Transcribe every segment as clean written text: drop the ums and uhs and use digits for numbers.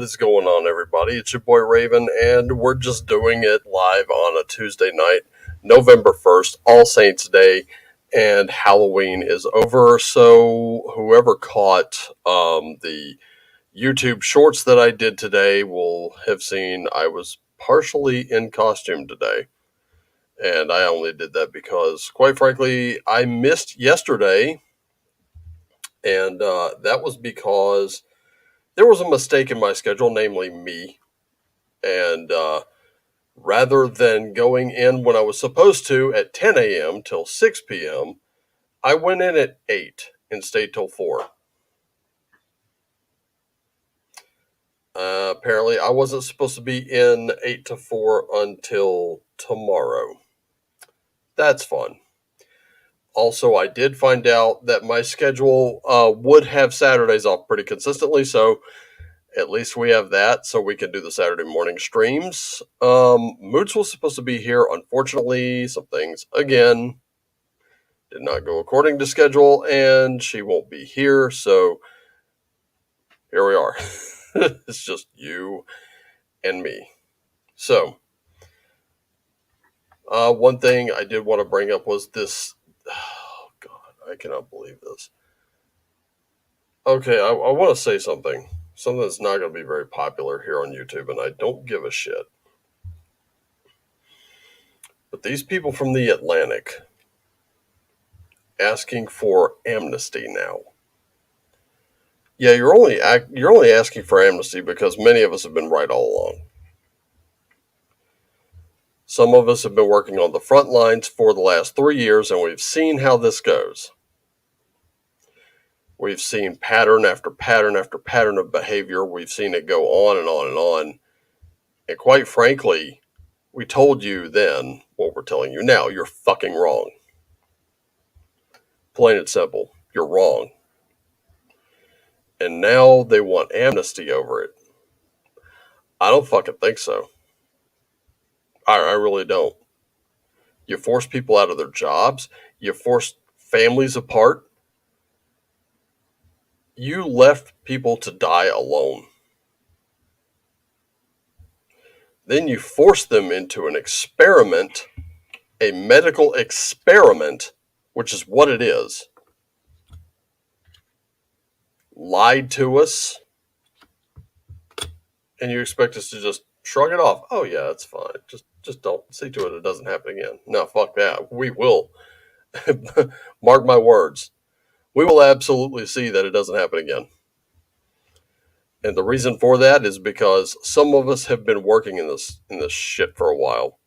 What is going on, everybody? It's your boy Raven, and we're just doing it live on a Tuesday night, November 1st, All Saints Day, and Halloween is over. So whoever caught the YouTube shorts that I did today will have seen I was partially in costume today. And I only did that because, quite frankly, I missed yesterday, and that was because there was a mistake in my schedule, namely me. And rather than going in when I was supposed to at 10 a.m. till 6 p.m., I went in at 8 and stayed till 4. Apparently, I wasn't supposed to be in 8 to 4 until tomorrow. That's fun. Also, I did find out that my schedule would have Saturdays off pretty consistently, so at least we have that, so we can do the Saturday morning streams. Moots was supposed to be here. Unfortunately, some things, again, did not go according to schedule, and she won't be here, so here we are. It's just you and me. So, one thing I did want to bring up was this. Oh, God, I cannot believe this. Okay, I want to say something. Something that's not going to be very popular here on YouTube, and I don't give a shit. But these people from the Atlantic asking for amnesty now. Yeah, you're only asking for amnesty because many of us have been right all along. Some of us have been working on the front lines for the last 3 years, and we've seen how this goes. We've seen pattern after pattern after pattern of behavior. We've seen it go on and on and on. And quite frankly, we told you then what we're telling you now. You're fucking wrong. Plain and simple. You're wrong. And now they want amnesty over it. I don't fucking think so. I really don't. You force people out of their jobs. You force families apart. You left people to die alone. Then you force them into an experiment, a medical experiment, which is what it is. Lied to us. And you expect us to just shrug it off. Oh yeah, that's fine. Just don't see to it doesn't happen again. No, fuck that. We will. Mark my words. We will absolutely see that it doesn't happen again. And the reason for that is because some of us have been working in this shit for a while.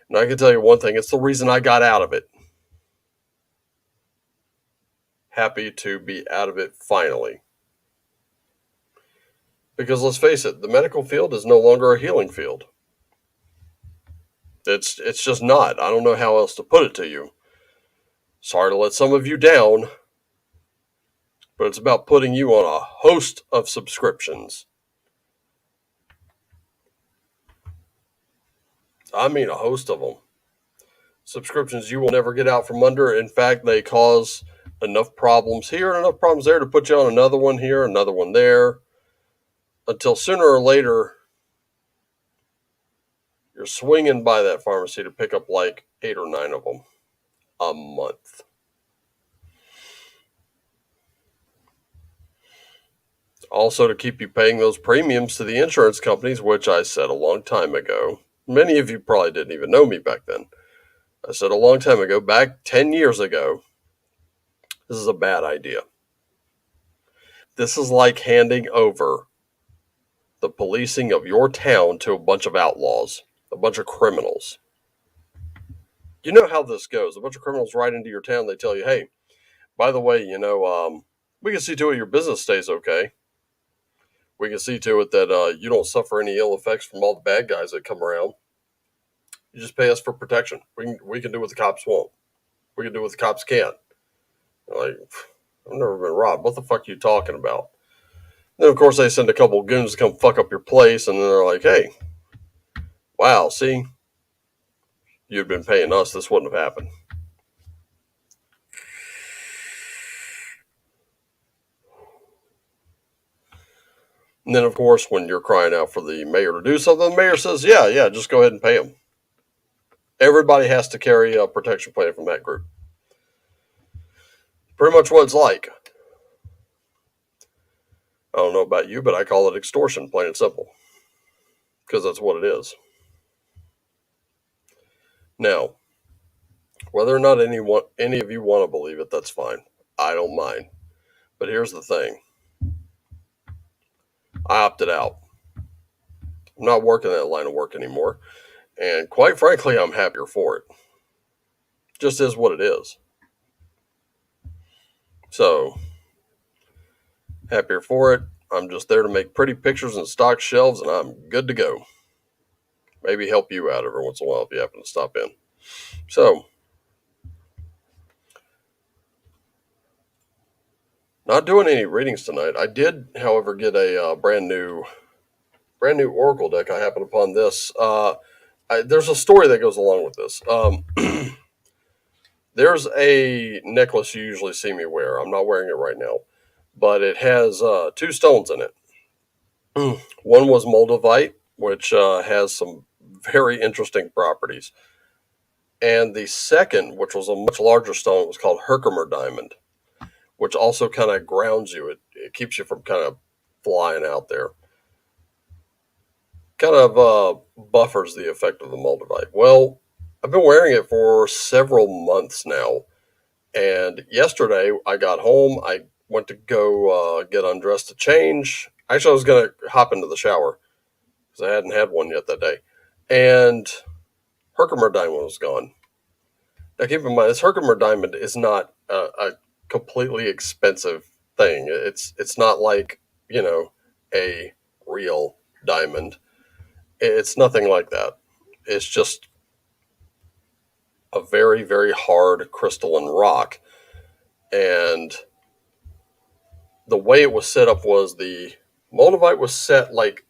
And I can tell you one thing, it's the reason I got out of it. Happy to be out of it finally. Because let's face it, the medical field is no longer a healing field. It's just not. I don't know how else to put it to you. Sorry to let some of you down, but it's about putting you on a host of subscriptions. I mean a host of them. Subscriptions you will never get out from under. In fact, they cause enough problems here and enough problems there to put you on another one here, another one there, until sooner or later you're swinging by that pharmacy to pick up like 8 or 9 of them a month. Also, to keep you paying those premiums to the insurance companies, which I said a long time ago. Many of you probably didn't even know me back then. I said a long time ago, back 10 years ago, this is a bad idea. This is like handing over the policing of your town to a bunch of outlaws, a bunch of criminals. You know how this goes. A bunch of criminals ride into your town. They tell you, hey, by the way, we can see to it your business stays okay. We can see to it that you don't suffer any ill effects from all the bad guys that come around. You just pay us for protection. We can do what the cops want. We can do what the cops can't. Like, I've never been robbed. What the fuck are you talking about? Then, of course, they send a couple of goons to come fuck up your place, and then they're like, hey, wow, see, you'd been paying us, this wouldn't have happened. And then, of course, when you're crying out for the mayor to do something, the mayor says, yeah, just go ahead and pay them. Everybody has to carry a protection plan from that group. Pretty much what it's like. I don't know about you, but I call it extortion, plain and simple, because that's what it is. Now, whether or not any of you want to believe it, that's fine. I don't mind. But here's the thing. I opted out. I'm not working that line of work anymore. And quite frankly, I'm happier for it. Just is what it is. So, happier for it. I'm just there to make pretty pictures and stock shelves, and I'm good to go. Maybe help you out every once in a while if you happen to stop in. So, not doing any readings tonight. I did, however, get a brand new Oracle deck. I happened upon this. There's a story that goes along with this. There's a necklace you usually see me wear. I'm not wearing it right now, but it has two stones in it. One was moldavite, which has some very interesting properties. And the second, which was a much larger stone, was called Herkimer diamond, which also kind of grounds you. It keeps you from kind of flying out there. Kind of buffers the effect of the moldavite. Well, I've been wearing it for several months now. And yesterday I got home. I went to go get undressed to change. Actually, I was going to hop into the shower because I hadn't had one yet that day. And Herkimer diamond was gone. Now, keep in mind, this Herkimer diamond is not a completely expensive thing. It's not like, a real diamond. It's nothing like that. It's just a very, very hard crystalline rock. And the way it was set up was the moldavite was set like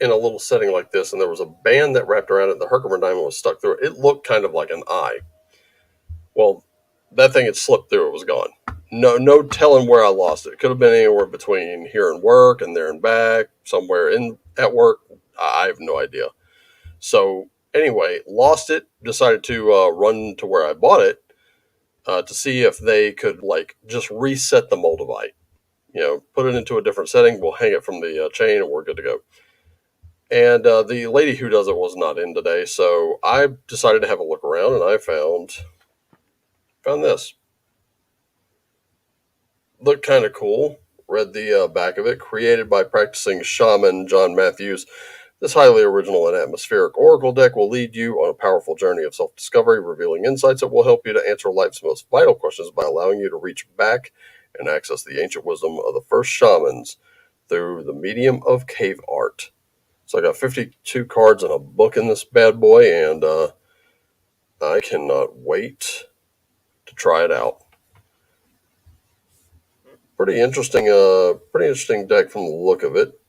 in a little setting like this, and there was a band that wrapped around it. The Herkimer diamond was stuck through it. It looked kind of like an eye. Well, that thing had slipped through. It was gone. No telling where I lost it. It could have been anywhere between here and work and there and back, somewhere in at work. I have no idea. So anyway, lost it. Decided to run to where I bought it to see if they could like just reset the moldavite. Put it into a different setting. We'll hang it from the chain, and we're good to go. And the lady who does it was not in today, so I decided to have a look around, and I found this. Looked kind of cool. Read the back of it. Created by practicing shaman John Matthews, this highly original and atmospheric oracle deck will lead you on a powerful journey of self-discovery, revealing insights that will help you to answer life's most vital questions by allowing you to reach back and access the ancient wisdom of the first shamans through the medium of cave art. So I got 52 cards and a book in this bad boy, and I cannot wait to try it out. Pretty interesting deck from the look of it.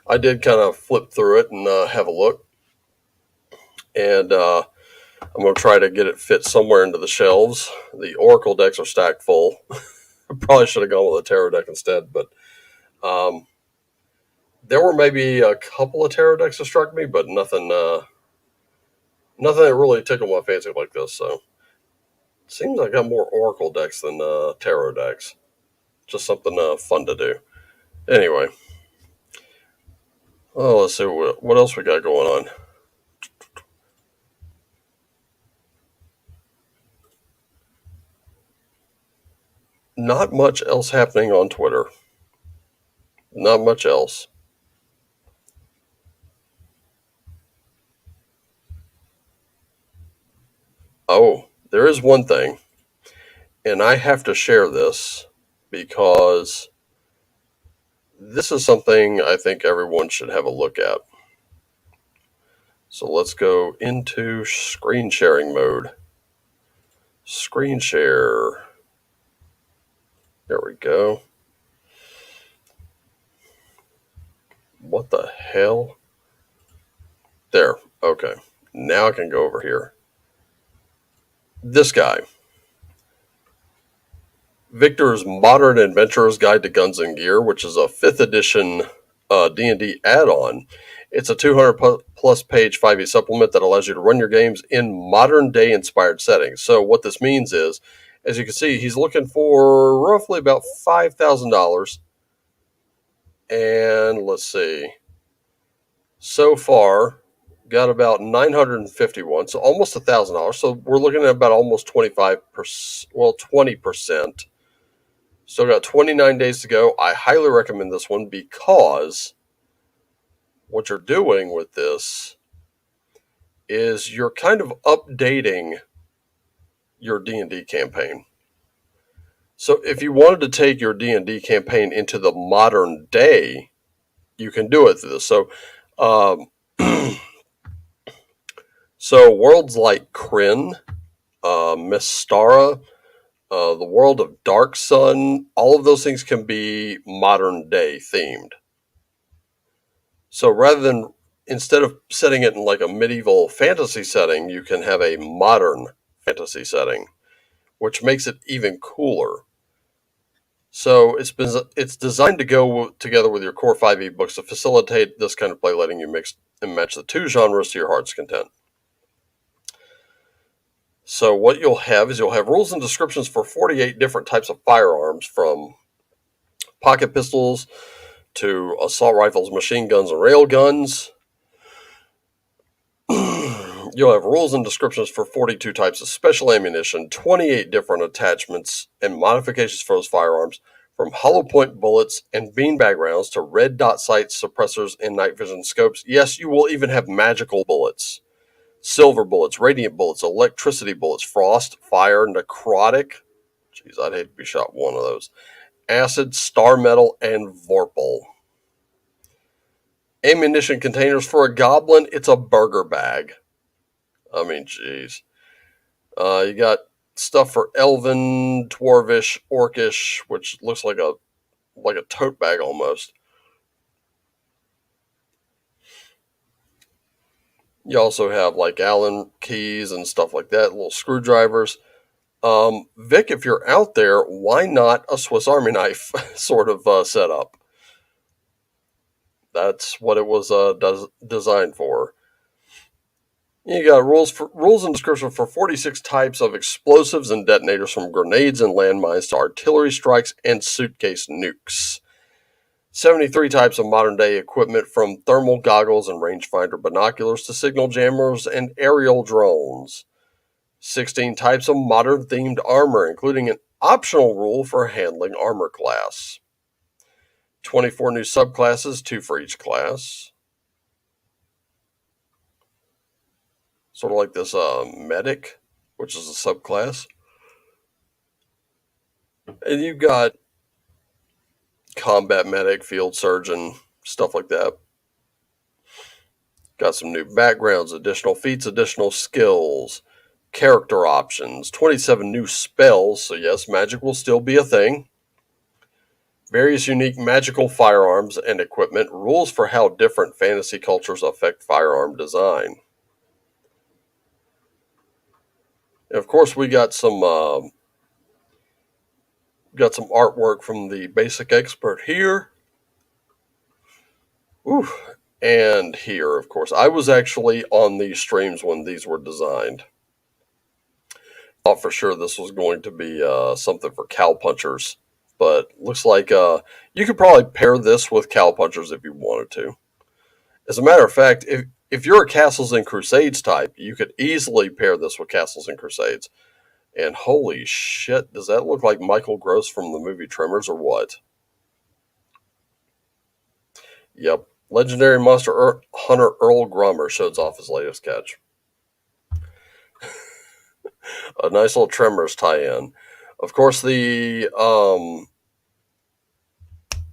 I did kind of flip through it and have a look, and I'm going to try to get it fit somewhere into the shelves. The Oracle decks are stacked full. I probably should have gone with a tarot deck instead, but there were maybe a couple of tarot decks that struck me, but nothing that really tickled my fancy like this. So it seems I got more Oracle decks than tarot decks. Just something fun to do. Anyway, let's see what else we got going on. Not much else happening on Twitter. Not much else. Oh, there is one thing, and I have to share this because this is something I think everyone should have a look at. So let's go into screen sharing mode. Screen share. There we go. What the hell? There. Okay. Now I can go over here. This guy. Victor's Modern Adventurer's Guide to Guns and Gear, which is a 5th edition D&D add-on. It's a 200 plus page 5e supplement that allows you to run your games in modern day inspired settings. So what this means is, as you can see, he's looking for roughly about $5,000. And let's see. So far, got about 951, so almost $1,000. So we're looking at about almost 25%, well, 20%. Still got 29 days to go. I highly recommend this one because what you're doing with this is you're kind of updating your D&D campaign. So if you wanted to take your D&D campaign into the modern day, you can do it through this. So, so worlds like Krynn, Mystara, the world of Dark Sun, all of those things can be modern day themed. So rather than, instead of setting it in like a medieval fantasy setting, you can have a modern fantasy setting, which makes it even cooler. So it's designed to go together with your core 5e books to facilitate this kind of play, letting you mix and match the two genres to your heart's content. So what you'll have is rules and descriptions for 48 different types of firearms, from pocket pistols to assault rifles, machine guns, and rail guns. You'll have rules and descriptions for 42 types of special ammunition, 28 different attachments and modifications for those firearms, from hollow point bullets and beanbag rounds to red dot sights, suppressors, and night vision scopes. Yes, you will even have magical bullets, silver bullets, radiant bullets, electricity bullets, frost, fire, necrotic. Jeez, I'd hate to be shot with one of those. Acid, star metal, and vorpal. Ammunition containers for a goblin, it's a burger bag. I mean, jeez. You got stuff for elven, dwarvish, orcish, which looks like a tote bag almost. You also have like Allen keys and stuff like that, little screwdrivers. Vic, if you're out there, why not a Swiss Army knife sort of setup? That's what it was designed for. You got rules and description for 46 types of explosives and detonators, from grenades and landmines to artillery strikes and suitcase nukes. 73 types of modern day equipment, from thermal goggles and rangefinder binoculars to signal jammers and aerial drones. 16 types of modern themed armor, including an optional rule for handling armor class. 24 new subclasses, 2 for each class. Sort of like this medic, which is a subclass. And you've got combat medic, field surgeon, stuff like that. Got some new backgrounds, additional feats, additional skills, character options, 27 new spells. So yes, magic will still be a thing. Various unique magical firearms and equipment, rules for how different fantasy cultures affect firearm design. And of course, we got some artwork from the basic expert here. Ooh, and here, of course. I was actually on these streams when these were designed. Thought for sure this was going to be something for cowpunchers, but looks like you could probably pair this with cowpunchers if you wanted to. As a matter of fact, if you're a Castles and Crusades type, you could easily pair this with Castles and Crusades. And holy shit, does that look like Michael Gross from the movie Tremors or what? Yep. Legendary monster hunter Earl Grummer shows off his latest catch. A nice little Tremors tie-in. Of course, the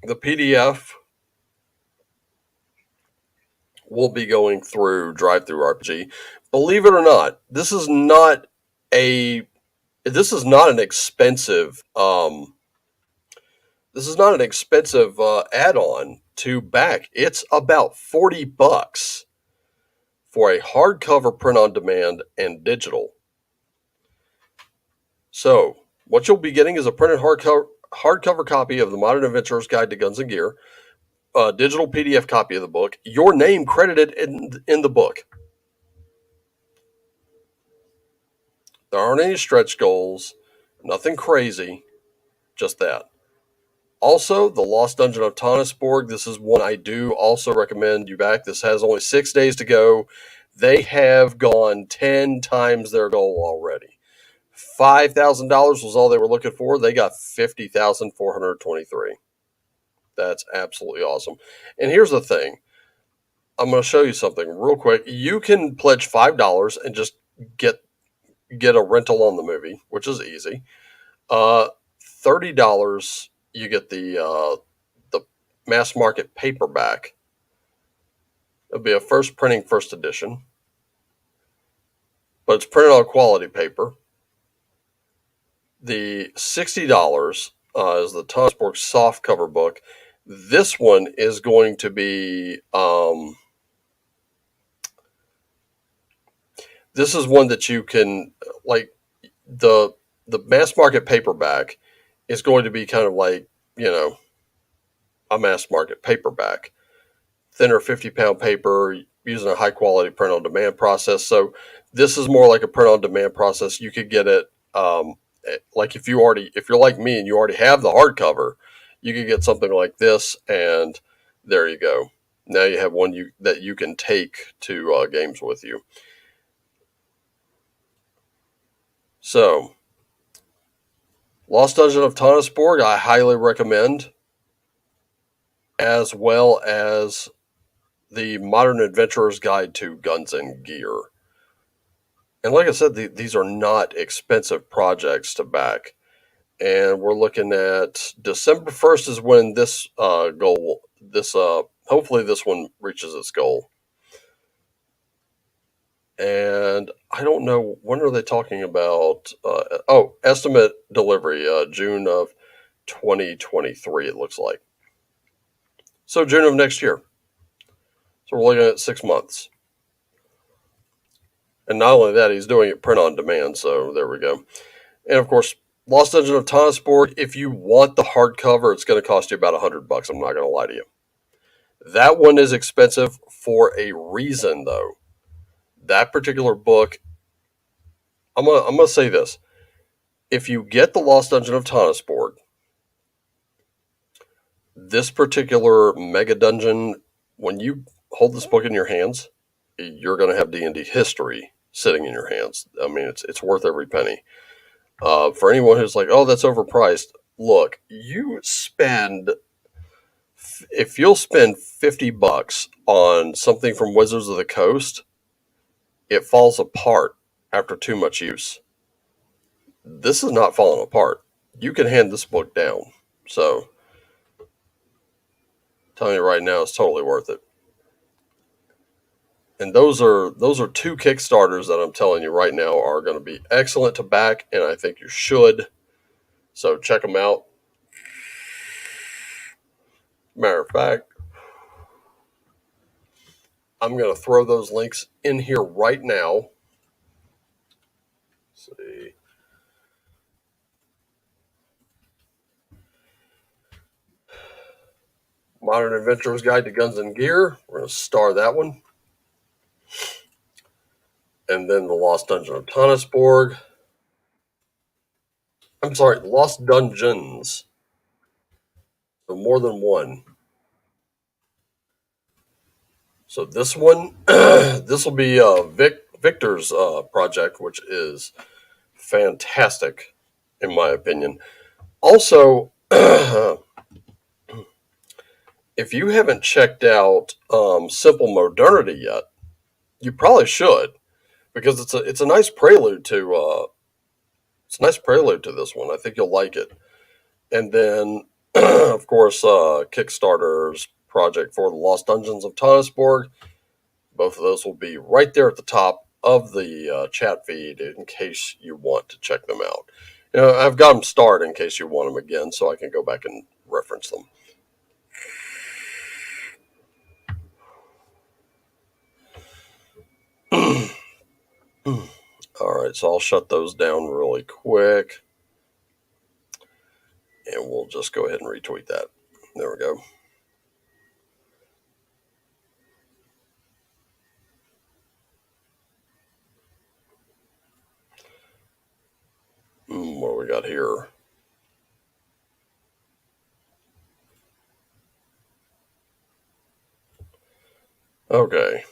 PDF will be going through DriveThruRPG. Believe it or not, this is not an expensive add-on to back. It's about $40 for a hardcover, print on demand, and digital. So what you'll be getting is a printed hardcover copy of the Modern Adventurer's Guide to Guns and Gear, a digital PDF copy of the book, your name credited in the book. There aren't any stretch goals, nothing crazy, just that. Also, The Lost Dungeon of Tannisborg. This is one I do also recommend you back. This has only 6 days to go. They have gone 10 times their goal already. $5,000 was all they were looking for. They got 50,423. That's absolutely awesome. And here's the thing. I'm going to show you something real quick. You can pledge $5 and just get a rental on the movie, which is easy. $30 you get the mass market paperback. It'll be a first printing, first edition, but it's printed on quality paper. The $60 is the Tannisborg soft cover book. This one is going to be this is one that you can, like, the mass market paperback is going to be kind of like, a mass market paperback. Thinner 50-pound paper using a high quality print on demand process. So this is more like a print on demand process. You could get it like if you're like me and you already have the hardcover, you could get something like this, and there you go. Now you have one that you can take to games with you. So, Lost Dungeon of Tannisborg, I highly recommend, as well as the Modern Adventurer's Guide to Guns and Gear. And like I said, these are not expensive projects to back. And we're looking at December 1st is when this hopefully this one reaches its goal. And I don't know, when are they talking about? Estimate delivery, June of 2023, it looks like. So June of next year. So we're looking at 6 months. And not only that, he's doing it print on demand, so there we go. And of course, Lost Dungeon of Tannisborg, if you want the hardcover, it's going to cost you about $100. I'm not going to lie to you. That one is expensive for a reason, though. That particular book, I'm gonna say this. If you get the Lost Dungeon of Tannisborg, this particular mega dungeon, when you hold this book in your hands, you're going to have D&D history sitting in your hands. I mean, it's worth every penny. For anyone who's like, oh, that's overpriced, look, if you'll spend $50 on something from Wizards of the Coast, it falls apart after too much use. This is not falling apart. You can hand this book down. So, I'm telling you right now, it's totally worth it. And those are 2 Kickstarters that I'm telling you right now are going to be excellent to back, and I think you should. So check them out. Matter of fact, I'm going to throw those links in here right now. Let's see. Modern Adventurer's Guide to Guns and Gear. We're going to star that one. And then the Lost Dungeon of Tannisborg. I'm sorry, Lost Dungeons. So more than one. So this one, this will be Victor's project, which is fantastic, in my opinion. Also, if you haven't checked out Simple Modernity yet, you probably should, because it's a nice prelude to this one. I think you'll like it. And then, of course, Kickstarter's project for the Lost Dungeons of Tannisborg. Both of those will be right there at the top of the chat feed in case you want to check them out. I've got them starred in case you want them again, so I can go back and reference them. All right, so I'll shut those down really quick. And we'll just go ahead and retweet that. There we go. What do we got here? Okay.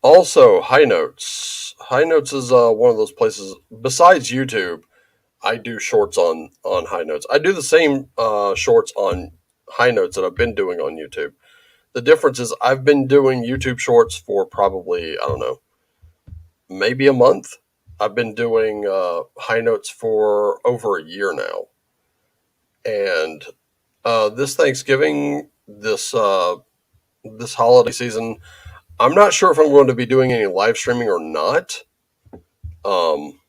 Also, High Notes. High Notes is one of those places. Besides YouTube, I do shorts on High Notes. I do the same shorts on High Notes that I've been doing on YouTube. The difference is I've been doing YouTube shorts for probably, I don't know, maybe a month. I've been doing High Notes for over a year now. And this Thanksgiving, this holiday season, I'm not sure if I'm going to be doing any live streaming or not. Um,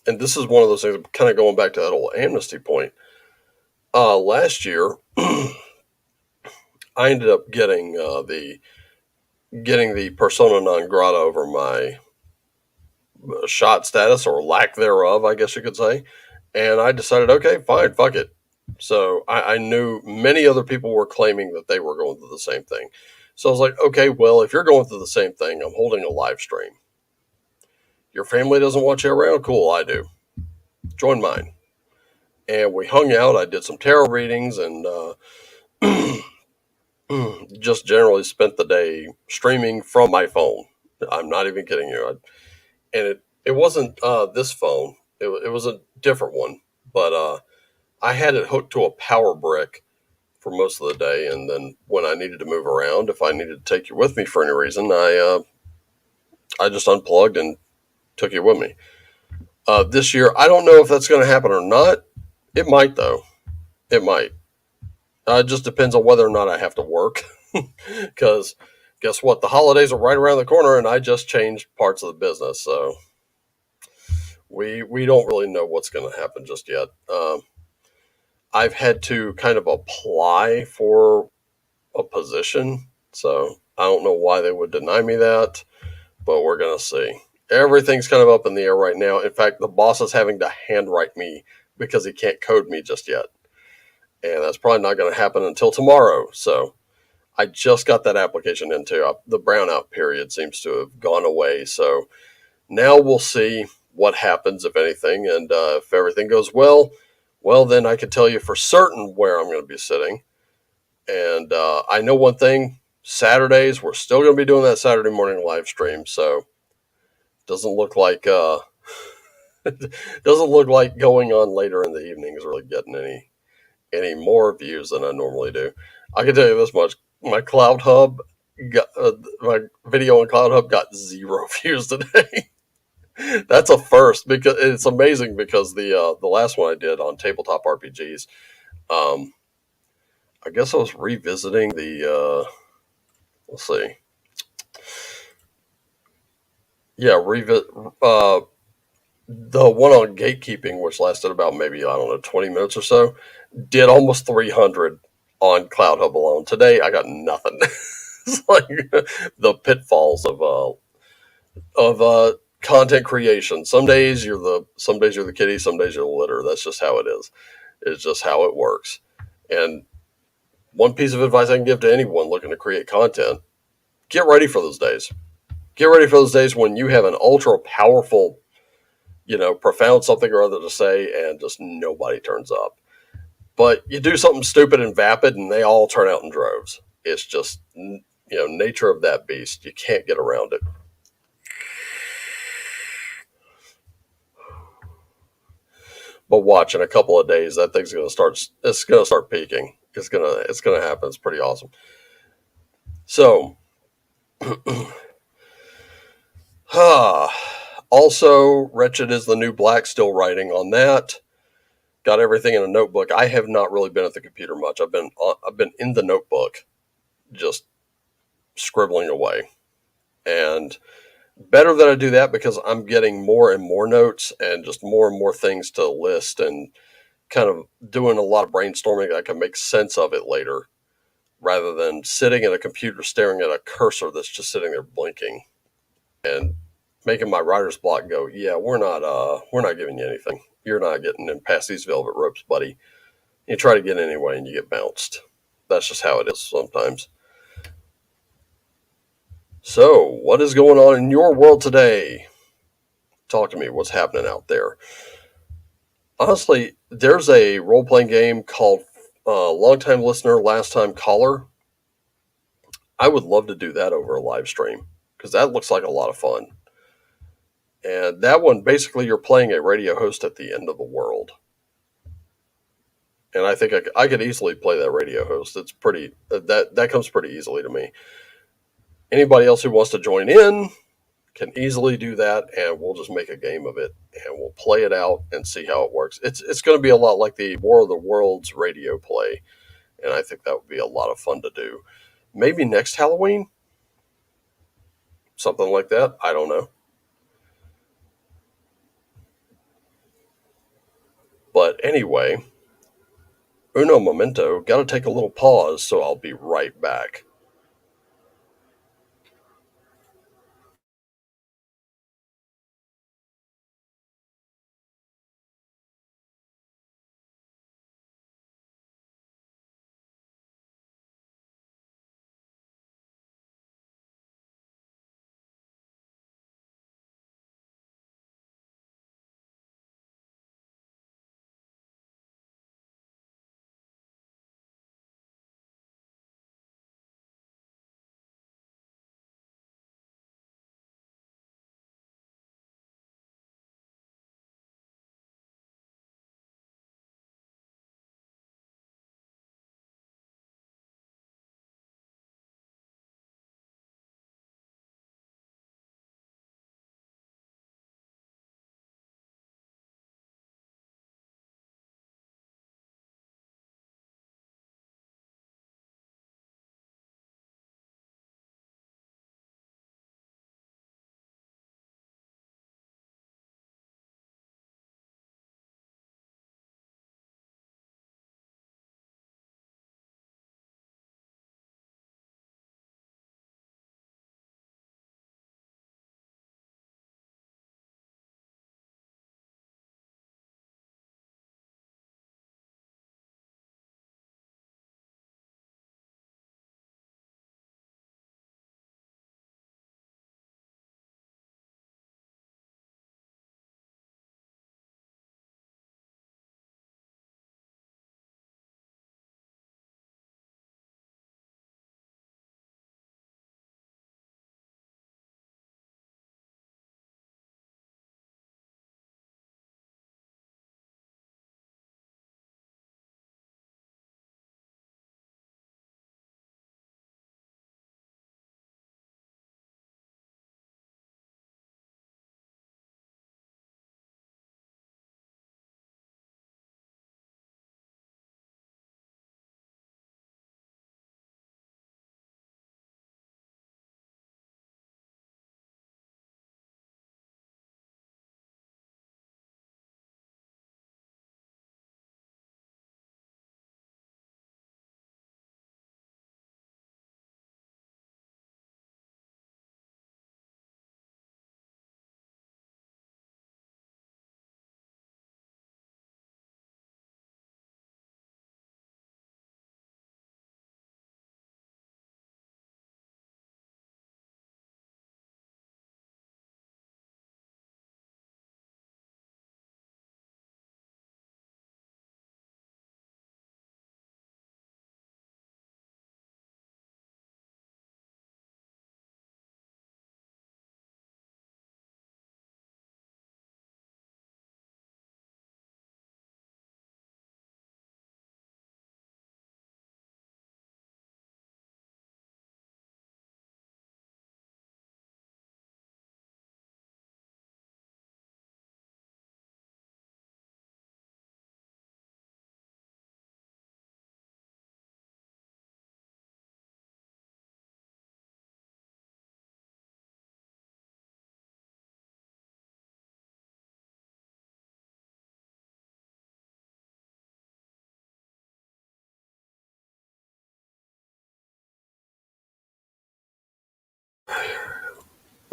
and this is one of those things, kind of going back to that old amnesty point. Last year, I ended up getting the persona non grata over my shot status or lack thereof, I guess you could say. And I decided, okay, fine, fuck it. So I knew many other people were claiming that they were going through the same thing. So I was like, okay, well, if you're going through the same thing, I'm holding a live stream. Your family doesn't want you around? Cool, I do. Join mine. And we hung out. I did some tarot readings and just generally spent the day streaming from my phone. I'm not even kidding you. And it wasn't this phone. It was a different one, but I had it hooked to a power brick for most of the day, and then when I needed to move around, if I needed to take you with me for any reason, I just unplugged and took you with me. This year, I don't know if that's going to happen or not. It might though. It might. It just depends on whether or not I have to work. Because guess what? The holidays are right around the corner, and I just changed parts of the business, so we don't really know what's going to happen just yet. I've had to kind of apply for a position, so I don't know why they would deny me that, but we're going to see. Everything's kind of up in the air right now. In fact, the boss is having to handwrite me because he can't code me just yet. And that's probably not going to happen until tomorrow. So I just got that application into. The brownout period seems to have gone away. So now we'll see what happens, if anything. And if everything goes well, then I can tell you for certain where I'm going to be sitting. And I know one thing, Saturdays, we're still going to be doing that Saturday morning live stream. So doesn't look like doesn't look like going on later in the evening is really getting any more views than I normally do. I can tell you this much: my Cloud Hub my video on Cloud Hub got 0 views today. That's a first, because it's amazing, because the last one I did on tabletop RPGs, I guess I was revisiting the let's see, yeah, the one on gatekeeping, which lasted about maybe, I don't know, 20 minutes or so, did almost 300 on Cloud Hub alone. Today I got nothing. It's like the pitfalls of content creation. Some days you're the kitty, some days you're the litter. That's just how it is. It's just how it works. And one piece of advice I can give to anyone looking to create content: get ready for those days. Get ready for those days when you have an ultra powerful, profound something or other to say, and just nobody turns up. But you do something stupid and vapid, and they all turn out in droves. It's just, nature of that beast. You can't get around it. But watch, in a couple of days, that thing's gonna start. It's gonna start peaking. It's gonna happen. It's pretty awesome. So, also, Wretched is the New Black, still writing on that. Got everything in a notebook. I have not really been at the computer much. I've been in the notebook, just scribbling away. And better that I do that, because I'm getting more and more notes and just more and more things to list, and kind of doing a lot of brainstorming. I can make sense of it later, rather than sitting at a computer staring at a cursor that's just sitting there blinking and making my writer's block go, yeah, we're not giving you anything. You're not getting in past these velvet ropes, buddy. You try to get in anyway and you get bounced. That's just how it is sometimes. So, what is going on in your world today? Talk to me. What's happening out there? Honestly, there's a role playing game called Long Time Listener, Last Time Caller. I would love to do that over a live stream because that looks like a lot of fun. And that one, basically, you're playing a radio host at the end of the world. And I think I could easily play that radio host. It's pretty that comes pretty easily to me. Anybody else who wants to join in can easily do that, and we'll just make a game of it and we'll play it out and see how it works. It's going to be a lot like the War of the Worlds radio play, and I think that would be a lot of fun to do. Maybe next Halloween, something like that. I don't know. But anyway, uno momento, got to take a little pause, so I'll be right back.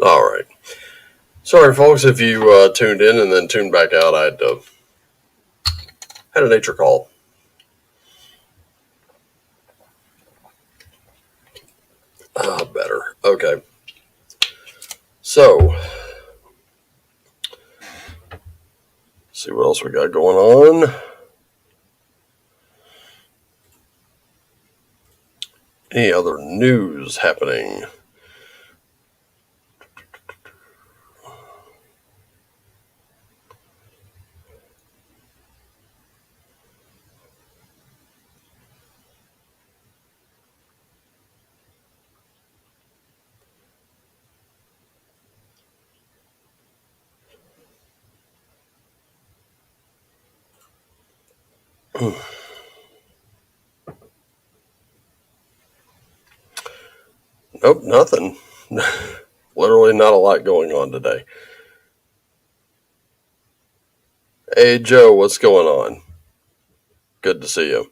All right. Sorry, folks, if you tuned in and then tuned back out. I had a nature call. Better. Okay. See what else we got going on. Any other news happening? Nope, nothing. Literally not a lot going on today. Hey, Joe, what's going on? Good to see you.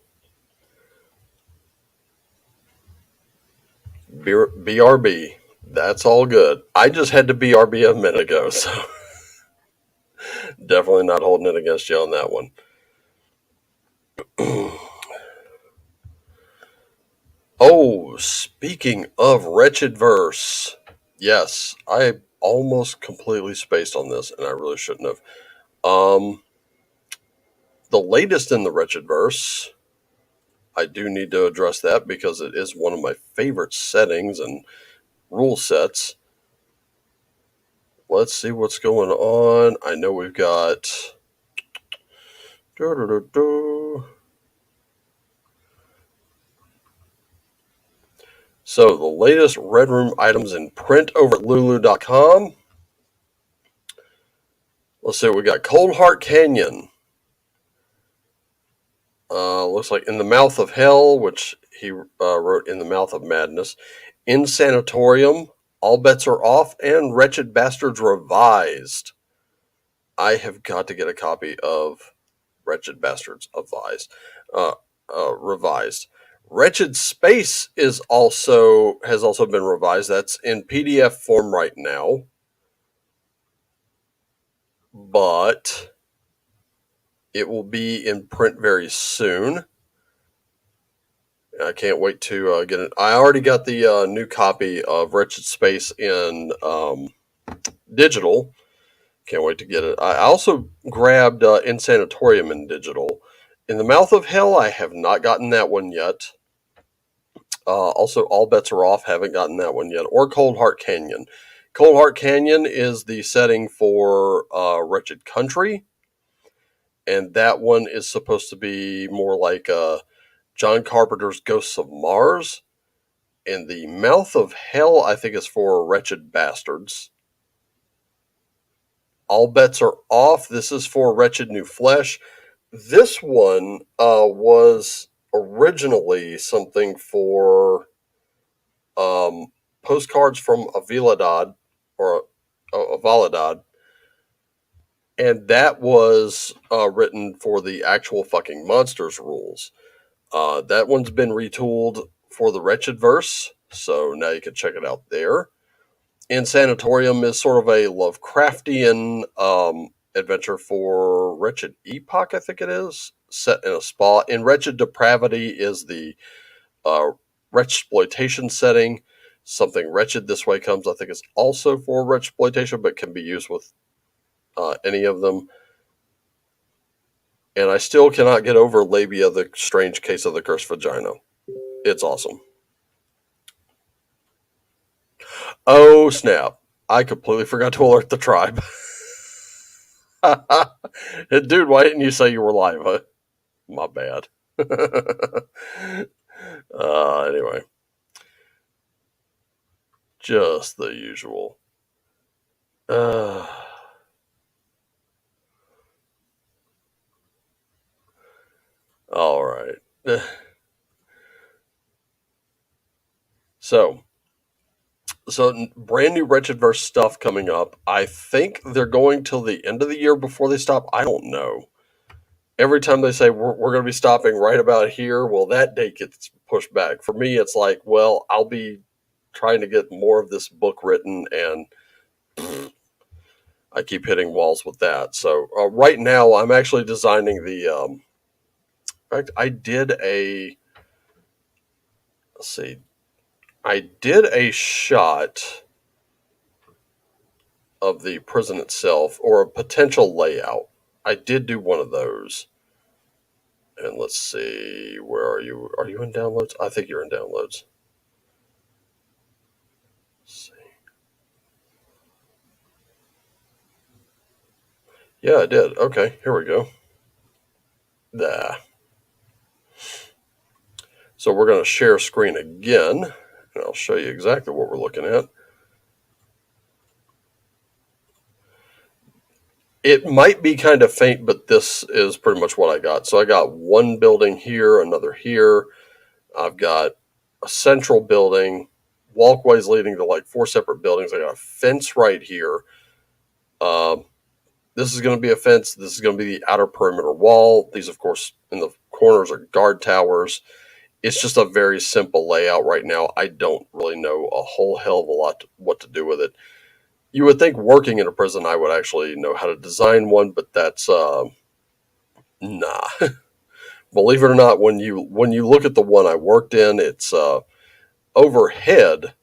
BRB. That's all good. I just had to BRB a minute ago, so definitely not holding it against you on that one. Oh, speaking of Wretched Verse, yes, I almost completely spaced on this, and I really shouldn't have. The latest in the Wretched Verse, I do need to address that because it is one of my favorite settings and rule sets. Let's see what's going on. I know we've got. So, the latest Red Room items in print over at Lulu.com. Let's see what we got. Cold Heart Canyon. Looks like In the Mouth of Hell, which he wrote In the Mouth of Madness. In Sanatorium, All Bets Are Off, and Wretched Bastards Revised. I have got to get a copy of Wretched Bastards Revised. Wretched Space has also been revised. That's in PDF form right now, but it will be in print very soon. I can't wait to get it. I already got the new copy of Wretched Space in digital. Can't wait to get it. I also grabbed In Sanatorium in digital. In the Mouth of Hell, I have not gotten that one yet. Also, All Bets Are Off, haven't gotten that one yet. Or Cold Heart Canyon. Cold Heart Canyon is the setting for Wretched Country. And that one is supposed to be more like John Carpenter's Ghosts of Mars. And the Mouth of Hell, I think, is for Wretched Bastards. All Bets Are Off. This is for Wretched New Flesh. This one was originally something for Postcards from Aviladad, or Avalidad, and that was written for the actual fucking Monsters rules. That one's been retooled for the Wretched Verse, so now you can check it out there. In Sanatorium is sort of a Lovecraftian adventure for Wretched Epoch, I think it is, set in a spa. In Wretched Depravity is the Wretchploitation setting. Something Wretched This Way Comes, I think, is also for Wretchploitation, but can be used with any of them. And I still cannot get over Labia, the Strange Case of the Cursed Vagina. It's awesome. Oh, snap. I completely forgot to alert the tribe. Dude, why didn't you say you were live? My bad. Anyway. Just the usual. All right. So brand new Wretchedverse stuff coming up. I think they're going till the end of the year before they stop. I don't know. Every time they say we're going to be stopping right about here, well, that date gets pushed back. For me, it's like, well, I'll be trying to get more of this book written, and I keep hitting walls with that. So right now, I'm actually designing the. In fact, I did a. Let's see. I did a shot of the prison itself, or a potential layout. I did do one of those. And let's see, where are you? Are you in downloads? I think you're in downloads. Let's see. Yeah, I did. Okay, here we go. Nah. So we're going to share screen again, and I'll show you exactly what we're looking at. It might be kind of faint, but this is pretty much what I got. So I got one building here, another here. I've got a central building, walkways leading to like 4 separate buildings. I got a fence right here. This is going to be a fence. This is going to be the outer perimeter wall. These, of course, in the corners are guard towers. It's just a very simple layout right now. I don't really know a whole hell of a lot what to do with it. You would think working in a prison I would actually know how to design one, but that's nah. Believe it or not, when you look at the one I worked in, it's overhead.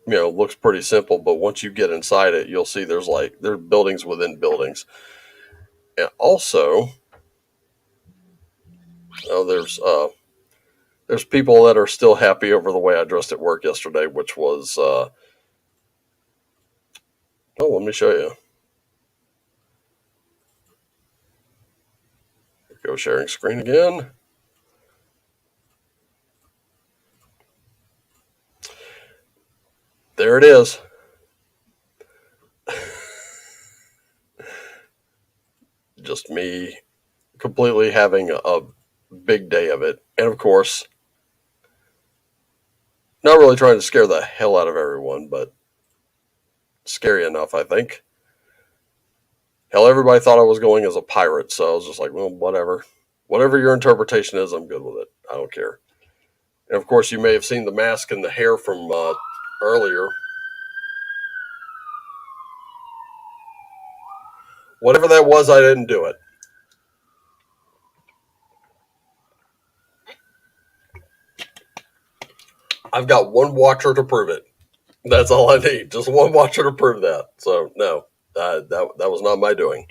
Looks pretty simple, but once you get inside it, you'll see there's buildings within buildings, and also there's people that are still happy over the way I dressed at work yesterday, which was let me show you. Go sharing screen again. There it is. Just me completely having a big day of it. And of course, not really trying to scare the hell out of everyone, but scary enough, I think. Hell, everybody thought I was going as a pirate, so I was just like, well, whatever. Whatever your interpretation is, I'm good with it. I don't care. And of course, you may have seen the mask and the hair from earlier. Whatever that was, I didn't do it. I've got one watcher to prove it. That's all I need. Just one watcher to prove that. So, no, that was not my doing.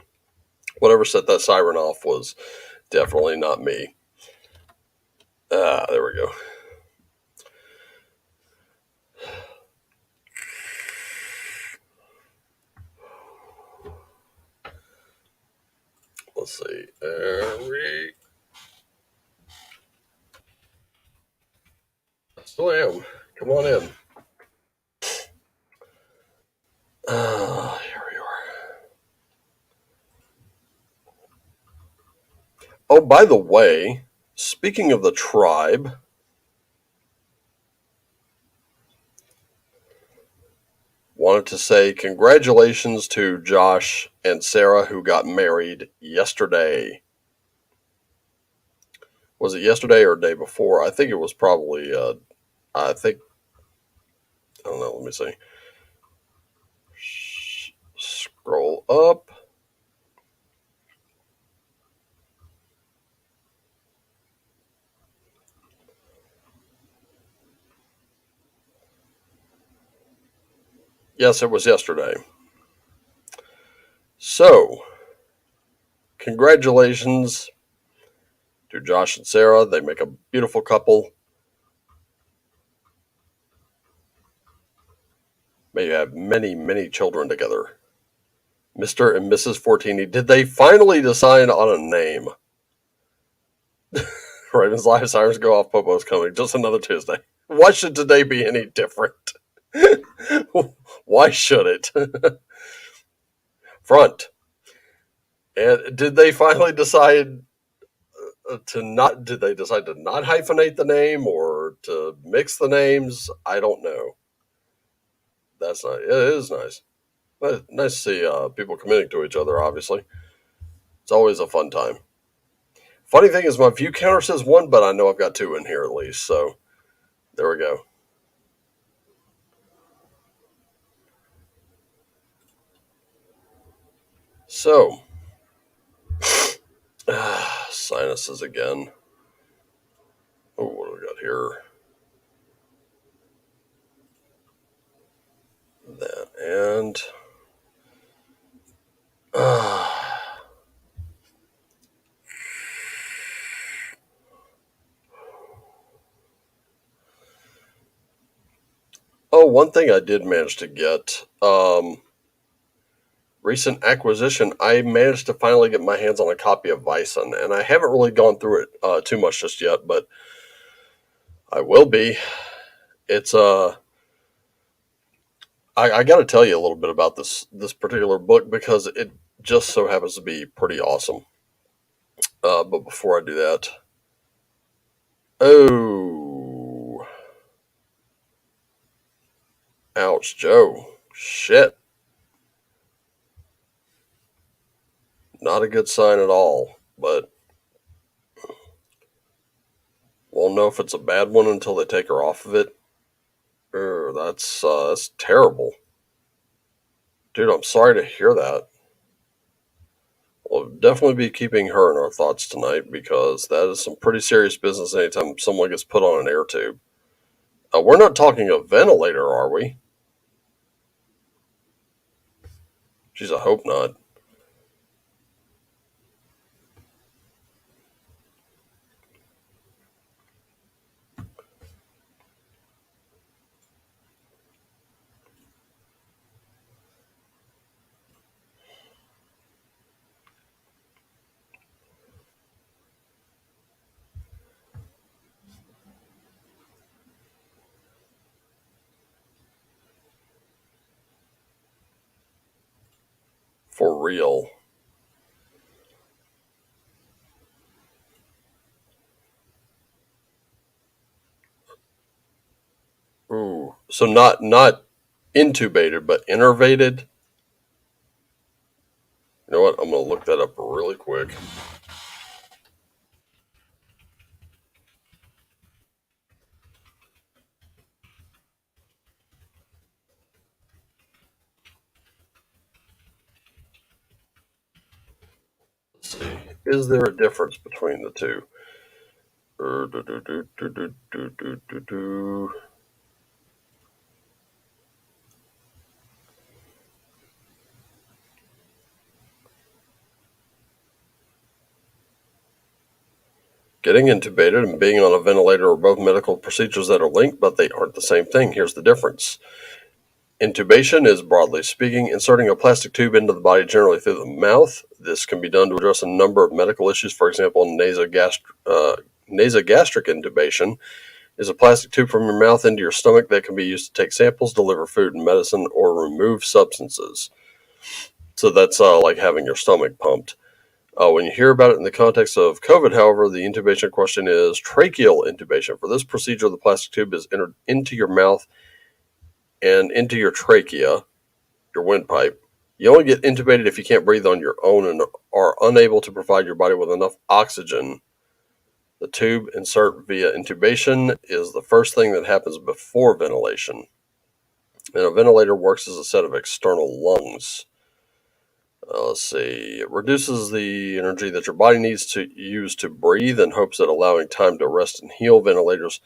Whatever set that siren off was definitely not me. There we go. Let's see. Still am. Come on in. Here we are. Oh, by the way, speaking of the tribe, wanted to say congratulations to Josh and Sarah who got married yesterday. Was it yesterday or day before? I think it was probably, I don't know, let me see. Scroll up. Yes, it was yesterday. So, congratulations to Josh and Sarah. They make a beautiful couple. May have many, many children together. Mr. and Mrs. Fortini, did they finally decide on a name? Raven's Live Sirens Go Off, Popo's Coming. Just another Tuesday. Why should today be any different? Why should it? Front. And did they finally decide to not? Did they decide to not hyphenate the name or to mix the names? I don't know. That's nice. It is nice. Nice to see people committing to each other. Obviously, it's always a fun time. Funny thing is, my view counter says 1, but I know I've got 2 in here at least. So there we go. So, sinuses again. Oh, what do we got here? That and Oh, one thing I did manage to get, recent acquisition, I managed to finally get my hands on a copy of Bison, and I haven't really gone through it too much just yet, but I will be. It's I got to tell you a little bit about this particular book because it just so happens to be pretty awesome. But before I do that, oh, ouch, Joe, shit, not a good sign at all. But won't know if it's a bad one until they take her off of it. That's terrible, dude. I'm sorry to hear that. We'll definitely be keeping her in our thoughts tonight because that is some pretty serious business anytime someone gets put on an air tube. We're not talking a ventilator, are we? Geez, I hope not. For real. Ooh. So not intubated, but innervated. You know what? I'm gonna look that up really quick. Let's see. Is there a difference between the two? Getting intubated and being on a ventilator are both medical procedures that are linked, but they aren't the same thing. Here's the difference. Intubation is, broadly speaking, inserting a plastic tube into the body, generally through the mouth. This can be done to address a number of medical issues. For example, nasogastric intubation is a plastic tube from your mouth into your stomach that can be used to take samples, deliver food and medicine, or remove substances. So that's like having your stomach pumped. When you hear about it in the context of COVID, however, the intubation question is tracheal intubation. For this procedure, the plastic tube is entered into your mouth and into your trachea, your windpipe. You only get intubated if you can't breathe on your own and are unable to provide your body with enough oxygen. The tube insert via intubation is the first thing that happens before ventilation. And a ventilator works as a set of external lungs. Let's see. It reduces the energy that your body needs to use to breathe in hopes that allowing time to rest and heal. Ventilators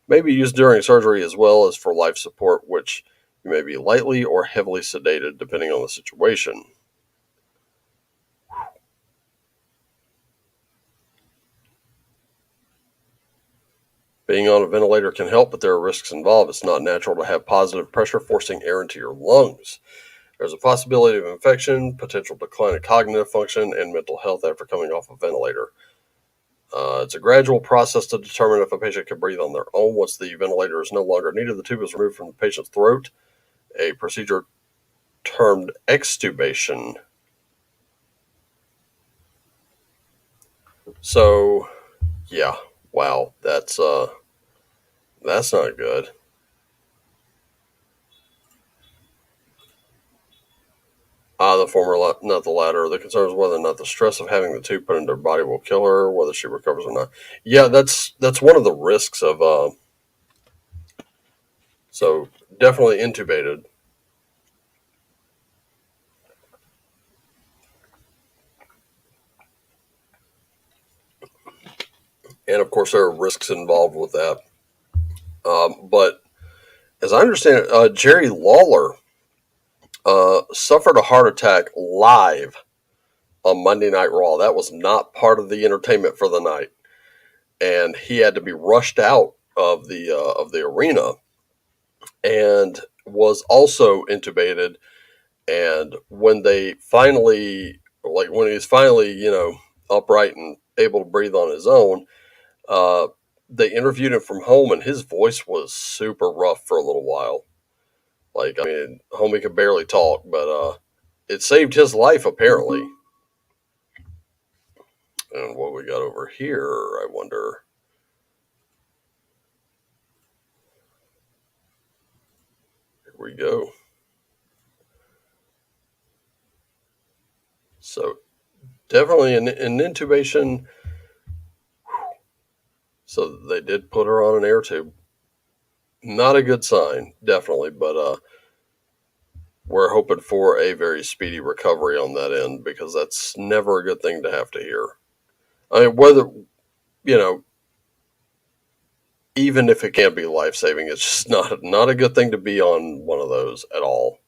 may be used during surgery as well as for life support, which you may be lightly or heavily sedated depending on the situation. Being on a ventilator can help, but there are risks involved. It's not natural to have positive pressure forcing air into your lungs. There's a possibility of infection, potential decline in cognitive function, and mental health after coming off a ventilator. It's a gradual process to determine if a patient can breathe on their own. Once the ventilator is no longer needed, the tube is removed from the patient's throat. A procedure termed extubation. So, yeah, wow, that's not good. The former, not the latter. The concern is whether or not the stress of having the tube put into her body will kill her, whether she recovers or not. Yeah, that's one of the risks of. So definitely intubated, and of course there are risks involved with that. But as I understand it, Jerry Lawler suffered a heart attack live on Monday Night Raw. That was not part of the entertainment for the night, and he had to be rushed out of the arena and was also intubated. And when they finally, like when he was finally, upright and able to breathe on his own, uh, they interviewed him from home, and his voice was super rough for a little while. Like, I mean, homie could barely talk, but it saved his life apparently. And what we got over here, I wonder. Here we go. So definitely an intubation. So they did put her on an air tube. Not a good sign, definitely, but we're hoping for a very speedy recovery on that end because that's never a good thing to have to hear. I mean, whether you know, even if it can't be life saving, it's just not a good thing to be on one of those at all.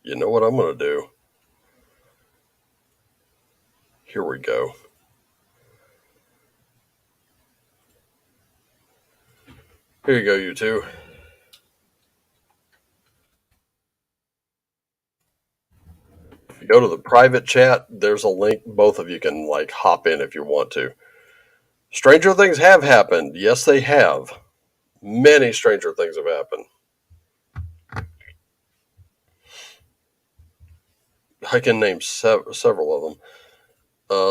You know what I'm gonna do? Here we go. Here you go, you two. If you go to the private chat, there's a link. Both of you can like hop in if you want to. Stranger things have happened. Yes, they have. Many stranger things have happened. I can name several of them.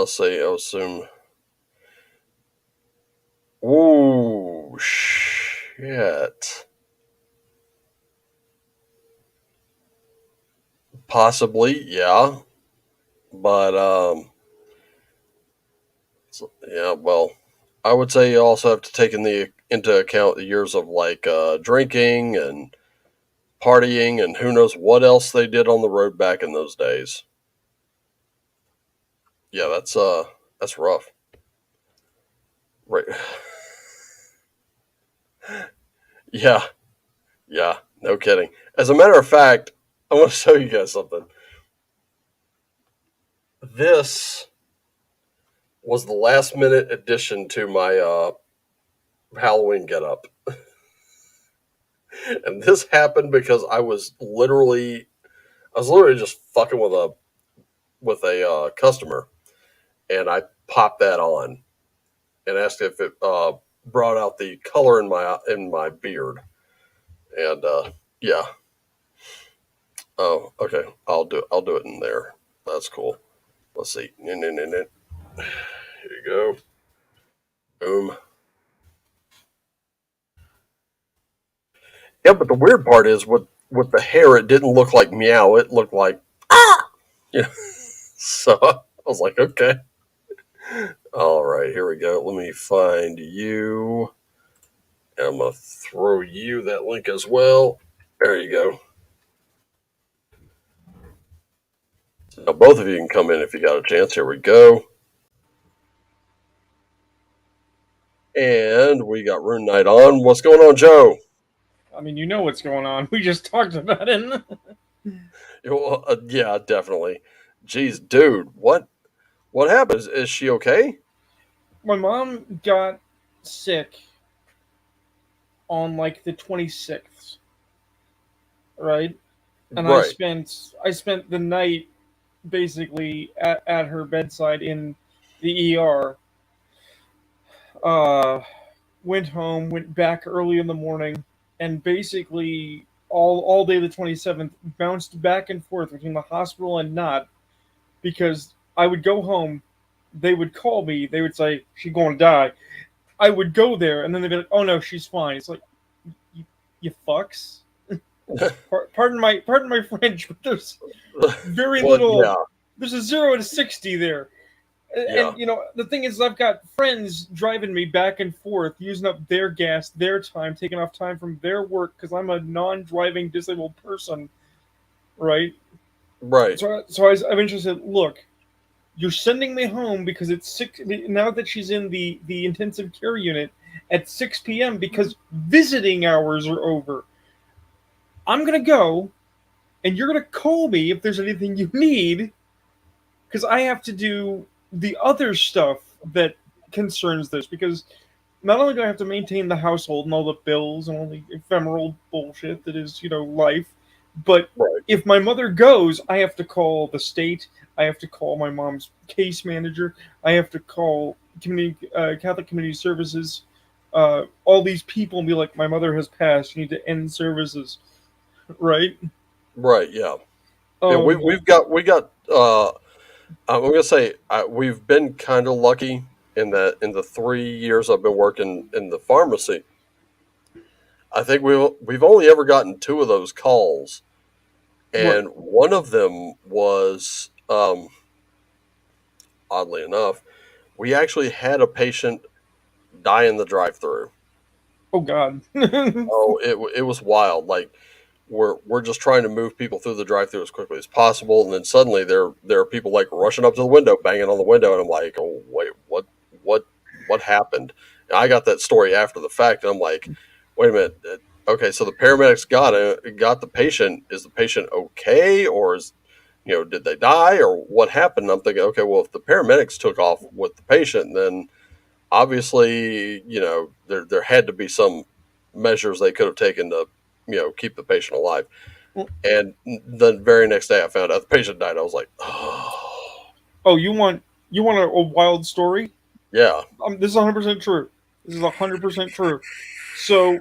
Say, I assume. Ooh, shit. Possibly, yeah. But, yeah, well, I would say you also have to take into account the years of like drinking and partying and who knows what else they did on the road back in those days. Yeah, that's rough. Right. Yeah, yeah, no kidding. As a matter of fact, I want to show you guys something. This was the last minute addition to my Halloween getup, and this happened because I was literally just fucking with a customer, and I popped that on and asked if it brought out the color in my beard, and yeah. Oh, okay. I'll do it in there. That's cool. Let's see. Here you go. Boom. Yeah, but the weird part is with the hair, it didn't look like meow. It looked like yeah. So I was like, okay. All right, here we go. Let me find you. And I'm gonna throw you that link as well. There you go. Now both of you can come in if you got a chance. Here we go. And we got Rune Knight on. What's going on, Joe? I mean, you know what's going on. We just talked about it. Well, yeah, definitely. Jeez, dude, what happened? Is she okay? My mom got sick on like the 26th, right? And Right. I spent the night basically at her bedside in the ER. Uh, Went home, went back early in the morning, and basically all day the 27th bounced back and forth between the hospital and not because I would go home, they would call me, they would say she's going to die. I would go there, and then they'd be like, "Oh no, she's fine." It's like, you fucks. Pardon my French, but there's very Well, little. yeah, There's a 0 to 60 there, yeah, and the thing is, I've got friends driving me back and forth, using up their gas, their time, taking off time from their work because I'm a non-driving disabled person, right? right, So I'm interested. Look, you're sending me home because it's six now that she's in the intensive care unit at 6 p.m. because visiting hours are over. I'm gonna go and you're going to call me if there's anything you need, because I have to do the other stuff that concerns this. Because not only do I have to maintain the household and all the bills and all the ephemeral bullshit that is, life, but Right. if my mother goes, I have to call the state. I have to call my mom's case manager. I have to call Catholic Community Services, all these people, and be like, "My mother has passed. You need to end services." Right? Right. Yeah. Yeah. We Um. we've got we got. I'm gonna say we've been kind of lucky in that in the 3 years I've been working in the pharmacy, I think we've only ever gotten two of those calls, Right. and one of them was oddly enough, we actually had a patient die in the drive-through. Oh God. Oh, it was wild. Like we're just trying to move people through the drive-through as quickly as possible, and then suddenly there are people like rushing up to the window, banging on the window, and I'm like, oh wait, what what happened? And I got that story after the fact, and I'm like, wait a minute. Okay, so the paramedics got the patient. Is the patient okay, or did they die, or what happened? And I'm thinking, okay, well, if the paramedics took off with the patient, then obviously, there had to be some measures they could have taken to, keep the patient alive. And the very next day, I found out the patient died. I was like, oh, Oh, you want a wild story? yeah, This is 100% true. This is 100% true. So,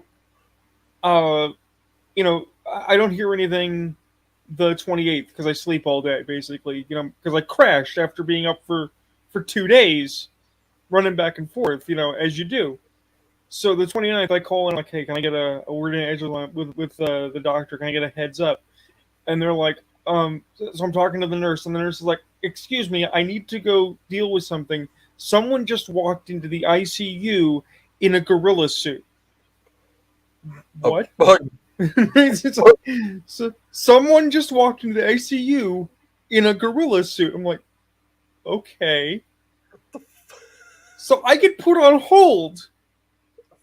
uh, I don't hear anything the 28th because I sleep all day, basically. Because I crashed after being up for 2 days, running back and forth. As you do. So the 29th, I call and I'm like, hey, can I get a word in edge with the doctor? Can I get a heads up? And they're like, so I'm talking to the nurse, and the nurse is like, excuse me, I need to go deal with something. Someone just walked into the ICU in a gorilla suit. a What? bug. It's like, so someone just walked into the ICU in a gorilla suit. I'm like, okay. So I get put on hold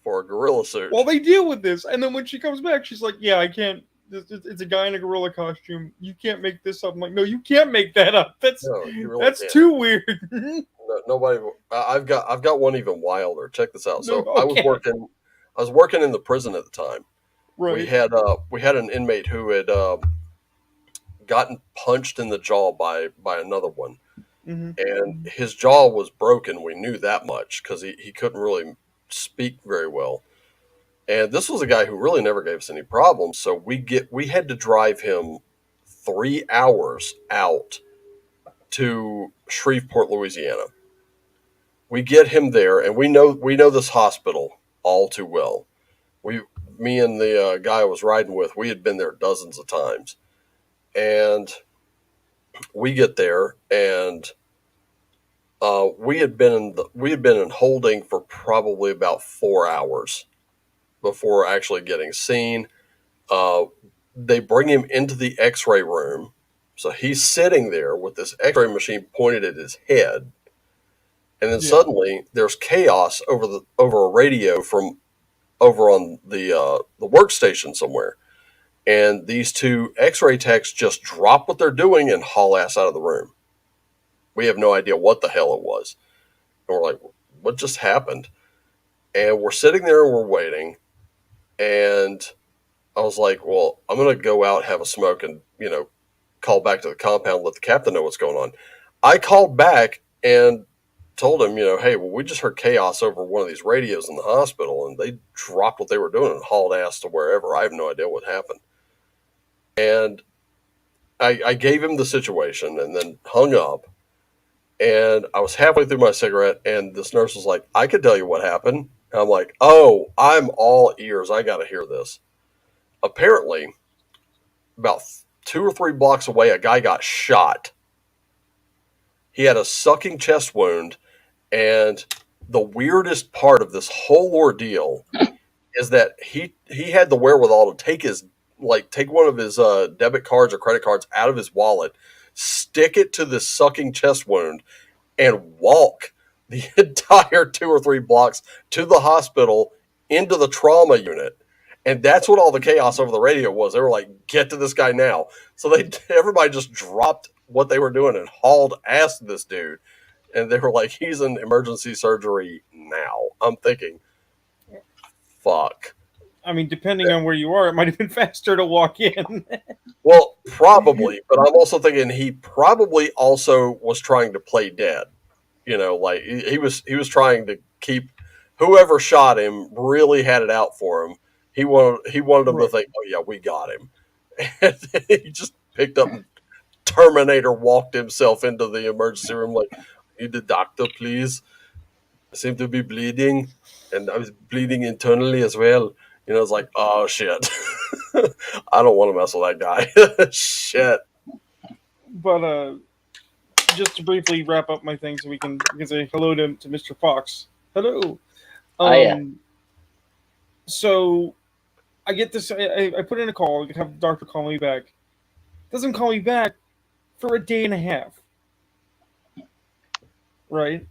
For a gorilla suit. while they deal with this. And then when she comes back, she's like, yeah, I can't. It's a guy in a gorilla costume. You can't make this up. I'm like, no, you can't make that up. No, you really That's can't. too weird. Nobody. I've got one even wilder. Check this out. No, So I was okay. working in the prison at the time. We Right. had an inmate who had gotten punched in the jaw by another one, Mm-hmm. and his jaw was broken. We knew that much because he couldn't really speak very well. And this was a guy who really never gave us any problems. So we had to drive him 3 hours out to Shreveport, Louisiana. We get him there, and we know this hospital all too well. We Me and the guy I was riding with, we had been there dozens of times, and we get there, and we had been in holding for probably about 4 hours before actually getting seen. Uh, they bring him into the X-ray room, so he's sitting there with this X-ray machine pointed at his head, and then Yeah. suddenly there's chaos over a radio from over on the workstation somewhere, and these two X-ray techs just drop what they're doing and haul ass out of the room. We have no idea what the hell it was, and we're like, "What just happened?" And we're sitting there and we're waiting, and I was like, "Well, I'm gonna go out, have a smoke, and call back to the compound, let the captain know what's going on." I called back and told him, hey, well, we just heard chaos over one of these radios in the hospital, and they dropped what they were doing and hauled ass to wherever. I have no idea what happened. And I gave him the situation and then hung up. And I was halfway through my cigarette, and this nurse was like, I could tell you what happened. And I'm like, oh, I'm all ears. I got to hear this. Apparently, about 2 or 3 blocks away, a guy got shot. He had a sucking chest wound, and the weirdest part of this whole ordeal is that he had the wherewithal to take one of his debit cards or credit cards out of his wallet, stick it to this sucking chest wound, and walk the entire 2 or 3 blocks to the hospital into the trauma unit. And that's what all the chaos over the radio was. They were like, "Get to this guy now!" So everybody just dropped what they were doing and hauled ass to this dude. And they were like, "He's in emergency surgery now." I'm thinking, "Fuck." I mean, depending on where you are, it might have been faster to walk in. Well, probably, but I'm also thinking he probably also was trying to play dead. You know, like he was trying to keep whoever shot him really had it out for him. He wanted them to Right. think, "Oh yeah, we got him." And he just picked up and Terminator walked himself into the emergency room like, "Need the doctor, please. I seem to be bleeding, and I was bleeding internally as well." You know, it's like, oh shit. I don't want to mess with that guy. Shit. But just to briefly wrap up my thing, so we can say hello to Mr. Fox. Hello. Yeah. So I get this. I put in a call. I have the doctor call me back. Doesn't call me back for a day and a half. Right.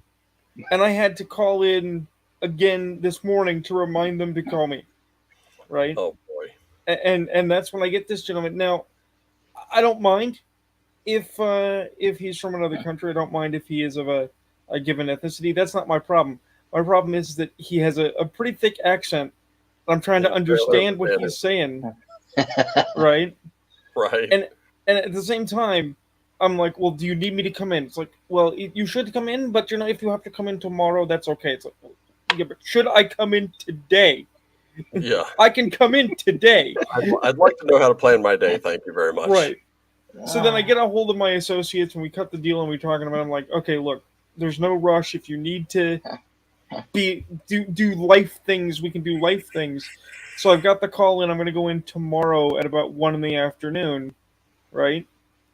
And I had to call in again this morning to remind them to call me. Right. Oh boy. And that's when I get this gentleman. Now, I don't mind if he's from another country. I don't mind if he is of a given ethnicity. That's not my problem. My problem is that he has a pretty thick accent. I'm trying to understand what he's saying. Right. Right. And at the same time, I'm like, well, do you need me to come in? It's like, well, you should come in, but if you have to come in tomorrow, that's okay. It's like, yeah, but should I come in today? Yeah. I can come in today. I'd like to know how to plan my day. Thank you very much. Right. So then I get a hold of my associates and we cut the deal and we're talking about it. I'm like, okay, look, there's no rush. If you need to do life things, we can do life things. So I've got the call in. I'm going to go in tomorrow at about 1 in the afternoon, right?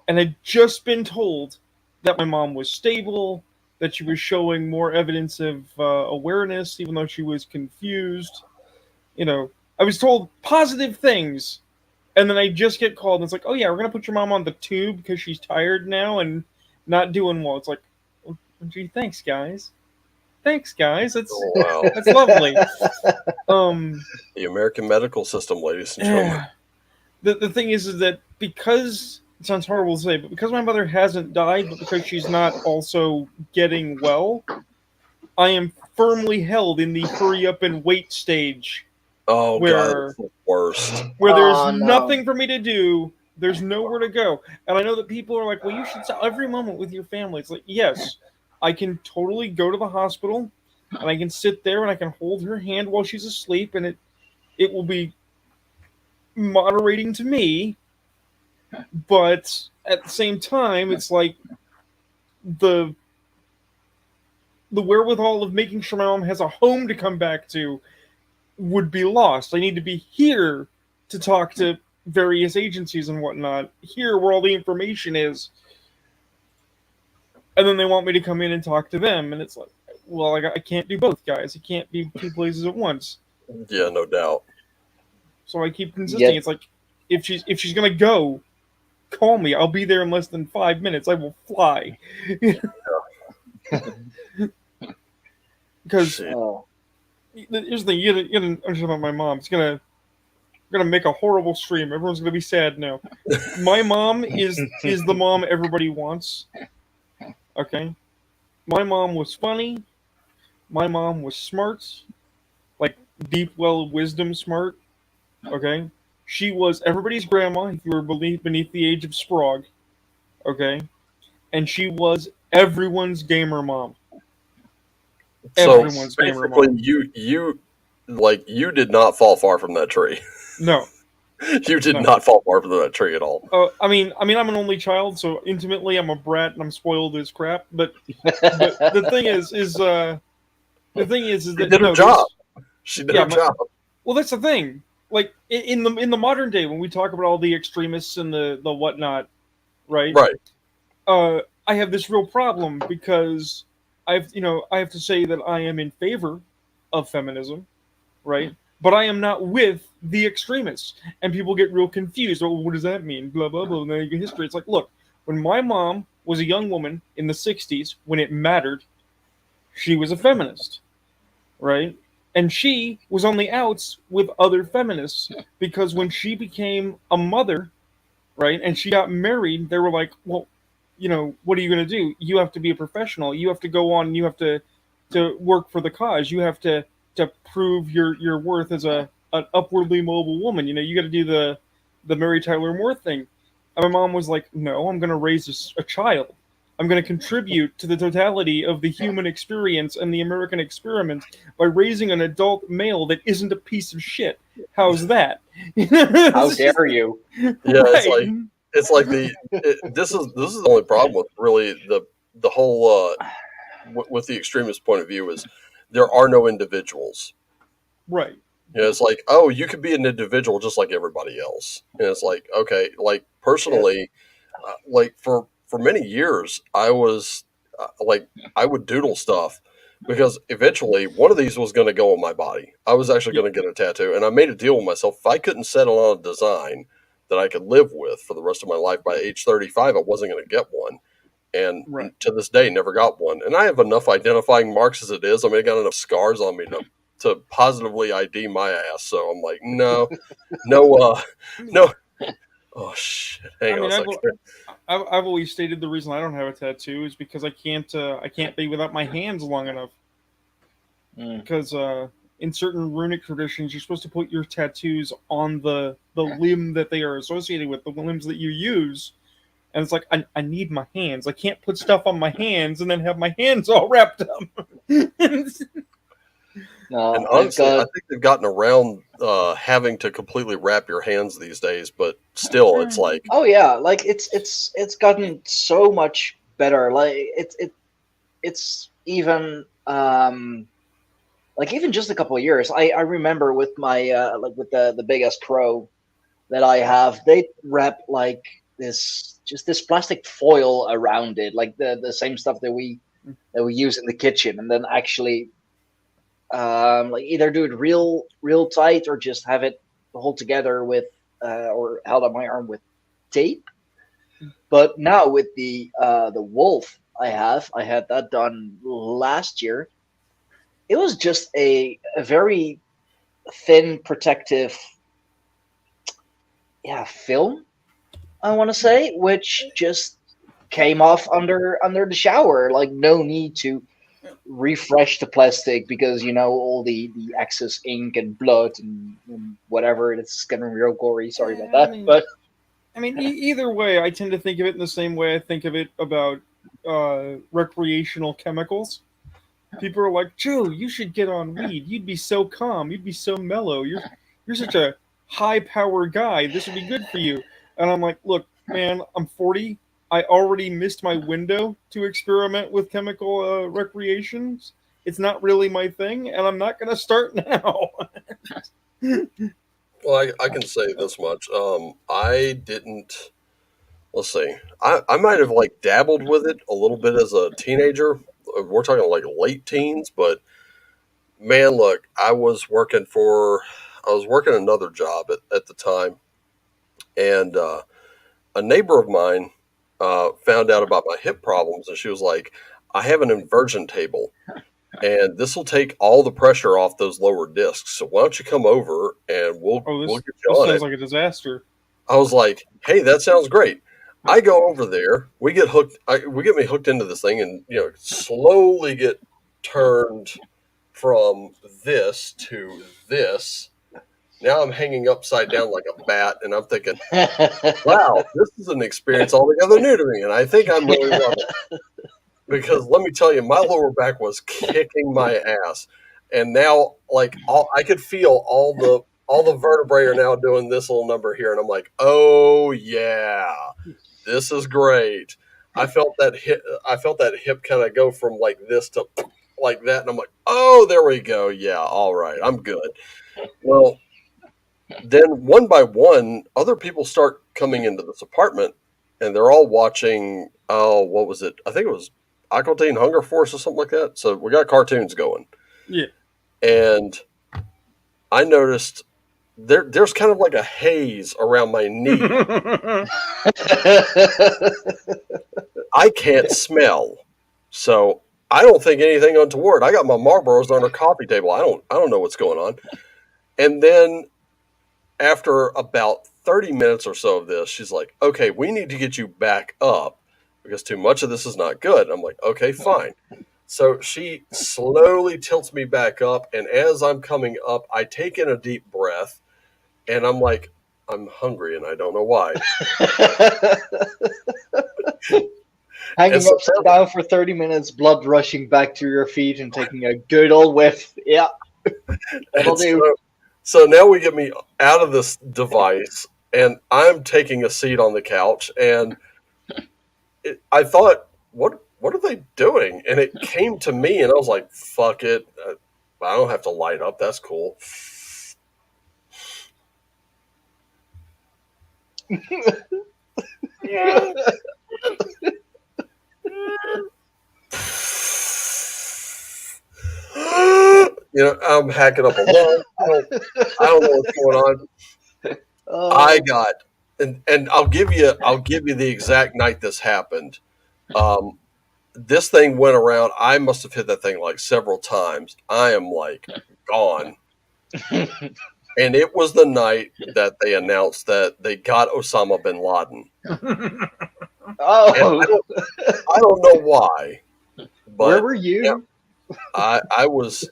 And I'd just been told that my mom was stable, that she was showing more evidence of awareness, even though she was confused. I was told positive things. And then I just get called, and it's like, oh yeah, we're gonna put your mom on the tube because she's tired now and not doing well. It's like, oh, gee, thanks guys. That's Oh, wow. that's lovely. The American medical system, ladies and gentlemen. The thing is that because it sounds horrible to say, but because my mother hasn't died, but because she's not also getting well, I am firmly held in the hurry up and wait stage. Oh Where- god, it's the worst. Where there's Oh, no. nothing for me to do, there's nowhere to go. And I know that people are like, well, you should sell every moment with your family. It's like, yes, I can totally go to the hospital and I can sit there and I can hold her hand while she's asleep, and it will be moderating to me. But at the same time, it's like the wherewithal of making sure my mom has a home to come back to would be lost. I need to be here to talk to various agencies and whatnot, here where all the information is. And then they want me to come in and talk to them, and it's like, well, I can't do both, guys. I can't be two places at once. Yeah, no doubt. So I keep insisting. Yeah. It's like, if she's gonna go, call me. I'll be there in less than 5 minutes. I will fly. Because Shit. Oh. here's the thing, you gotta understand about my mom. It's gonna make a horrible stream. Everyone's gonna be sad now. My mom is the mom everybody wants. Okay? My mom was funny. My mom was smart. Like deep well of wisdom smart. Okay? She was everybody's grandma if you were beneath the age of Sprague. Okay? And she was everyone's gamer mom. So Everyone's gamer basically, mom. you did not fall far from that tree. No. You did No. not fall far from that tree at all. I mean, I'm an only child, so intimately I'm a brat and I'm spoiled as crap. But the thing is that She did her no, job. She did Yeah, her my- job. well, that's the thing. Like in the modern day, when we talk about all the extremists and the whatnot, right? Right. I have this real problem because I have to say that I am in favor of feminism, right? But I am not with the extremists, and people get real confused. Oh, what does that mean? Blah blah blah. And then you get history. It's like, look, when my mom was a young woman in the '60s, when it mattered, she was a feminist, right? And she was on the outs with other feminists because when she became a mother, right, and she got married, they were like, well, what are you going to do? You have to be a professional. You have to go on. You have to work for the cause. You have to prove your worth as an upwardly mobile woman. You got to do the Mary Tyler Moore thing. And my mom was like, no, I'm going to raise a child. I'm going to contribute to the totality of the human experience and the American experiment by raising an adult male that isn't a piece of shit. How's that? How dare you? Yeah, Right. this is the only problem with really the whole with the extremist point of view is there are no individuals. Right. It's like, oh, you could be an individual just like everybody else. And it's like, okay, like personally, like for many years, I was like, I would doodle stuff because eventually one of these was going to go on my body. I was actually going to get a tattoo, and I made a deal with myself. If I couldn't settle on a design that I could live with for the rest of my life by age 35, I wasn't going to get one. And Right. to this day, never got one. And I have enough identifying marks as it is. I mean, I got enough scars on me to positively ID my ass. So I'm like, no, no. Oh shit! Hang on a second. I've always stated the reason I don't have a tattoo is because I can't be without my hands long enough. Because in certain runic traditions, you're supposed to put your tattoos on the limb that they are associated with, the limbs that you use. And it's like, I need my hands. I can't put stuff on my hands and then have my hands all wrapped up. No, and honestly, I think they've gotten around having to completely wrap your hands these days, but still, it's like, oh yeah, like it's gotten so much better. Like it's even like even just a couple of years. I remember with my like with the biggest crow that I have, they wrap like this plastic foil around it, like the same stuff that we use in the kitchen, and then actually like either do it real tight or just have it hold together with or held on my arm with tape. But now with the wolf I had that done last year. It was just a very thin protective film, I want to say, which just came off under the shower. Like no need to refresh the plastic because all the excess ink and blood and whatever. It's getting real gory. Sorry about that. But I mean, either way, I tend to think of it in the same way I think of it about recreational chemicals. People are like, Joe, you should get on weed. You'd be so calm. You'd be so mellow. You're such a high power guy. This would be good for you. And I'm like, look, man, I'm 40. I already missed my window to experiment with chemical recreations. It's not really my thing, and I'm not going to start now. well, I can say this much. I didn't. Let's see. I might have like dabbled with it a little bit as a teenager. We're talking like late teens, but man, look, I was working another job at the time, and a neighbor of mine found out about my hip problems, and she was like, I have an inversion table, and this will take all the pressure off those lower discs. So why don't you come over and we'll get you this on sounds it. like a disaster. I was like, hey, that sounds great. I go over there, we get me hooked into this thing, and slowly get turned from this to this. Now I'm hanging upside down like a bat, and I'm thinking, wow, this is an experience altogether new to me, and I think I'm really loving it. Because let me tell you, my lower back was kicking my ass, and now like I could feel all the vertebrae are now doing this little number here, and I'm like, oh yeah, this is great. I felt that hip kind of go from like this to like that, and I'm like, oh, there we go. Yeah, all right, I'm good. Well, then one by one, other people start coming into this apartment, and they're all watching. Oh, what was it? I think it was Aqua Teen Hunger Force or something like that. So we got cartoons going. Yeah. And I noticed there's kind of like a haze around my knee. I can't smell. So I don't think anything untoward. I got my Marlboros on her coffee table. I don't know what's going on. And then after about 30 minutes or so of this, she's like, okay, we need to get you back up because too much of this is not good. I'm like, okay, fine. So she slowly tilts me back up. And as I'm coming up, I take in a deep breath and I'm like, I'm hungry and I don't know why. Hanging so upside down for 30 minutes, blood rushing back to your feet and taking a good old whiff. Yeah. That'll do. So now we get me out of this device and I'm taking a seat on the couch and I thought, what are they doing? And it came to me and I was like, fuck it. I don't have to light up. That's cool. Yeah. You know, I'm hacking up a lung. I don't know what's going on. I got, and I'll give you the exact night this happened. This thing went around. I must have hit that thing like several times. I am like gone. And it was the night that they announced that they got Osama bin Laden. Oh, I don't know why, but where were you? Yeah, I was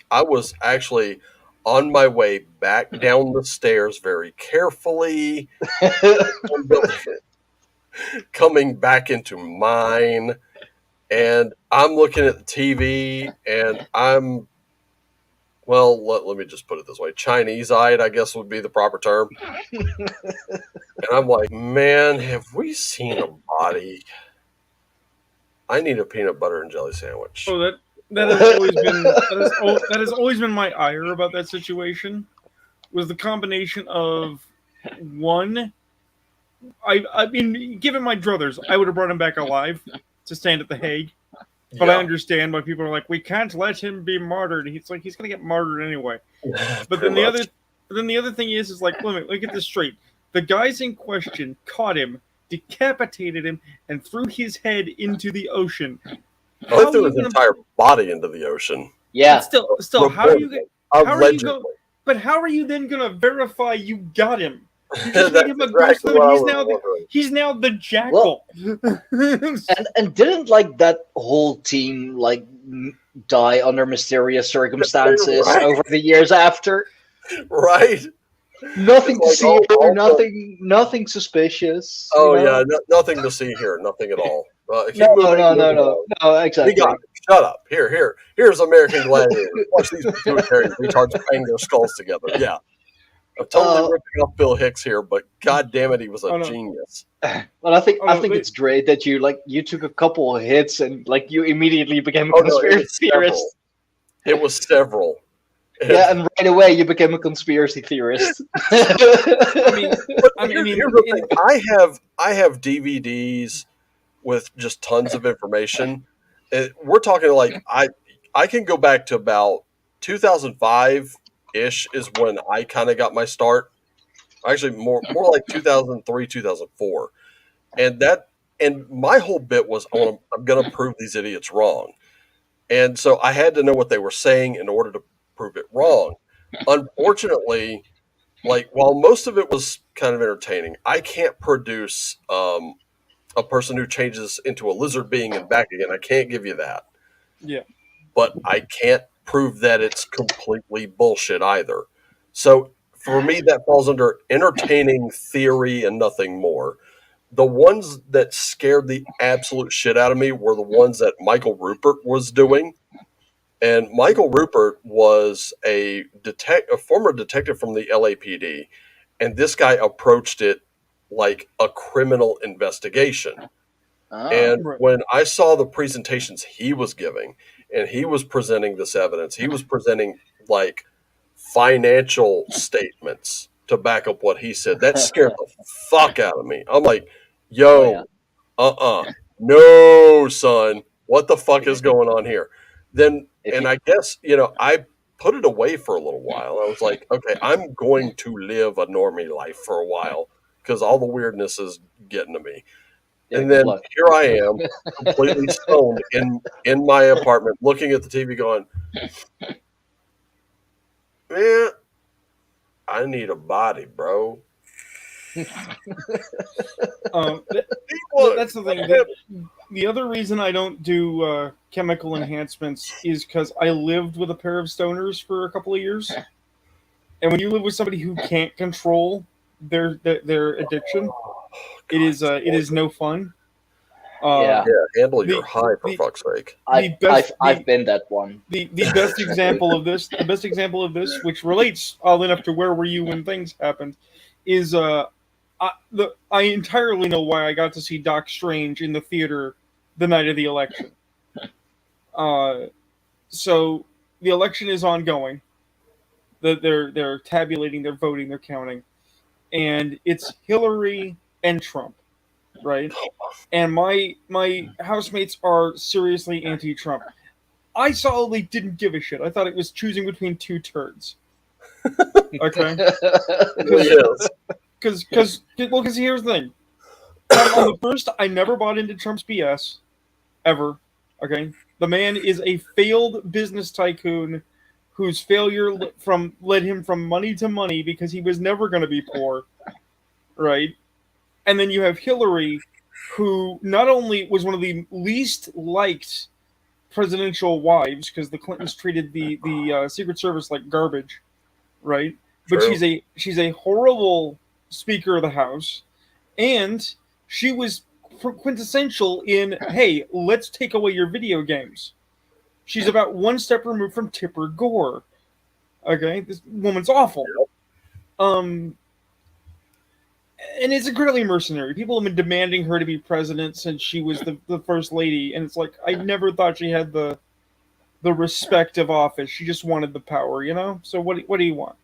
actually on my way back down the stairs very carefully, coming back into mine, and I'm looking at the TV, and I'm, well, let me just put it this way, Chinese-eyed, I guess would be the proper term. And I'm like, man, have we seen a body? I need a peanut butter and jelly sandwich. Oh, that has always been that has always been my ire about that situation. Was the combination of one. I mean, given my druthers, I would have brought him back alive to stand at the Hague. But I understand why people are like, we can't let him be martyred. He's like, he's gonna get martyred anyway. But then the other thing is like, let me get this straight. The guys in question caught him, decapitated him, and threw his head into the ocean. They threw his entire body into the ocean. Yeah. But still, how are you going? But how are you then gonna verify you got him? You just made him a ghost. He's now the Jackal. and didn't like that whole team like die under mysterious circumstances over the years after? Right. Nothing to see here. Nothing suspicious. Oh yeah, nothing to see here. Nothing at all. No, exactly. We got it. Shut up. Here's American Gladiator. Watch these pituitary retards bang their skulls together. Yeah. I'm totally ripping off Bill Hicks here, but god damn it, he was a genius. Well, I think it's great that you took a couple of hits and like you immediately became a conspiracy theorist. It was several. Yeah, and right away you became a conspiracy theorist. Here's the thing. I have DVDs with just tons of information. We're talking like I can go back to about 2005-ish is when I kind of got my start. Actually, more like 2003, 2004, and my whole bit was I'm going to prove these idiots wrong, and so I had to know what they were saying in order to prove it wrong. Unfortunately, like while most of it was kind of entertaining, I can't produce a person who changes into a lizard being and back again. I can't give you that. Yeah. But I can't prove that it's completely bullshit either. So for me, that falls under entertaining theory and nothing more. The ones that scared the absolute shit out of me were the ones that Michael Rupert was doing. And Michael Rupert was a former detective from the LAPD. And this guy approached it like a criminal investigation. And when I saw the presentations he was giving, and he was presenting this evidence, he was presenting like financial statements to back up what he said. That scared the fuck out of me. I'm like, yo, no, son, what the fuck is going on here? Then, and I guess, I put it away for a little while. I was like, okay, I'm going to live a normie life for a while because all the weirdness is getting to me. Yeah, And good then luck. here I am, completely stoned in my apartment, looking at the TV, going, "Man, I need a body, bro. That, Need one. that's the thing. The other reason I don't do chemical enhancements is because I lived with a pair of stoners for a couple of years, and when you live with somebody who can't control their addiction, it is no fun. Yeah, Yeah, handle your The high for the fuck's sake." the best I've been that one. the best example of this, which relates all enough to where were you when things happened, is I entirely know why I got to see Doc Strange in the theater the night of the election. So the election is ongoing. They're tabulating, they're voting, they're counting, and it's Hillary and Trump, right? And my housemates are seriously anti-Trump. I solidly didn't give a shit. I thought it was choosing between two turds. Okay, Yes. because here's the thing. On the first, I never bought into Trump's BS ever. Okay, the man is a failed business tycoon whose failure led him from money to money because he was never going to be poor, right? And then you have Hillary, who not only was one of the least liked presidential wives because the Clintons treated the Secret Service like garbage, right? But True. she's a horrible Speaker of the House, and she was quintessential in, hey, let's take away your video games. She's about one step removed from Tipper Gore. Okay, this woman's awful. And it's incredibly mercenary. People have been demanding her to be president since she was the first lady, and it's like I never thought she had the respect of office. She just wanted the power, you know. So what do you want?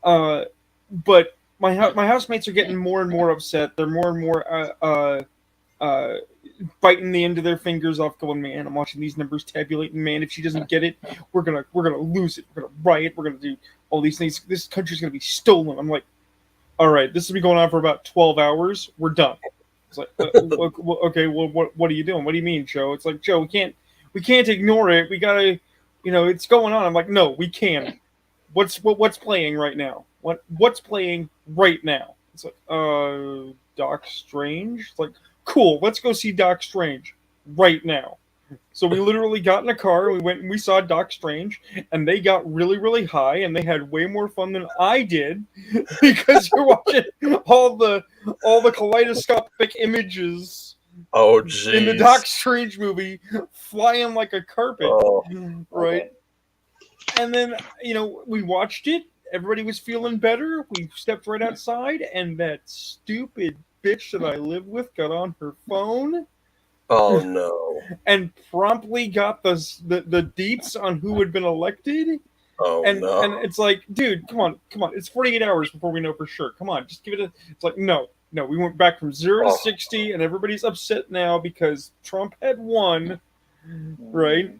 But my housemates are getting more and more upset. They're more and more biting the end of their fingers off, going, man, I'm watching these numbers tabulating. Man, if she doesn't get it, we're gonna lose it. We're gonna riot. We're gonna do all these things. This country's gonna be stolen. I'm like, all right, this has been going on for about 12 hours. We're done. It's like, okay, well, what are you doing? What do you mean, Joe? It's like, Joe, we can't ignore it. We gotta, it's going on. I'm like, no, we can't. What's playing right now? What's playing right now? It's like, Doc Strange. It's like, cool. Let's go see Doc Strange right now. So we literally got in a car. We went and we saw Doc Strange, and they got really, really high, and they had way more fun than I did because you're watching all the kaleidoscopic images. Oh, jeez. In the Doc Strange movie, flying like a carpet, right? And then we watched it. Everybody was feeling better. We stepped right outside, and that stupid bitch that I live with got on her phone. Oh no! And promptly got the deets on who had been elected. Oh and no! And it's like, dude, come on! It's 48 hours before we know for sure. Come on, just give it a. It's like, no. We went back from 0 to 60, and everybody's upset now because Trump had won, right?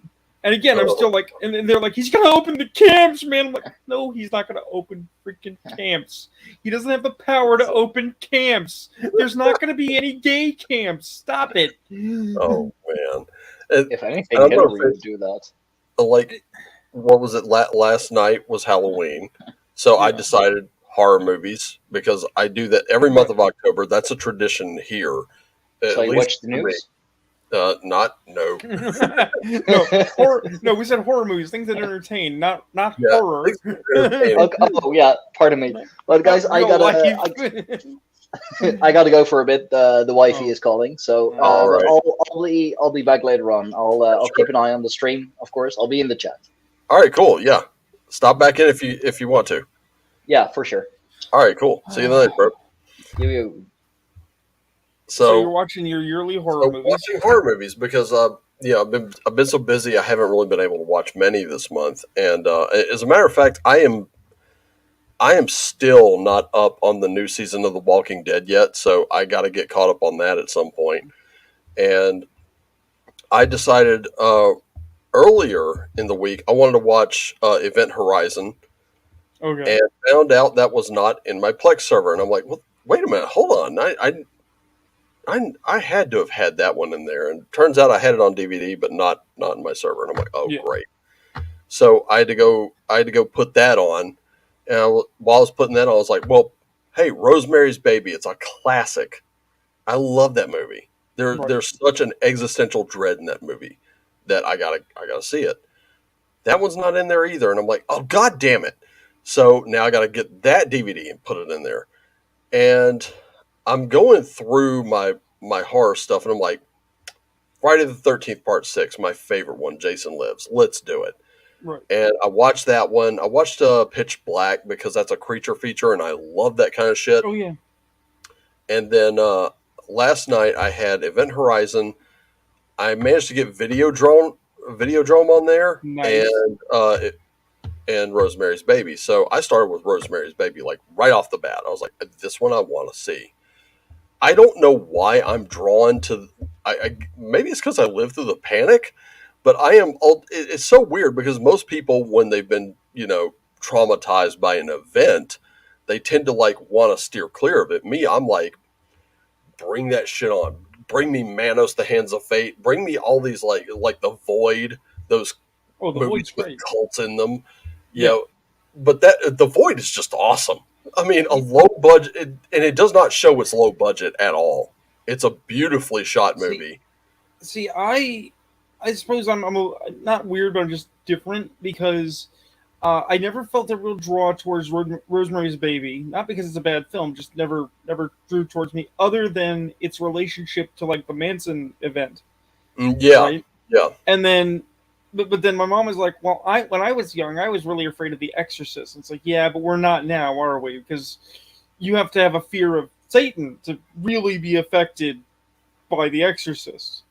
And again, I'm still like, and they're like, he's gonna open the camps, man. I'm like, no, he's not gonna open freaking camps. He doesn't have the power to open camps. There's not gonna be any gay camps. Stop it. Oh man! If anything, Hillary would do that. Like, what was it? Last night was Halloween, so I decided horror movies because I do that every month of October. That's a tradition here. So you watch the news? No. No, we said horror movies, things that entertain, not horror. Oh yeah, pardon me. But guys, I gotta go for a bit. The wifey is calling, so right. I'll be back later on. I'll keep an eye on the stream, of course. I'll be in the chat. All right, cool. Yeah, stop back in if you want to. Yeah, for sure. All right, cool. See you later, bro. You. So you're watching your yearly horror movies? Watching horror movies because I've been so busy. I haven't really been able to watch many this month. And as a matter of fact, I am still not up on the new season of The Walking Dead yet. So I got to get caught up on that at some point. And I decided earlier in the week I wanted to watch Event Horizon. Okay. And found out that was not in my Plex server, and I'm like, well, wait a minute, hold on, I had to have had that one in there, and turns out I had it on DVD, but not in my server. And I'm like, oh Yeah. great. So I had to go put that on. And while I was putting that on, I was like, well, hey, Rosemary's Baby. It's a classic. I love that movie. Right. There's such an existential dread in that movie that I gotta see it. That one's not in there either, and I'm like, oh god damn it! So now I gotta get that DVD and put it in there. And I'm going through my horror stuff, and I'm like, Friday the 13th Part 6, my favorite one, Jason Lives. Let's do it. Right. And I watched that one. I watched Pitch Black because that's a creature feature, and I love that kind of shit. Oh yeah. And then last night I had Event Horizon. I managed to get Videodrome on there, Nice. and Rosemary's Baby. So I started with Rosemary's Baby like right off the bat. I was like, this one I want to see. I don't know why I'm drawn to. Maybe it's because I lived through the panic, but I am. It's so weird because most people, when they've been traumatized by an event, they tend to like want to steer clear of it. Me, I'm like, bring that shit on. Bring me Manos, the Hands of Fate. Bring me all these like the Void, those Oh, the movies Void's with great. cults in them. You Yeah. know, but that the Void is just awesome. I mean, a low budget, and it does not show its low budget at all. It's a beautifully shot movie. See, I suppose not weird, but I'm just different because I never felt a real draw towards Rosemary's Baby. Not because it's a bad film, just never drew towards me. Other than its relationship to like the Manson event, Yeah, right? yeah, And then, but then my mom was like, "Well, when I was young, I was really afraid of The Exorcist." And it's like, yeah, but we're not now, are we? Because you have to have a fear of Satan to really be affected by The Exorcist.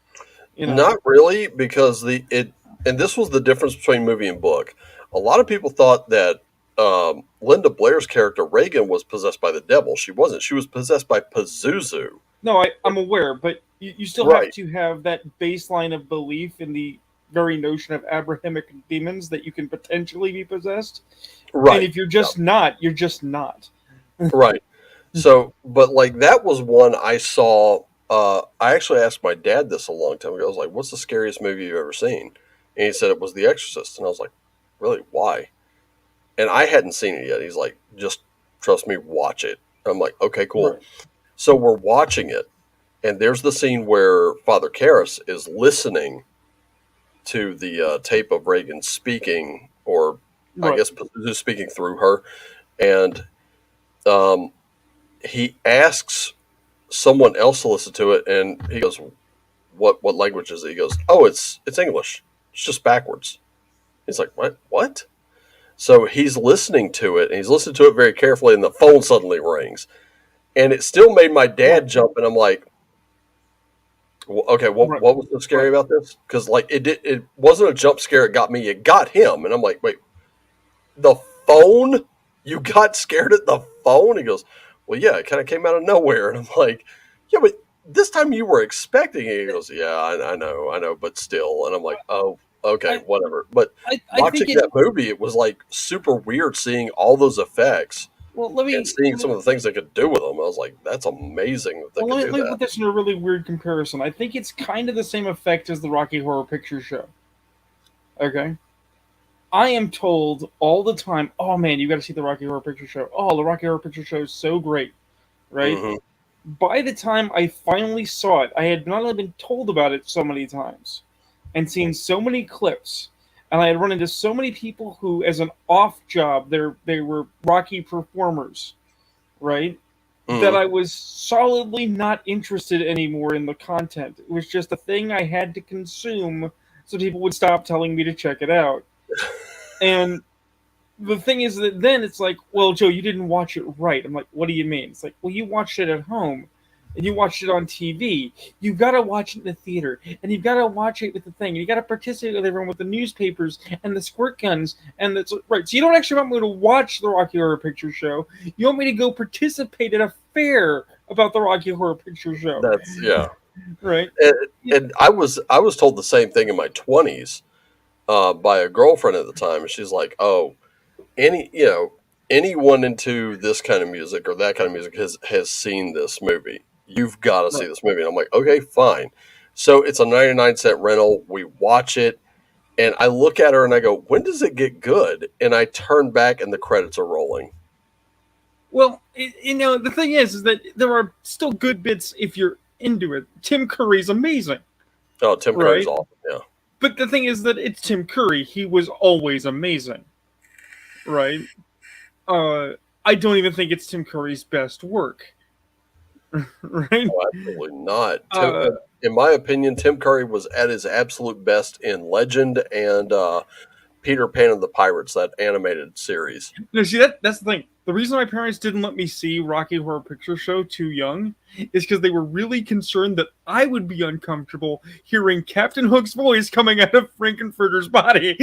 You know? not really because and this was the difference between movie and book. A lot of people thought that Linda Blair's character Reagan was possessed by the devil. She wasn't. She was possessed by Pazuzu. No, I'm aware, but you still have Right. to have that baseline of belief in the very notion of Abrahamic demons that you can potentially be possessed. And Right. if you're just not, you're just not. Right. So, but like that was one I saw. I actually asked my dad this a long time ago. I was like, "What's the scariest movie you've ever seen?" And he said it was The Exorcist. And I was like, "Really? Why?" And I hadn't seen it yet. He's like, "Just trust me, watch it." I'm like, "Okay, cool." Right. So we're watching it, and there's the scene where Father Karras is listening to the tape of Reagan speaking, or I Right. guess Pazuzu speaking through her, and um, he asks someone else to listen to it, and he goes, what language is it?" He goes, "Oh, it's English. It's just backwards." He's like, what?" So he's listening to it, and he's listening to it very carefully, and the phone suddenly rings, and it still made my dad Right. jump, and I'm like, okay, Right. what was so scary Right. about this? Because like it wasn't a jump scare; it got me. It got him, and I'm like, wait, the phone? You got scared at the phone? He goes, well, yeah, it kind of came out of nowhere. And I'm like, yeah, but this time you were expecting it. He goes, yeah, I know, but still. And I'm like, oh, okay, I, whatever. But I watching think it. that movie, it was like super weird seeing all those effects Well, and seeing some of the things they could do with them. I was like, that's amazing that they could do let me that. put this in a really weird comparison. I think it's kind of the same effect as the Rocky Horror Picture Show. Okay. I am told all the time, "Oh man, you got to see the Rocky Horror Picture Show. Oh, the Rocky Horror Picture Show is so great." Right? Hmm. By the time I finally saw it, I had not only been told about it so many times and seen so many clips, and I had run into so many people who, as an off job, they were Rocky performers, right? That Hmm. I was solidly not interested anymore in the content. It was just a thing I had to consume so people would stop telling me to check it out. And the thing is that then it's like, well, Joe, you didn't watch it right. I'm like, what do you mean? It's like, well, you watched it at home and you watched it on TV. You've got to watch it in the theater and you've got to watch it with the thing. And you got to participate with everyone with the newspapers and the squirt guns. And that's right. So you don't actually want me to watch the Rocky Horror Picture Show. You want me to go participate in a fair about the Rocky Horror Picture Show. That's yeah. Right. And, and I was told the same thing in my 20s by a girlfriend at the time. And she's like, oh, anyone into this kind of music or that kind of music has seen this movie. You've got to see this movie. And I'm like, okay, fine. So it's a 99-cent rental. We watch it. And I look at her and I go, when does it get good? And I turn back and the credits are rolling. Well, the thing is that there are still good bits if you're into it. Tim Curry's amazing. Oh, Tim Curry's awesome, yeah. But the thing is that it's Tim Curry. He was always amazing, right? I don't even think it's Tim Curry's best work, right? Oh, absolutely not. In my opinion, Tim Curry was at his absolute best in Legend and Peter Pan and the Pirates, that animated series. No, see, that's the thing. The reason my parents didn't let me see Rocky Horror Picture Show too young is because they were really concerned that I would be uncomfortable hearing Captain Hook's voice coming out of Frankenfurter's body.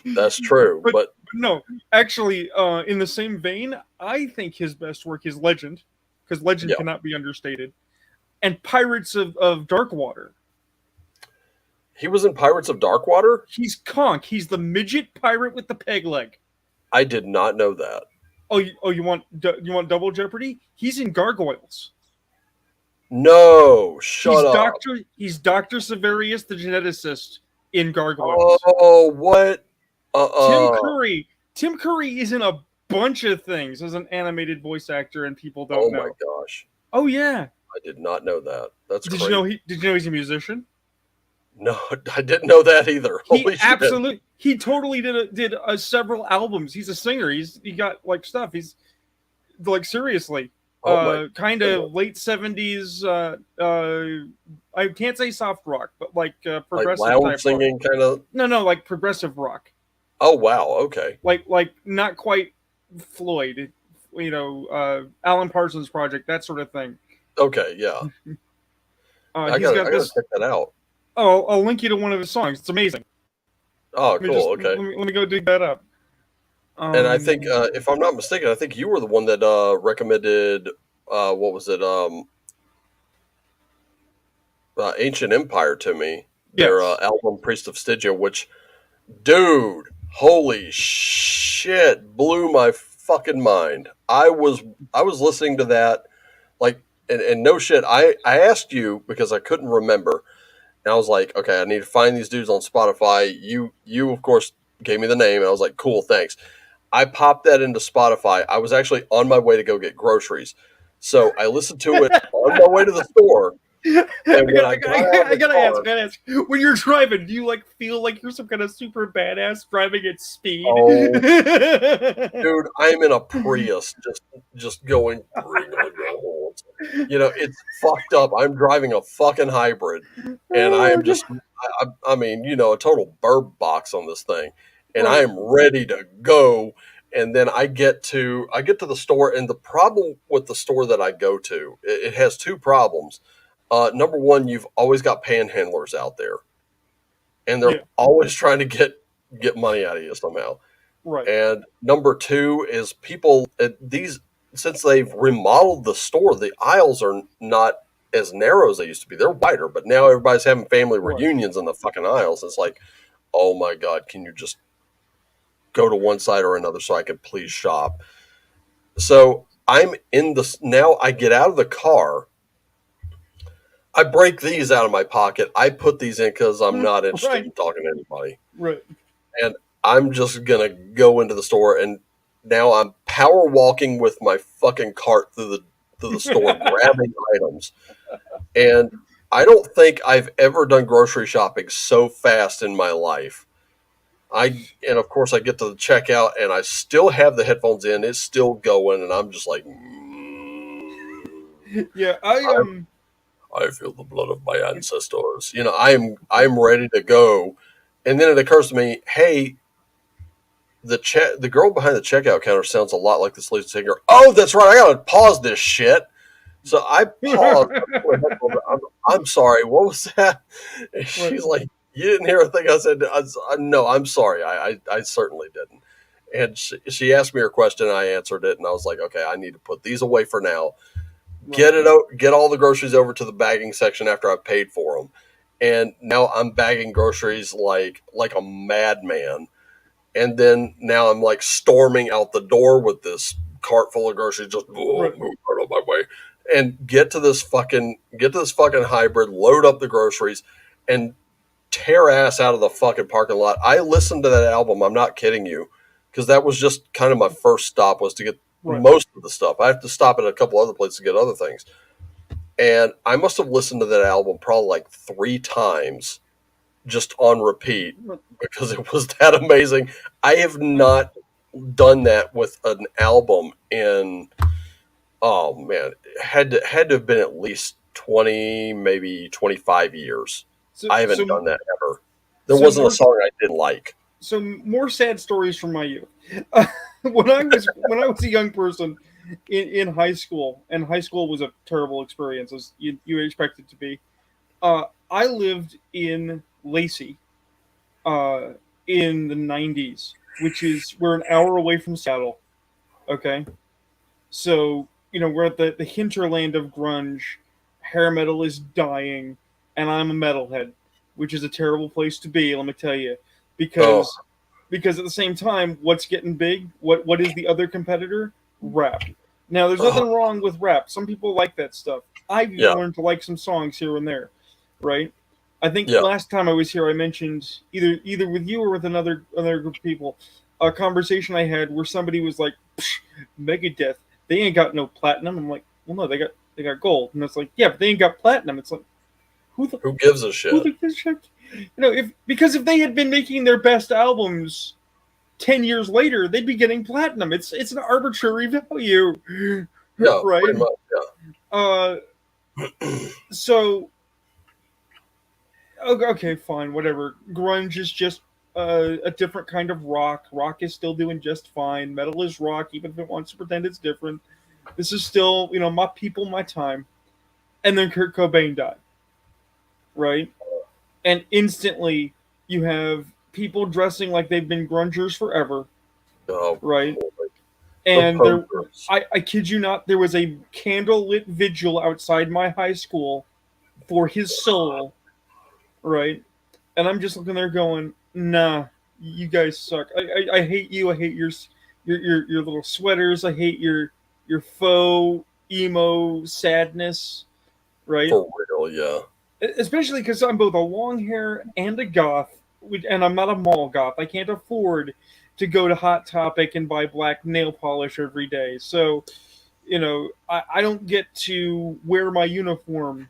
That's true. But no, actually, in the same vein, I think his best work is Legend, because Legend cannot be understated, and Pirates of Darkwater. He was in Pirates of Darkwater? He's Conk. He's the midget pirate with the peg leg. I did not know that. You want Double Jeopardy? He's in Gargoyles. No, shut up. He's Dr. Severius, the geneticist in Gargoyles. Oh, what? Tim Curry is in a bunch of things as an animated voice actor, and people don't know. Oh my gosh. Oh yeah. I did not know that. That's crazy. Did you know he's a musician? No, I didn't know that either. Holy shit. He totally did several albums. He's a singer. He got like stuff. He's like seriously. Kind of late 70s. I can't say soft rock, but like progressive like loud type singing rock. kind of. No, like progressive rock. Oh wow, okay. Like not quite Floyd, Alan Parsons Project, that sort of thing. Okay, yeah. I gotta check that out. Oh, I'll link you to one of his songs. It's amazing. Oh, cool. Okay. Let me go dig that up. And I think, if I'm not mistaken, I think you were the one that recommended, what was it, Ancient Empire to me. Their album, Priest of Stygia, which, dude, holy shit, blew my fucking mind. I was listening to that, like, and no shit, I asked you because I couldn't remember. And I was like, okay, I need to find these dudes on Spotify. You of course gave me the name. And I was like, cool, thanks. I popped that into Spotify. I was actually on my way to go get groceries. So I listened to it on my way to the store. I gotta ask. When you're driving, do you like feel like you're some kind of super badass driving at speed? Oh, dude, I'm in a Prius, just going. It's fucked up. I'm driving a fucking hybrid, and I am just, I mean, a total burb box on this thing, and I am ready to go. And then I get to the store, and the problem with the store that I go to, it has two problems. Number one, you've always got panhandlers out there, and they're always trying to get money out of you somehow. Right. And number two is people since they've remodeled the store, the aisles are not as narrow as they used to be. They're wider, but now everybody's having family reunions in the fucking aisles. It's like, oh my God, can you just go to one side or another so I can please shop? So I'm now I get out of the car. I break these out of my pocket. I put these in because I'm not interested in talking to anybody. Right. And I'm just going to go into the store, and now I'm power walking with my fucking cart through the store, grabbing items. And I don't think I've ever done grocery shopping so fast in my life. And of course I get to the checkout and I still have the headphones in. It's still going, and I'm just like, yeah, I feel the blood of my ancestors. I'm ready to go. And then it occurs to me, hey, the girl behind the checkout counter sounds a lot like this lead singer. Oh, that's right. I got to pause this shit. So I paused. I'm sorry. What was that? And she's like, you didn't hear a thing I said. No, I'm sorry. I certainly didn't. And she asked me her question, and I answered it. And I was like, okay, I need to put these away for now. Get all the groceries over to the bagging section after I've paid for them. And now I'm bagging groceries like a madman. And then now I'm like storming out the door with this cart full of groceries, just moving out of my way. and get to this fucking hybrid, load up the groceries, and tear ass out of the fucking parking lot. I listened to that album. I'm not kidding you, because that was just kind of my first stop, was to get most of the stuff. I have to stop at a couple other places to get other things, and I must have listened to that album probably like 3 times, just on repeat, because it was that amazing. I have not done that with an album in, oh man, it had to have been at least 20, maybe 25 years. I haven't done that ever. There wasn't a song I didn't like. So more sad stories from my youth. When I was a young person in high school, and high school was a terrible experience, as you expect it to be. I lived in Lacey in the 90s, which is, we're an hour away from Seattle. Okay, so we're at the hinterland of grunge. Hair metal is dying, and I'm a metalhead, which is a terrible place to be. Let me tell you, because at the same time, what's getting big? What is the other competitor? Rap. Now, there's nothing wrong with rap. Some people like that stuff. I've learned to like some songs here and there, right? I think last time I was here, I mentioned either with you or with another group of people, a conversation I had where somebody was like, Megadeth, they ain't got no platinum. I'm like, well, no, they got gold, and it's like, yeah, but they ain't got platinum. It's like, who gives a shit? Who gives a shit? Because if they had been making their best albums 10 years later, they'd be getting platinum. It's an arbitrary value. Yeah, right. Pretty much, yeah. So, okay, fine, whatever. Grunge is just a different kind of rock. Rock is still doing just fine. Metal is rock, even if it wants to pretend it's different. This is still, my people, my time. And then Kurt Cobain died. Right? And instantly, you have people dressing like they've been grungers forever. Right? And I kid you not, there was a candlelit vigil outside my high school for his soul. Right? And I'm just looking there going, nah, you guys suck. I hate you. I hate your little sweaters. I hate your faux emo sadness. Right? For real, yeah. Especially because I'm both a long hair and a goth, and I'm not a mall goth. I can't afford to go to Hot Topic and buy black nail polish every day. So, I don't get to wear my uniform.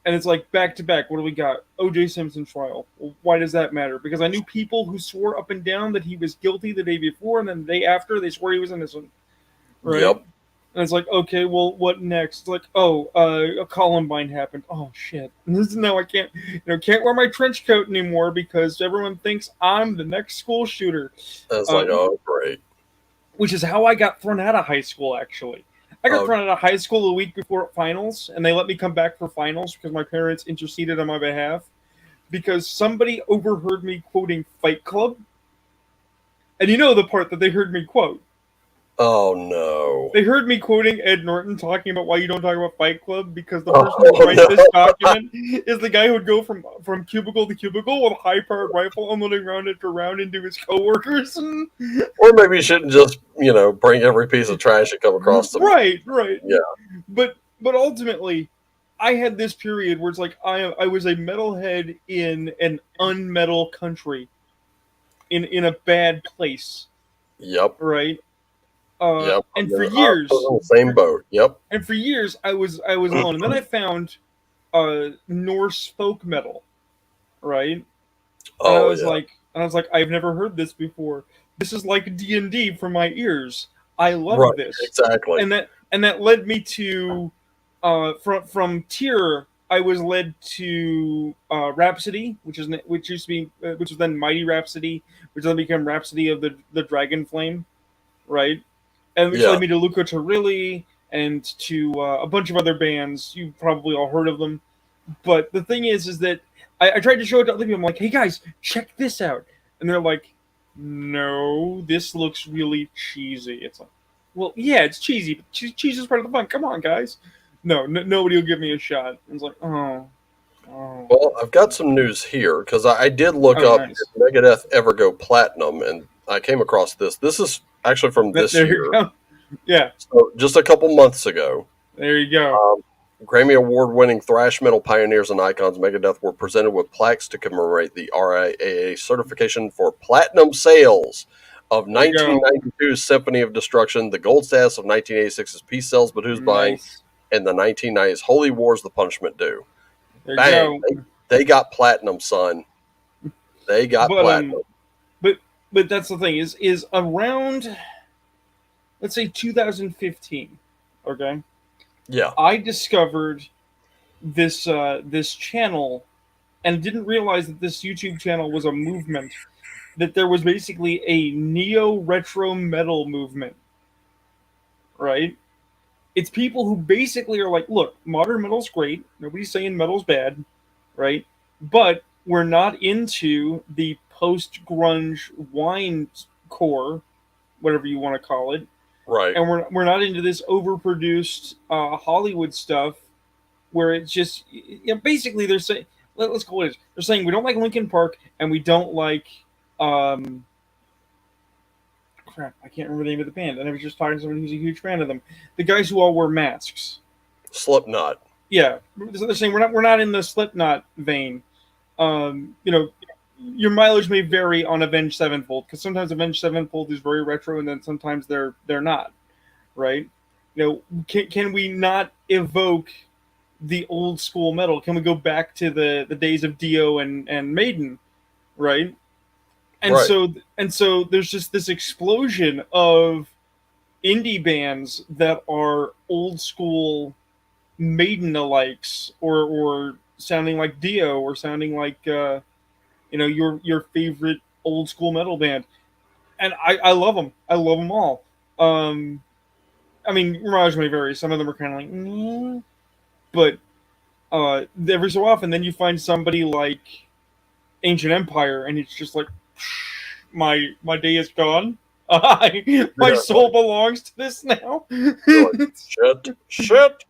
And it's like back to back. What do we got? O.J. Simpson trial. Well, why does that matter? Because I knew people who swore up and down that he was guilty the day before, and then the day after they swore he was innocent. Right? Yep. And it's like, okay, well, what next? It's like, a Columbine happened. Oh shit! No, I can't. Can't wear my trench coat anymore because everyone thinks I'm the next school shooter. That's like, oh great. Which is how I got thrown out of high school. Actually, I got thrown out of high school a week before finals, and they let me come back for finals because my parents interceded on my behalf because somebody overheard me quoting Fight Club, and the part that they heard me quote. Oh no! They heard me quoting Ed Norton talking about why you don't talk about Fight Club because the person who writes this document is the guy who would go from cubicle to cubicle with a high-powered rifle, unloading round after round into his coworkers. Or maybe you shouldn't just bring every piece of trash you come across them. Right. Yeah. But ultimately, I had this period where it's like I was a metalhead in an unmetal country, in a bad place. Yep. Right. Yep. And for years, same boat. Yep. And for years, I was alone. And then I found Norse folk metal, right? And I was like, I've never heard this before. This is like D&D for my ears. I love this. Exactly. And that led me to from Tyr. I was led to Rhapsody, which was then Mighty Rhapsody, which then became Rhapsody of the Dragon Flame, right? And which led me to Luca Turilli and to a bunch of other bands. You've probably all heard of them. But the thing is that I tried to show it to other people. I'm like, hey guys, check this out. And they're like, no, this looks really cheesy. It's like, well, yeah, it's cheesy, but cheese is part of the fun. Come on, guys. No, nobody will give me a shot. It's like, oh. Well, I've got some news here because I did look up if Megadeth ever go platinum, and I came across this. This is actually from this year. Yeah. So just a couple months ago. There you go. Grammy Award-winning thrash metal pioneers and icons Megadeth were presented with plaques to commemorate the RIAA certification for platinum sales of There you go. 1992's Symphony of Destruction, the gold status of 1986's Peace Sells But Who's Buying, Nice. and the 1990s Holy War's The Punishment Due. There Bang! you go. They got platinum, son. They got But platinum. but that's the thing is around, let's say 2015. Okay, Yeah. I discovered this channel and didn't realize that this YouTube channel was a movement. That there was basically a neo retro metal movement, right? It's people who basically are like, look, modern metal's great. Nobody's saying metal's bad, right? But we're not into the post grunge wine core, whatever you want to call it, Right. and we're not into this overproduced Hollywood stuff where it's just, basically they're saying, let's call it. They're saying we don't like Linkin Park and we don't like um, crap. I can't remember the name of the band. And I was just talking to someone who's a huge fan of them. The guys who all wear masks. Slipknot. Yeah, so they're saying we're not in the Slipknot vein. You know, your mileage may vary on Avenged Sevenfold because sometimes Avenged Sevenfold is very retro, and then sometimes they're not, right? You know, can we not evoke the old school metal? Can we go back to the days of Dio and Maiden, right? And Right. so there's just this explosion of indie bands that are old school Maiden alikes or sounding like Dio or sounding like your favorite old school metal band, and I love them. I love them all. I mean, Mirage may vary. Some of them are kind of like, but every so often, then you find somebody like Ancient Empire, and it's just like, my day is gone. My soul belongs to this now. You're like, shit.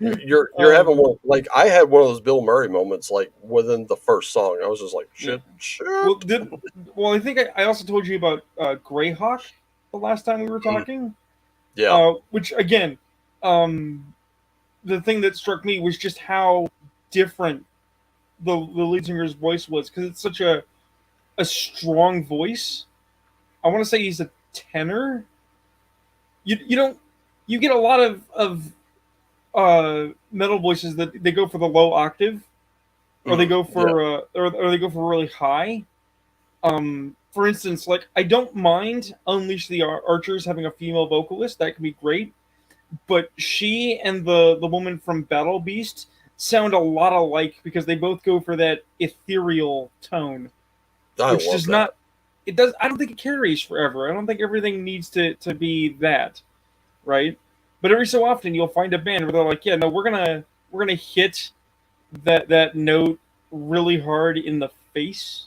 You're having one, like I had one of those Bill Murray moments like within the first song. I was just like shit. Well, I think I also told you about Greyhawk the last time we were talking. Yeah. Which again, the thing that struck me was just how different the lead singer's voice was because it's such a strong voice. I want to say he's a tenor. You don't you get a lot of metal voices that they go for the low octave, or they go for or they go for really high. For instance, like I don't mind Unleash the Archers having a female vocalist; that can be great. But she and the woman from Battle Beast sound a lot alike because they both go for that ethereal tone, which does not. It does. I don't think it carries forever. I don't think everything needs to be that, right? But every so often you'll find a band where they're like, yeah, no, we're gonna hit that note really hard in the face.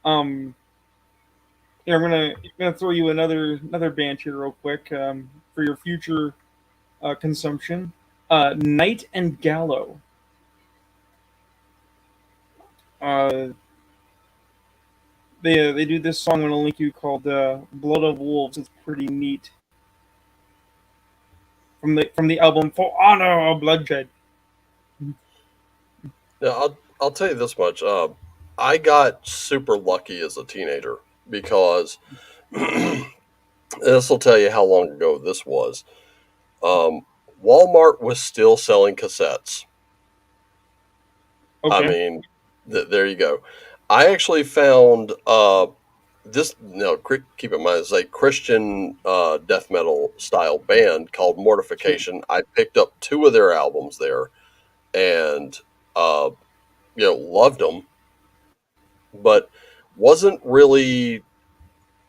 Yeah, I'm gonna throw you another band here real quick for your future consumption. Night and Gallow. Uh, they do this song on a link you called "Blood of Wolves." It's pretty neat. From the album "For Honor of Bloodshed." Yeah, I'll tell you this much. I got super lucky as a teenager because this will tell you how long ago this was. Walmart was still selling cassettes. Okay. I mean, there you go. I actually found this. No, keep in mind, it's a Christian death metal style band called Mortification. I picked up 2 of their albums there, and loved them, but wasn't really.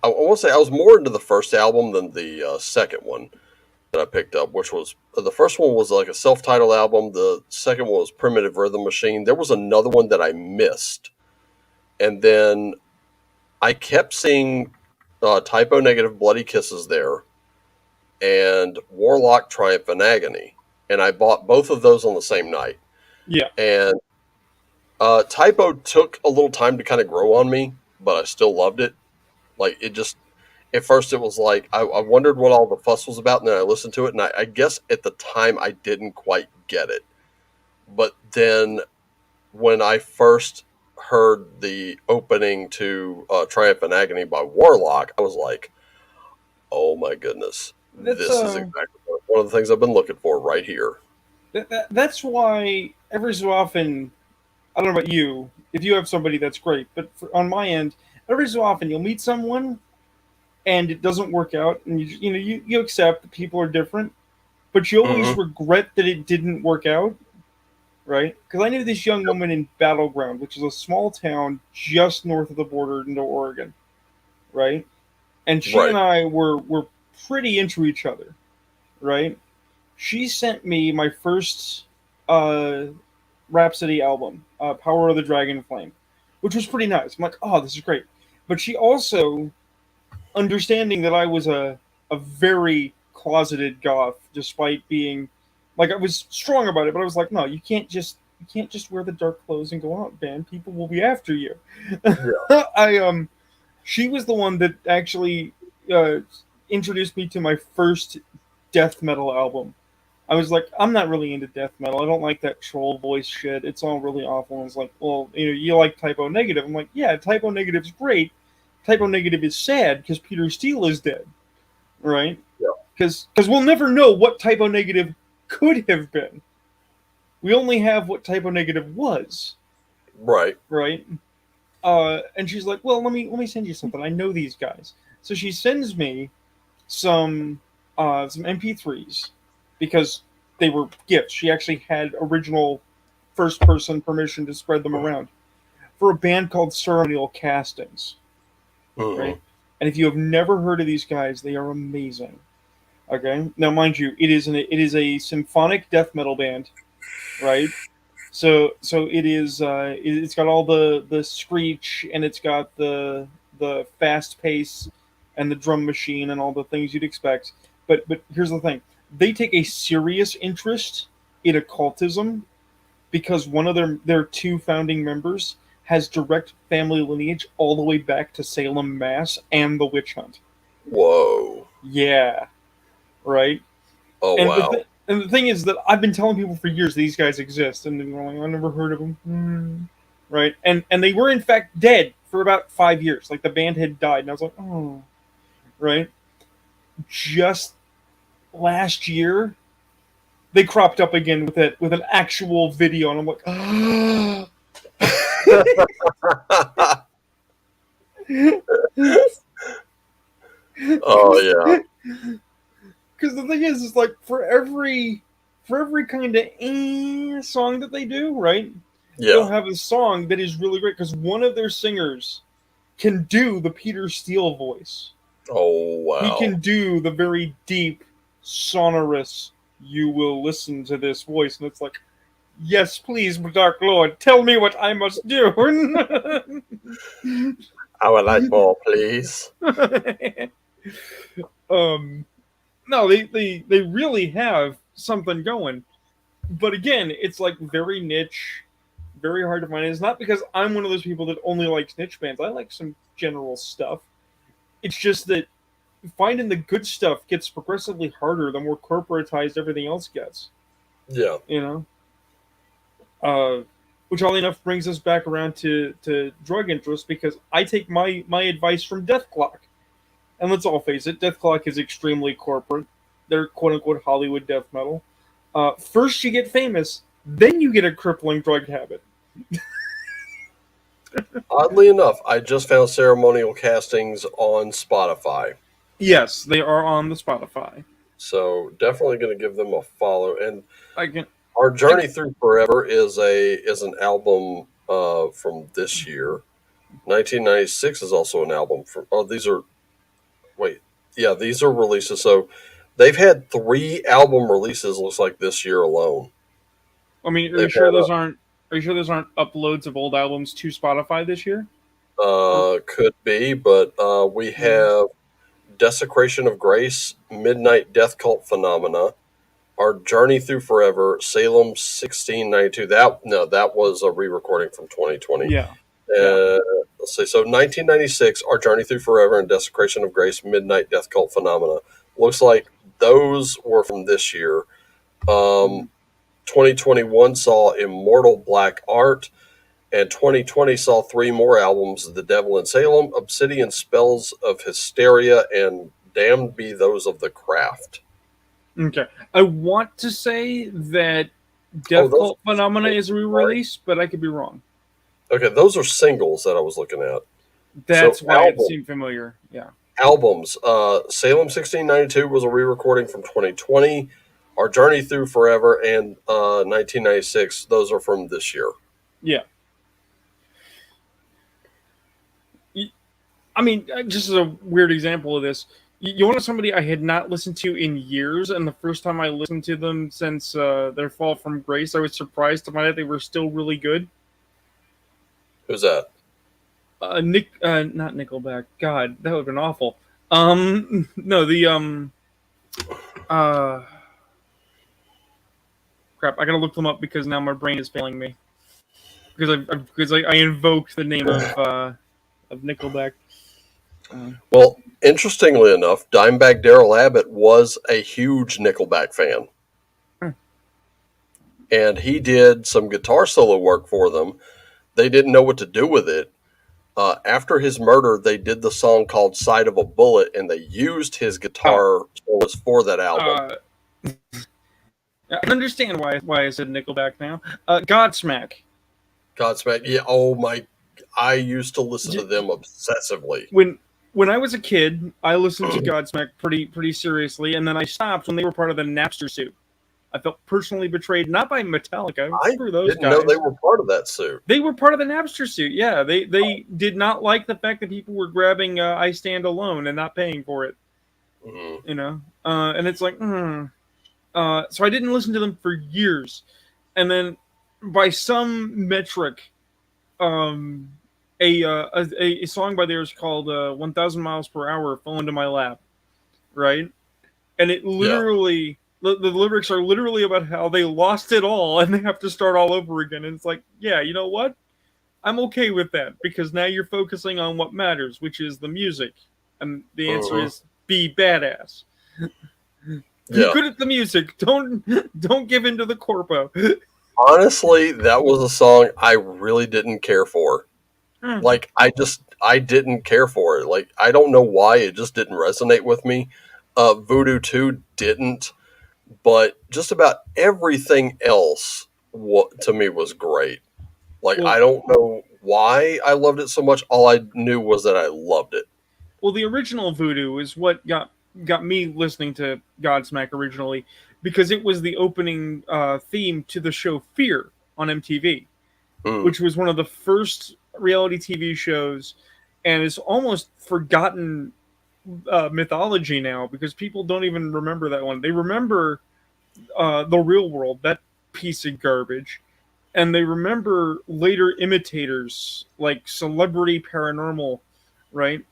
I want to say I was more into the first album than the second one that I picked up, which was the first one was like a self-titled album. The second one was Primitive Rhythm Machine. There was another one that I missed, and then I kept seeing Typo Negative Bloody Kisses there, and Warlock Triumph and Agony, and I bought both of those on the same night. Yeah. And Typo took a little time to kind of grow on me, but I still loved it. Like it at first it was like I wondered what all the fuss was about, and then I listened to it, and I guess at the time I didn't quite get it. But then when I first heard the opening to Triumph and Agony by Warlock, I was like, oh my goodness, That's this is exactly one of the things I've been looking for right here. that's why every so often, I don't know about you. If you have somebody, that's great. But on my end, every so often you'll meet someone and it doesn't work out, and you accept that people are different, but you always Hmm. regret that it didn't work out, right? Because I knew this young woman in Battleground, which is a small town just north of the border into Oregon, right? And she and Right. I were pretty into each other, right? She sent me my first uh, Rhapsody album, Power of the Dragon Flame, which was pretty nice. I'm like, oh, this is great. But she also, understanding that I was a very closeted goth, despite being like I was strong about it, but I was like, no, you can't just wear the dark clothes and go out, man. People will be after you. Yeah. I She was the one that actually uh, introduced me to my first death metal album. I was like, I'm not really into death metal. I don't like that troll voice shit. It's all really awful. And it's like, well, you like Typo Negative. I'm like, yeah, Typo Negative's great. Typo Negative is sad because Peter Steele is dead, right? Yeah. Because we'll never know what Typo Negative could have been. We only have what Typo Negative was, Right. right? And she's like, well, let me send you something. I know these guys. So she sends me some MP3s because they were gifts. She actually had original first person permission to spread them around for a band called Ceremonial Castings, Hmm. right? And if you have never heard of these guys, they are amazing. Okay, now mind you, it is a symphonic death metal band, right? So it's got all the screech, and it's got the fast pace and the drum machine and all the things you'd expect. But here's the thing: they take a serious interest in occultism because one of their two founding members has direct family lineage all the way back to Salem, Mass, and the witch hunt. Whoa. Yeah, right. Oh And wow. and the thing is that I've been telling people for years these guys exist, and they're like, I never heard of them. Right? And they were in fact dead for about 5 years. Like the band had died, and I was like, oh, right. Just last year, they cropped up again with an actual video, and I'm like, Oh yeah. because the thing is like for every kind of song that they do, right? They'll Yeah. have a song that is really great because one of their singers can do the Peter Steele voice. Oh He wow. can do the very deep, sonorous, you will listen to this voice. And it's like, yes, please, Dark Lord, tell me what I must do. I would like more, please. um, no, they really have something going. But again, it's like very niche, very hard to find. It's not because I'm one of those people that only likes niche bands. I like some general stuff. It's just that finding the good stuff gets progressively harder the more corporatized everything else gets. Yeah. You know, which oddly enough brings us back around to drug interest because I take my advice from Death Clock, and let's all face it, Death Clock is extremely corporate. They're quote unquote Hollywood death metal. First you get famous, then you get a crippling drug habit. Oddly enough, I just found ceremonial castings on Spotify. Yes, they are on the Spotify. So definitely going to give them a follow. And I can. Our I Journey Through Forever is an album from this year. 1996 is also an album from. Oh, these are wait, yeah, these are releases. So they've had 3 album releases. Looks like this year alone. I mean, are you They've sure had those aren't? Are you sure those aren't uploads of old albums to Spotify this year? Or, could be, but we mm, have Desecration of Grace, Midnight Death Cult Phenomena, Our Journey Through Forever, Salem 1692. That was a re-recording from 2020. yeah, yeah. let's see. So 1996, Our Journey Through Forever and Desecration of Grace, Midnight Death Cult Phenomena. Looks like those were from this year. 2021 saw Immortal Black Art, and 2020 saw 3 more albums: The Devil in Salem, Obsidian Spells of Hysteria, and Damned Be Those of the Craft. Okay. I want to say that Death those Cult Phenomena is a re-release, but I could be wrong. Okay, those are singles that I was looking at. That's So, why it seemed familiar. Yeah. albums. Salem 1692 was a re-recording from 2020. Our Journey Through Forever and 1996, those are from this year. Yeah. I mean, just as a weird example of this, you want somebody I had not listened to in years, and the first time I listened to them since their Fall from Grace, I was surprised to find out they were still really good. Who's that? Not Nickelback. God, that would have been awful. No, crap. I gotta look them up because now my brain is failing me. Because I invoked the name of Nickelback. Well, interestingly enough, Dimebag Darrell Abbott was a huge Nickelback fan. And he did some guitar solo work for them. They didn't know what to do with it. After his murder, they did the song called Side of a Bullet, and they used his guitar solos for that album. I understand why I said Nickelback now. Godsmack. Godsmack, yeah. Oh my! I used to listen to them obsessively. When I was a kid, I listened to Godsmack pretty seriously, and then I stopped when they were part of the Napster suit. I felt personally betrayed, not by Metallica. I didn't know they were part of that suit. They were part of the Napster suit. Yeah, they did not like the fact that people were grabbing "I Stand Alone" and not paying for it. Mm-hmm. You know, and it's like, so I didn't listen to them for years, and then by some metric, a song by theirs called 1,000 Miles Per Hour fell into my lap, right? And it literally, the lyrics are literally about how they lost it all and they have to start all over again. And it's like, yeah, you know what? I'm okay with that because now you're focusing on what matters, which is the music. And the answer is be badass. Be good at the music. Don't give in to the corpo. Honestly, that was a song I really didn't care for. Like, I didn't care for it. Like, I don't know why, it just didn't resonate with me. Voodoo 2 didn't, but just about everything else to me was great. Like, I don't know why I loved it so much. All I knew was that I loved it. Well, the original Voodoo is what got me listening to Godsmack originally, because it was the opening theme to the show Fear on MTV, which was one of the first reality TV shows, and it's almost forgotten mythology now because people don't even remember that one. They remember The Real World, that piece of garbage, and they remember later imitators like Celebrity Paranormal, right?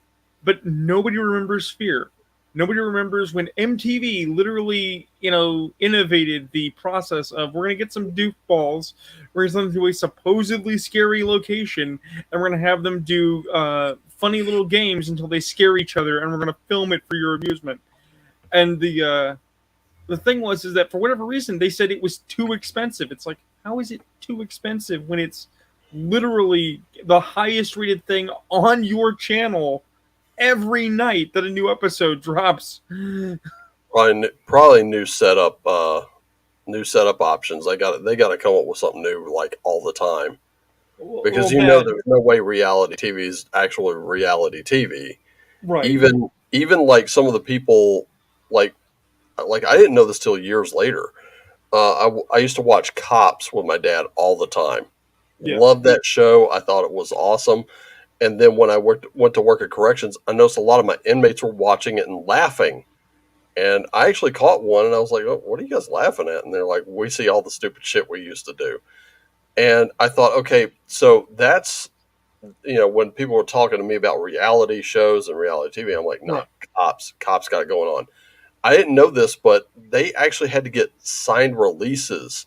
But nobody remembers Fear. Nobody remembers when MTV literally, innovated the process of we're going to get some doofballs, we're going to send them to a supposedly scary location, and we're going to have them do funny little games until they scare each other, and we're going to film it for your amusement. And the thing is that for whatever reason, they said it was too expensive. It's like, how is it too expensive when it's literally the highest rated thing on your channel every night that a new episode drops? Probably new setup options. They got to come up with something new like all the time, because there's no way reality TV is actually reality TV. Right. Even like some of the people like I didn't know this till years later. I used to watch Cops with my dad all the time. Yeah. Loved that show. I thought it was awesome. And then when I went to work at corrections, I noticed a lot of my inmates were watching it and laughing. And I actually caught one, and I was like, "Oh, what are you guys laughing at?" And they're like, "We see all the stupid shit we used to do." And I thought, okay, so that's, when people were talking to me about reality shows and reality TV, I'm like, nah, Cops got it going on. I didn't know this, but they actually had to get signed releases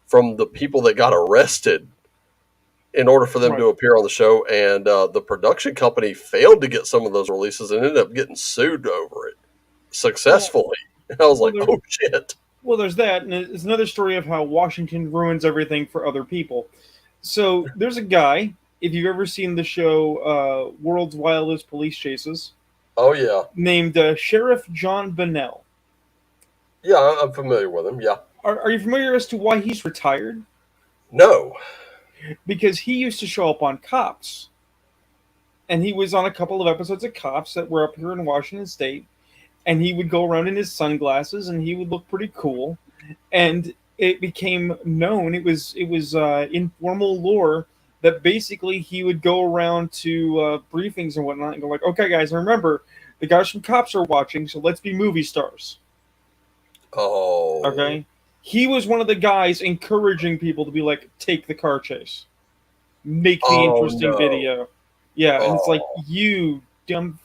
from the people that got arrested in order for them Right. to appear on the show, and the production company failed to get some of those releases and ended up getting sued over it successfully. And I was Well, like, oh shit. well, there's that, and it's another story of how Washington ruins everything for other people. So there's a guy. If you've ever seen the show World's Wildest Police Chases, Oh yeah, named Sheriff John Bennell. yeah, I'm familiar with him. Yeah, Are you familiar as to why he's retired? no, Because he used to show up on Cops, and he was on a couple of episodes of Cops that were up here in Washington State, and he would go around in his sunglasses, and he would look pretty cool, and it became known. It was informal lore that basically he would go around to briefings and whatnot and go like, "Okay, guys, remember the guys from Cops are watching, so let's be movie stars." oh, Okay, he was one of the guys encouraging people to be like, "Take the car chase, make the oh interesting no, video." Yeah, and it's like oh you dumb.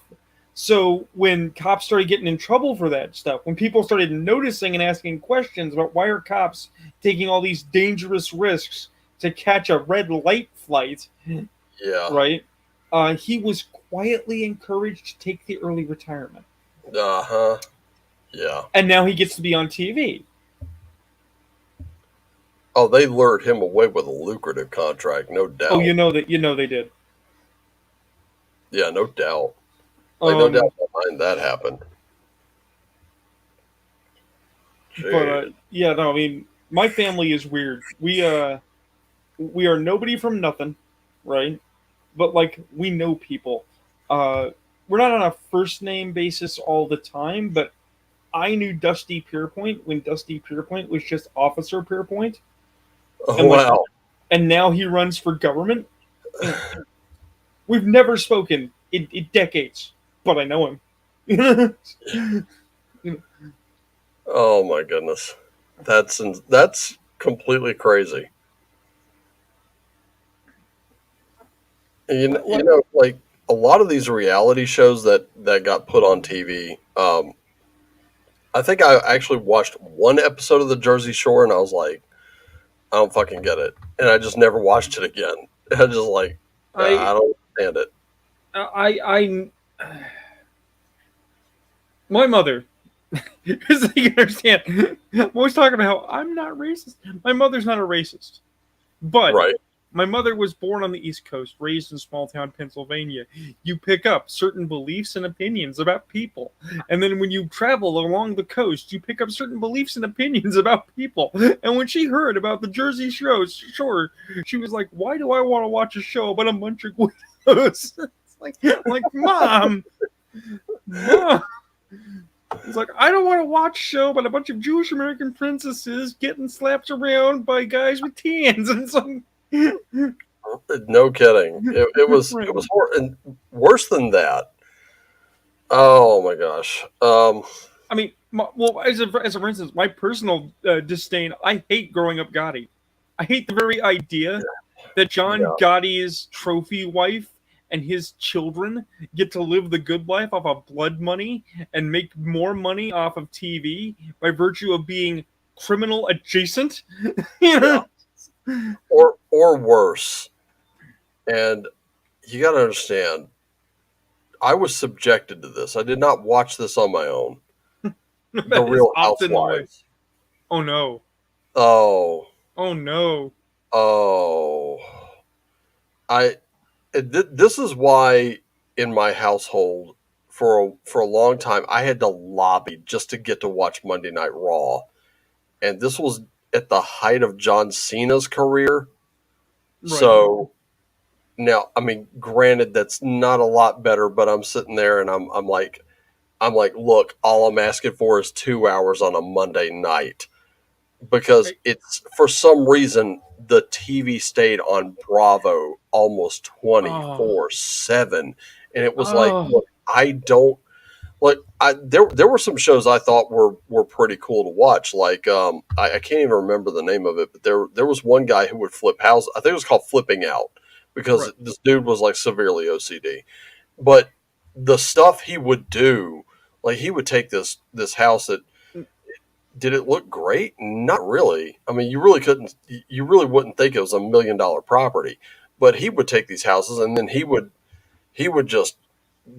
So when cops started getting in trouble for that stuff, when people started noticing and asking questions about why are cops taking all these dangerous risks to catch a red light flight, yeah, right? He was quietly encouraged to take the early retirement, uh-huh, yeah. and now he gets to be on TV. Oh, they lured him away with a lucrative contract, no Oh, doubt. you know they did. Yeah, no doubt. Like no Um, doubt behind that happened. but Jeez. yeah, no, I mean, my family is weird. We are nobody from nothing, right? But like we know people. Uh, we're not on a first name basis all the time, but I knew Dusty Pierpoint when Dusty Pierpoint was just Officer Pierpoint, Oh, and like, wow. and now he runs for government. We've never spoken in decades, but I know him. Oh my goodness. That's completely crazy. And you know, like a lot of these reality shows that got put on TV. I think I actually watched one episode of the Jersey Shore, and I was like, I don't fucking get it, and I just never watched it again. I just like, I I don't understand it. I my mother. Because you understand, I'm always talking about how I'm not racist. My mother's not a racist, but Right? my mother was born on the East Coast, raised in small town Pennsylvania. You pick up certain beliefs and opinions about people. And then when you travel along the coast, you pick up certain beliefs and opinions about people. And when she heard about the Jersey Shore, she was like, why do I want to watch a show about a bunch of widows? It's like, Mom. It's like, I don't want to watch a show about a bunch of Jewish American princesses getting slapped around by guys with tans. And it's like, No kidding. Right. It was and worse than that. Oh my gosh. I mean, well, as a for instance, my personal disdain, I hate growing up Gotti. I hate the very idea that John Yeah. Gotti's trophy wife and his children get to live the good life off of blood money and make more money off of TV by virtue of being criminal adjacent. You know? Or worse. And you got to understand, I was subjected to this. I did not watch this on my own. The That is Real often the way. Housewives. Oh no. Oh, Oh no. oh. This is why in my household for a long time I had to lobby just to get to watch Monday Night Raw, and this was at the height of John Cena's career. Right. So now, I mean, granted, that's not a lot better, but I'm sitting there and I'm like, look, all I'm asking for is 2 hours on a Monday night because it's for some reason the TV stayed on Bravo almost 24/7, and it was like, Oh. look, I don't like. There were some shows I thought were pretty cool to watch. Like I can't even remember the name of it, but there was one guy who would flip houses. I think it was called Flipping Out because Right. this dude was like severely OCD. But the stuff he would do, like he would take this house that did it look great? Not really. I mean, you really couldn't. You really wouldn't think it was $1 million property. but he would take these houses and then he would just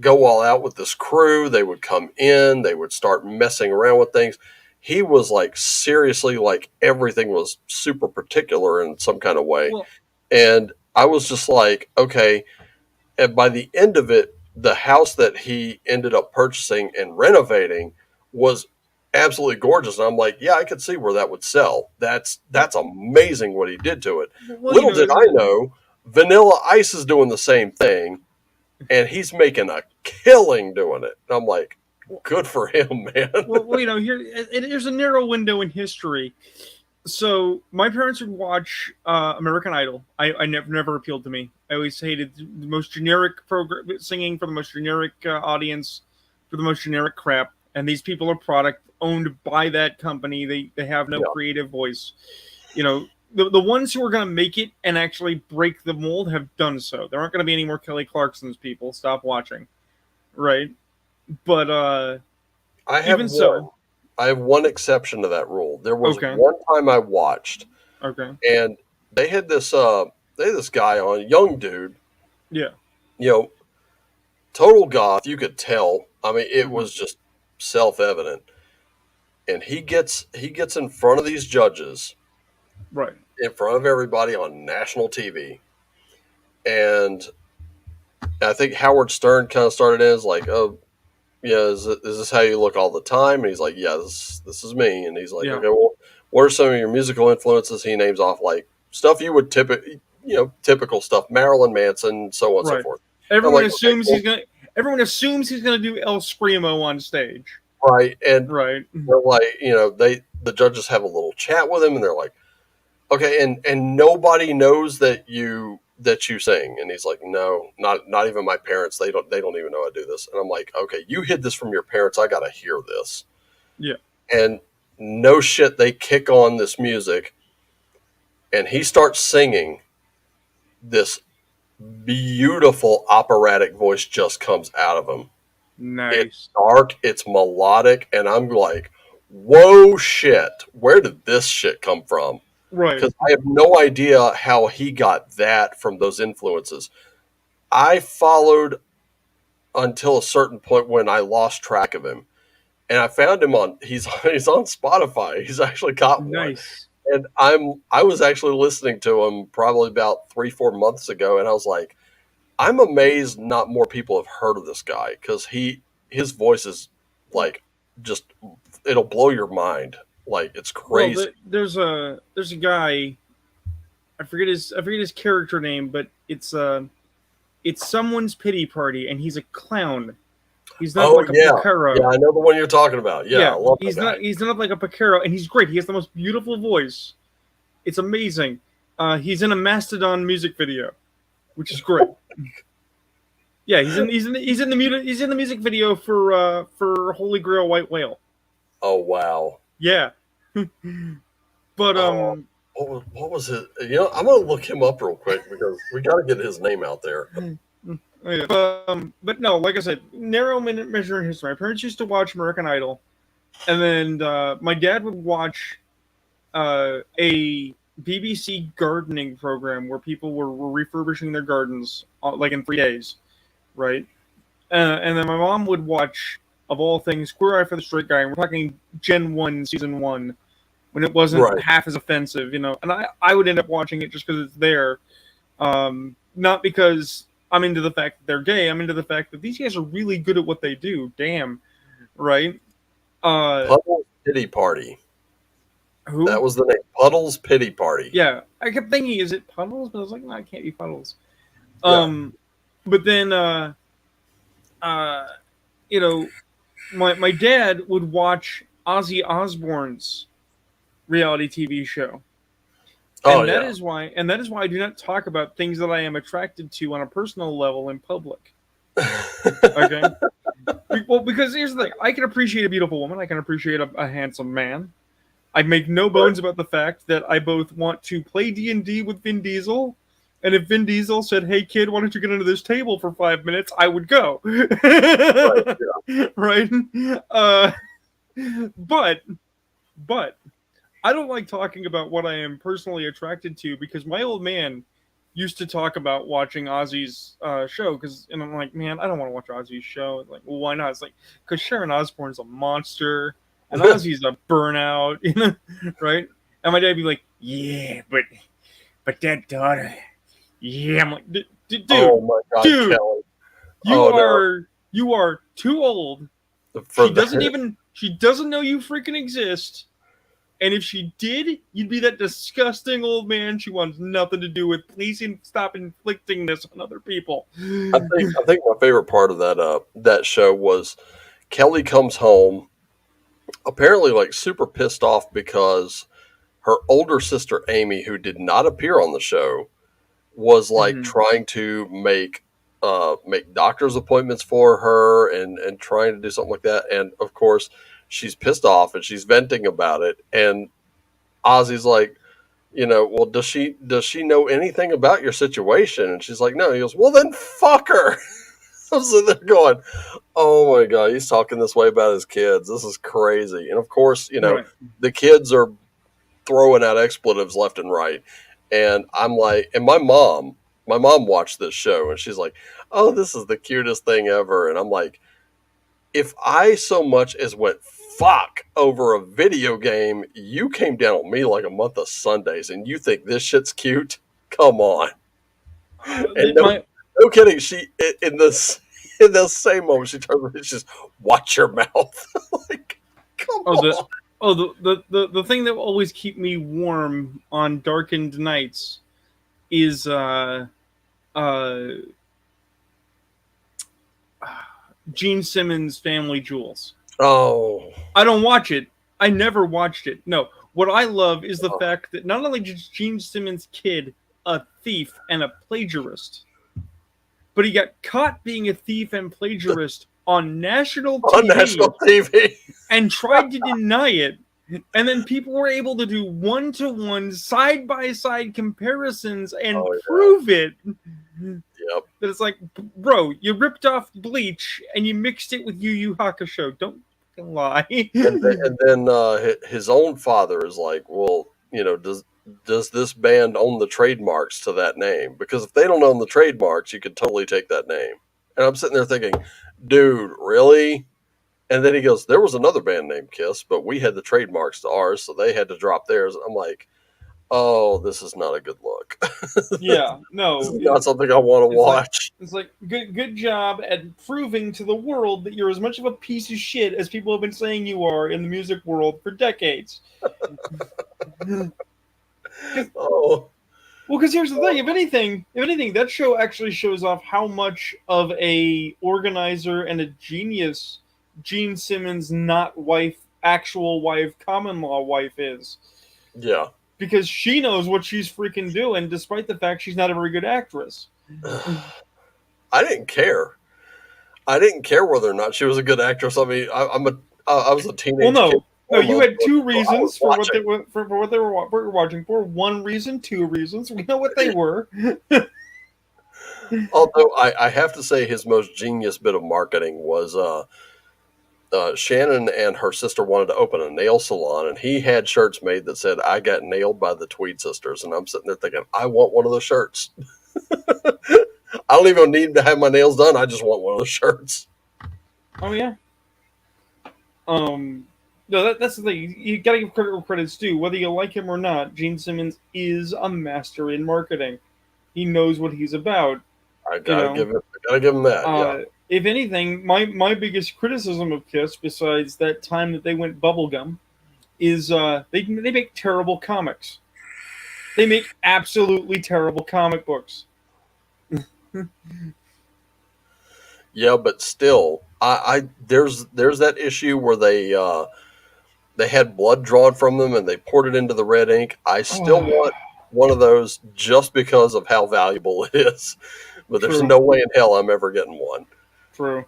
go all out with this crew. They would come in, they would start messing around with things. He was like seriously like everything was super particular in some kind of way. Well, And I was just like, okay. And by the end of it, the house that he ended up purchasing and renovating was absolutely gorgeous. And I'm like, yeah, I could see where that would sell. That's amazing what he did to it. well, Little did I know, Vanilla Ice is doing the same thing, and he's making a killing doing it. And I'm like, good for him, man. well, here's a narrow window in history. So my parents would watch American Idol. I never appealed to me. I always hated the most generic program singing for the most generic audience for the most generic crap. And these people are product owned by that company. They have no creative voice. You know, the ones who are going to make it and actually break the mold have done so. There aren't going to be any more Kelly Clarkson's people. Stop watching, right? But I have even so, I have one exception to that rule. There was Okay. one time I watched, okay, and they had this guy on, a young dude, yeah, you know, total goth. You could tell. I mean, it Mhm. was just self evident. And he gets in front of these judges, right, in front of everybody on national TV, and I think Howard Stern kind of started as like, oh, yeah, is this how you look all the time? And he's like, yeah, this is me. And he's like, yeah. okay, well, what are some of your musical influences? He names off like stuff you would typical stuff, Marilyn Manson, so on and so Right. forth. Everyone like, assumes okay, he's gonna. Everyone assumes he's gonna do El Screamo on stage. right. And Right. they're like, the judges have a little chat with him, and they're like, okay, and nobody knows that you sing. And he's like, no, not even my parents. They don't even know I do this. And I'm like, okay, you hid this from your parents. I gotta hear this. Yeah. And no shit, they kick on this music, and he starts singing. This beautiful operatic voice just comes out of him. Nice. It's dark, it's melodic, and I'm like, whoa, shit, where did this shit come from? Right. Because I have no idea how he got that from those influences. I followed until a certain point when I lost track of him, and I found him on he's he's on Spotify. He's actually got one, Nice. and I was actually listening to him probably about 3-4 months ago, and I was like, I'm amazed not more people have heard of this guy because his voice is like just it'll blow your mind. Like it's Well, crazy. there's a guy. I forget his character name, but it's someone's pity party, and he's a clown. He's not Oh like a yeah, Picaro. yeah, I know the one you're talking about. Yeah, I love that guy. He's not like a Picaro, and he's great. He has the most beautiful voice. It's amazing. He's in a Mastodon music video, which is great. Yeah, he's in the music video for Holy Grail White Whale. Oh wow. Yeah. But Oh, what was it? I'm gonna look him up real quick because we got to get his name out there. but no, like I said, narrow measure in history. My parents used to watch American Idol, and then my dad would watch a BBC gardening program where people were refurbishing their gardens like in 3 days, right? And then my mom would watch, of all things, Queer Eye for the Straight Guy. And we're talking Gen 1, Season 1, when it wasn't Right. half as offensive, And I would end up watching it just because it's there. Not because I'm into the fact that they're gay. I'm into the fact that these guys are really good at what they do. Damn. Right? Puddle's Pity Party. Who? That was the name. Puddle's Pity Party. Yeah. I kept thinking, is it Puddles? But I was like, no, it can't be Puddles. Yeah. But then, my dad would watch Ozzy Osbourne's reality TV show. Oh And yeah. that is why I do not talk about things that I am attracted to on a personal level in public. Okay? Well, because here's the thing. I can appreciate a beautiful woman. I can appreciate a handsome man. I make no bones about the fact that I both want to play D&D with Vin Diesel, and if Vin Diesel said, "Hey kid, why don't you get under this table for 5 minutes?" I would go. Right, yeah. Right? But I don't like talking about what I am personally attracted to because my old man used to talk about watching Ozzy's show, and I'm like, man, I don't want to watch Ozzy's show. It's like, well, why not? It's like, because Sharon Osbourne's a monster and Ozzy's a burnout, right? And my dad would be like, yeah, but that daughter, yeah. I'm like, dude, Oh my God, dude, Kelly. you are too old. For She doesn't know you freaking exist. And if she did, you'd be that disgusting old man she wants nothing to do with. Please stop inflicting this on other people. I think my favorite part of that show was Kelly comes home, apparently like super pissed off because her older sister Amy, who did not appear on the show, was like trying to make doctor's appointments for her and trying to do something like that. And of course, she's pissed off and she's venting about it. And Ozzy's like, well, does she know anything about your situation? And she's like, no. He goes, well, then fuck her. I'm sitting there going, oh my God, he's talking this way about his kids. This is crazy. And of course, Right. the kids are throwing out expletives left and right. And I'm like, and my mom watched this show and she's like, oh, this is the cutest thing ever. And I'm like, if I so much as went fuck over a video game, you came down on me like a month of Sundays and you think this shit's cute? Come on. And no kidding, she in the same moment she turns around and she's, watch your mouth. Like, come on. The thing that will always keep me warm on darkened nights is Gene Simmons' Family Jewels. Oh. I don't watch it. I never watched it. No. What I love is the fact that not only is Gene Simmons' kid a thief and a plagiarist, but he got caught being a thief and plagiarist on national TV and tried to deny it. And then people were able to do one-to-one, side-by-side comparisons and prove it. Yep. That it's like, bro, you ripped off Bleach and you mixed it with Yu Yu Hakusho. Don't lie. and then his own father is like, well, does this band own the trademarks to that name? Because if they don't own the trademarks, you could totally take that name. And I'm sitting there thinking, dude, really? And then he goes, there was another band named Kiss, but we had the trademarks to ours, so they had to drop theirs. I'm like, oh, this is not a good look. Yeah, no. This is not something I want to watch. It's like good job at proving to the world that you're as much of a piece of shit as people have been saying you are in the music world for decades. Oh. Well, because here's the thing. If anything, that show actually shows off how much of a organizer and a genius Gene Simmons' actual wife, common law wife is. Yeah. Because she knows what she's freaking doing, despite the fact she's not a very good actress. I didn't care. I didn't care whether or not she was a good actress. I mean, I was a teenager. Well, no, you had two reasons for what they were watching for. One reason, two reasons. We know what they were. Although I have to say, his most genius bit of marketing was Shannon and her sister wanted to open a nail salon, and he had shirts made that said, I got nailed by the Tweed sisters. And I'm sitting there thinking, I want one of those shirts. I don't even need to have my nails done. I just want one of those shirts. Oh, yeah. No, that's the thing. You gotta give credit where credit's due. Whether you like him or not, Gene Simmons is a master in marketing. He knows what he's about. I gotta give him that. Yeah. If anything, my biggest criticism of Kiss, besides that time that they went bubblegum, is they make terrible comics. They make absolutely terrible comic books. Yeah, but still, there's that issue where they had blood drawn from them and they poured it into the red ink. I still want one of those just because of how valuable it is. But there's no way in hell I'm ever getting one. True.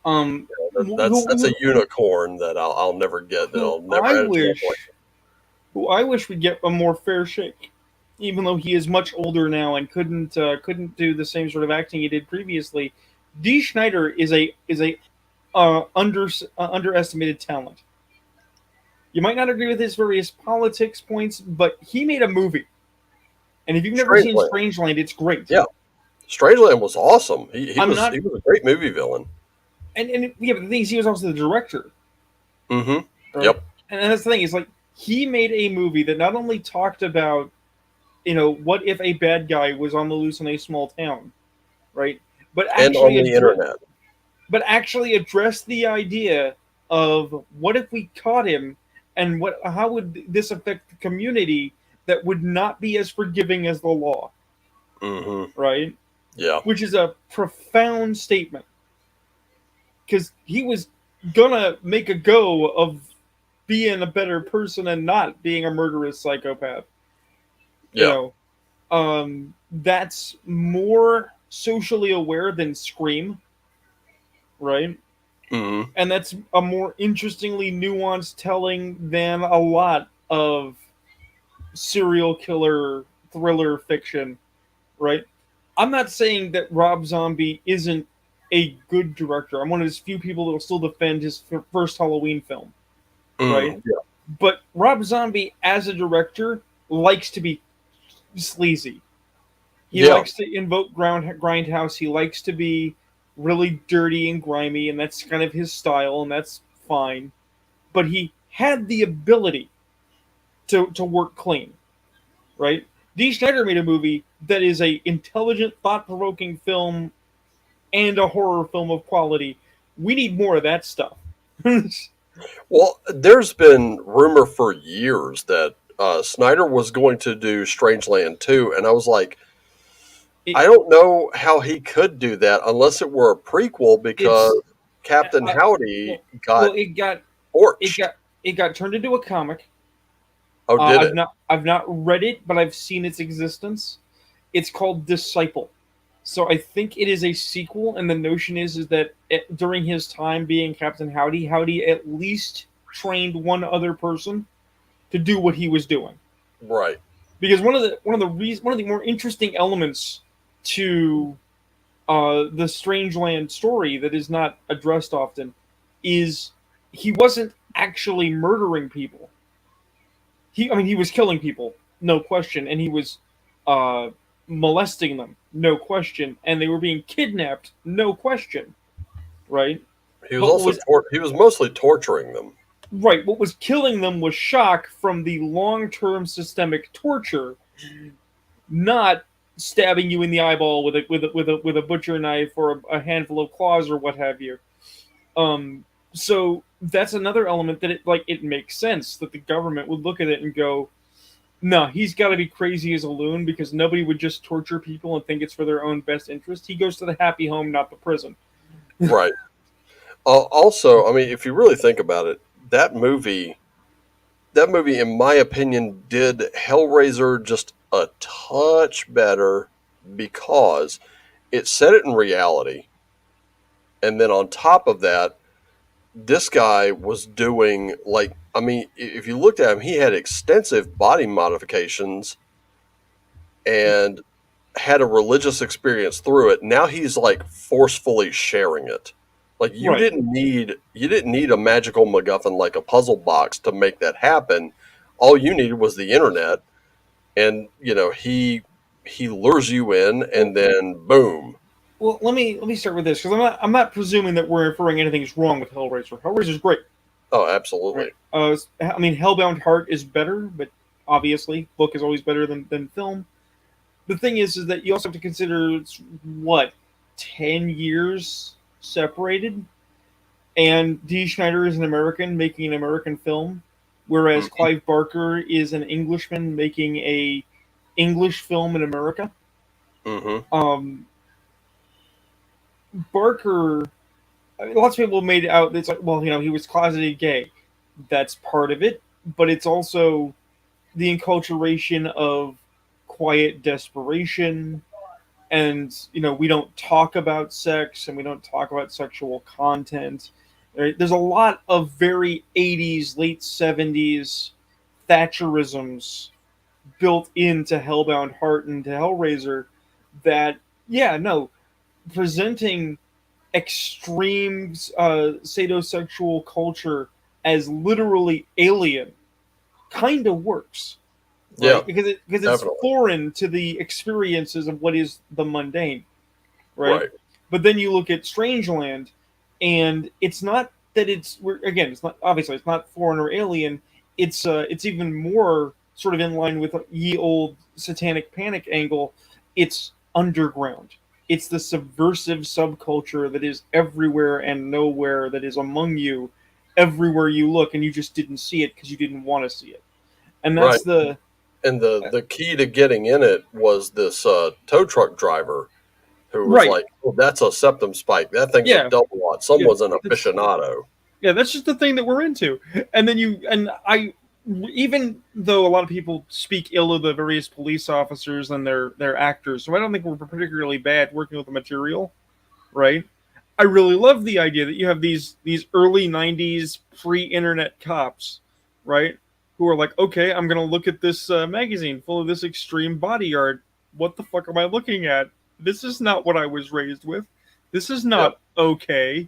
That's a unicorn that I'll never get. I wish we'd get a more fair shake. Even though he is much older now and couldn't do the same sort of acting he did previously, Dee Snider is a underestimated talent. You might not agree with his various politics points, but he made a movie. And if you've never seen Strangeland. Strangeland, it's great. Yeah. Strangeland was awesome. He I'm was not, he was a great movie villain. and yeah, but the thing is, he was also the director, Mm-hmm. right? Yep. And that's the thing. It's like he made a movie that not only talked about, what if a bad guy was on the loose in a small town, right? But And on actually the internet. address the idea of what if we caught him, and how would this affect the community that would not be as forgiving as the law, Mm-hmm. right? Yeah. Which is a profound statement, because he was gonna make a go of being a better person and not being a murderous psychopath. You Yeah. know, that's more socially aware than Scream, right? Mm-hmm. And that's a more interestingly nuanced telling than a lot of serial killer thriller fiction, right? I'm not saying that Rob Zombie isn't a good director. I'm one of his few people that will still defend his first Halloween film, right? Mm. Yeah. But Rob Zombie, as a director, likes to be sleazy. He Yeah. likes to invoke grindhouse. He likes to be really dirty and grimy, and that's kind of his style, and that's fine. But he had the ability to work clean, right? Dee Snider made a movie that is a intelligent, thought-provoking film and a horror film of quality. We need more of that stuff. Well, there's been rumor for years that Snyder was going to do Strangeland 2, and I was like, I don't know how he could do that unless it were a prequel, It's because Captain Howdy got it got torched. it got turned into a comic. Oh, did it? I've not read it, but I've seen its existence. It's called Disciple. So I think it is a sequel, and the notion is that during his time being Captain Howdy, Howdy at least trained one other person to do what he was doing. Right. Because one of the more interesting elements to the Strangeland story that is not addressed often is he wasn't actually murdering people. He was killing people, no question, and he was uh, molesting them, no question, and they were being kidnapped, no question, right? He was But also he was mostly torturing them. what was killing them was shock from the long-term systemic torture, not stabbing you in the eyeball with a butcher knife or a handful of claws or what have you. So that's another element that it makes sense that the government would look at it and go, no, he's got to be crazy as a loon, because nobody would just torture people and think it's for their own best interest. He goes to the happy home, not the prison. Right. Also, I mean, if you really think about it, that movie, in my opinion, did Hellraiser just a touch better, because it set it in reality. And then on top of that, this guy was doing, like, I mean, if you looked at him, he had extensive body modifications and had a religious experience through it. Now he's like forcefully sharing it. Like, Right. You didn't need a magical MacGuffin like a puzzle box to make that happen. All you needed was the internet, and he lures you in, and then boom. Well, let me start with this, because I'm not presuming that we're inferring anything's wrong with Hellraiser. Hellraiser's great. Oh, absolutely. Right. I mean, Hellbound Heart is better, but obviously, book is always better than film. The thing is that you also have to consider it's what 10 years separated, and Dee Schneider is an American making an American film, whereas Mhm. Clive Barker is an Englishman making a English film in America. Hmm. Barker, I mean, lots of people made it out. It's like, well, he was closeted gay. That's part of it, but it's also the enculturation of quiet desperation, and we don't talk about sex and we don't talk about sexual content. Right? There's a lot of very 80s, late 70s Thatcherisms built into Hellbound Heart and to Hellraiser that, yeah, no, presenting extreme sadomosexual culture as literally alien kind of works. Yeah, right? Because it's definitely. foreign to the experiences of what is the mundane, right? Right. But then you look at Strangeland, and it's not that again, it's not obviously it's not foreign or alien. It's even more sort of in line with ye old satanic panic angle. It's underground. It's the subversive subculture that is everywhere and nowhere, that is among you everywhere you look, and you just didn't see it because you didn't want to see it. And Right. that's the And the key to getting in it was this tow truck driver who was right. like, "Oh, that's a septum spike. That thing's a Yeah, double lot. yeah. Someone's an That's aficionado." Yeah, that's just the thing that we're into. And then even though a lot of people speak ill of the various police officers and their actors, so I don't think we're particularly bad working with the material, right? I really love the idea that you have these early '90s pre-internet cops, right? Who are like, okay, I'm gonna look at this magazine full of this extreme body art. What the fuck am I looking at? This is not what I was raised with. This is Yep. not okay,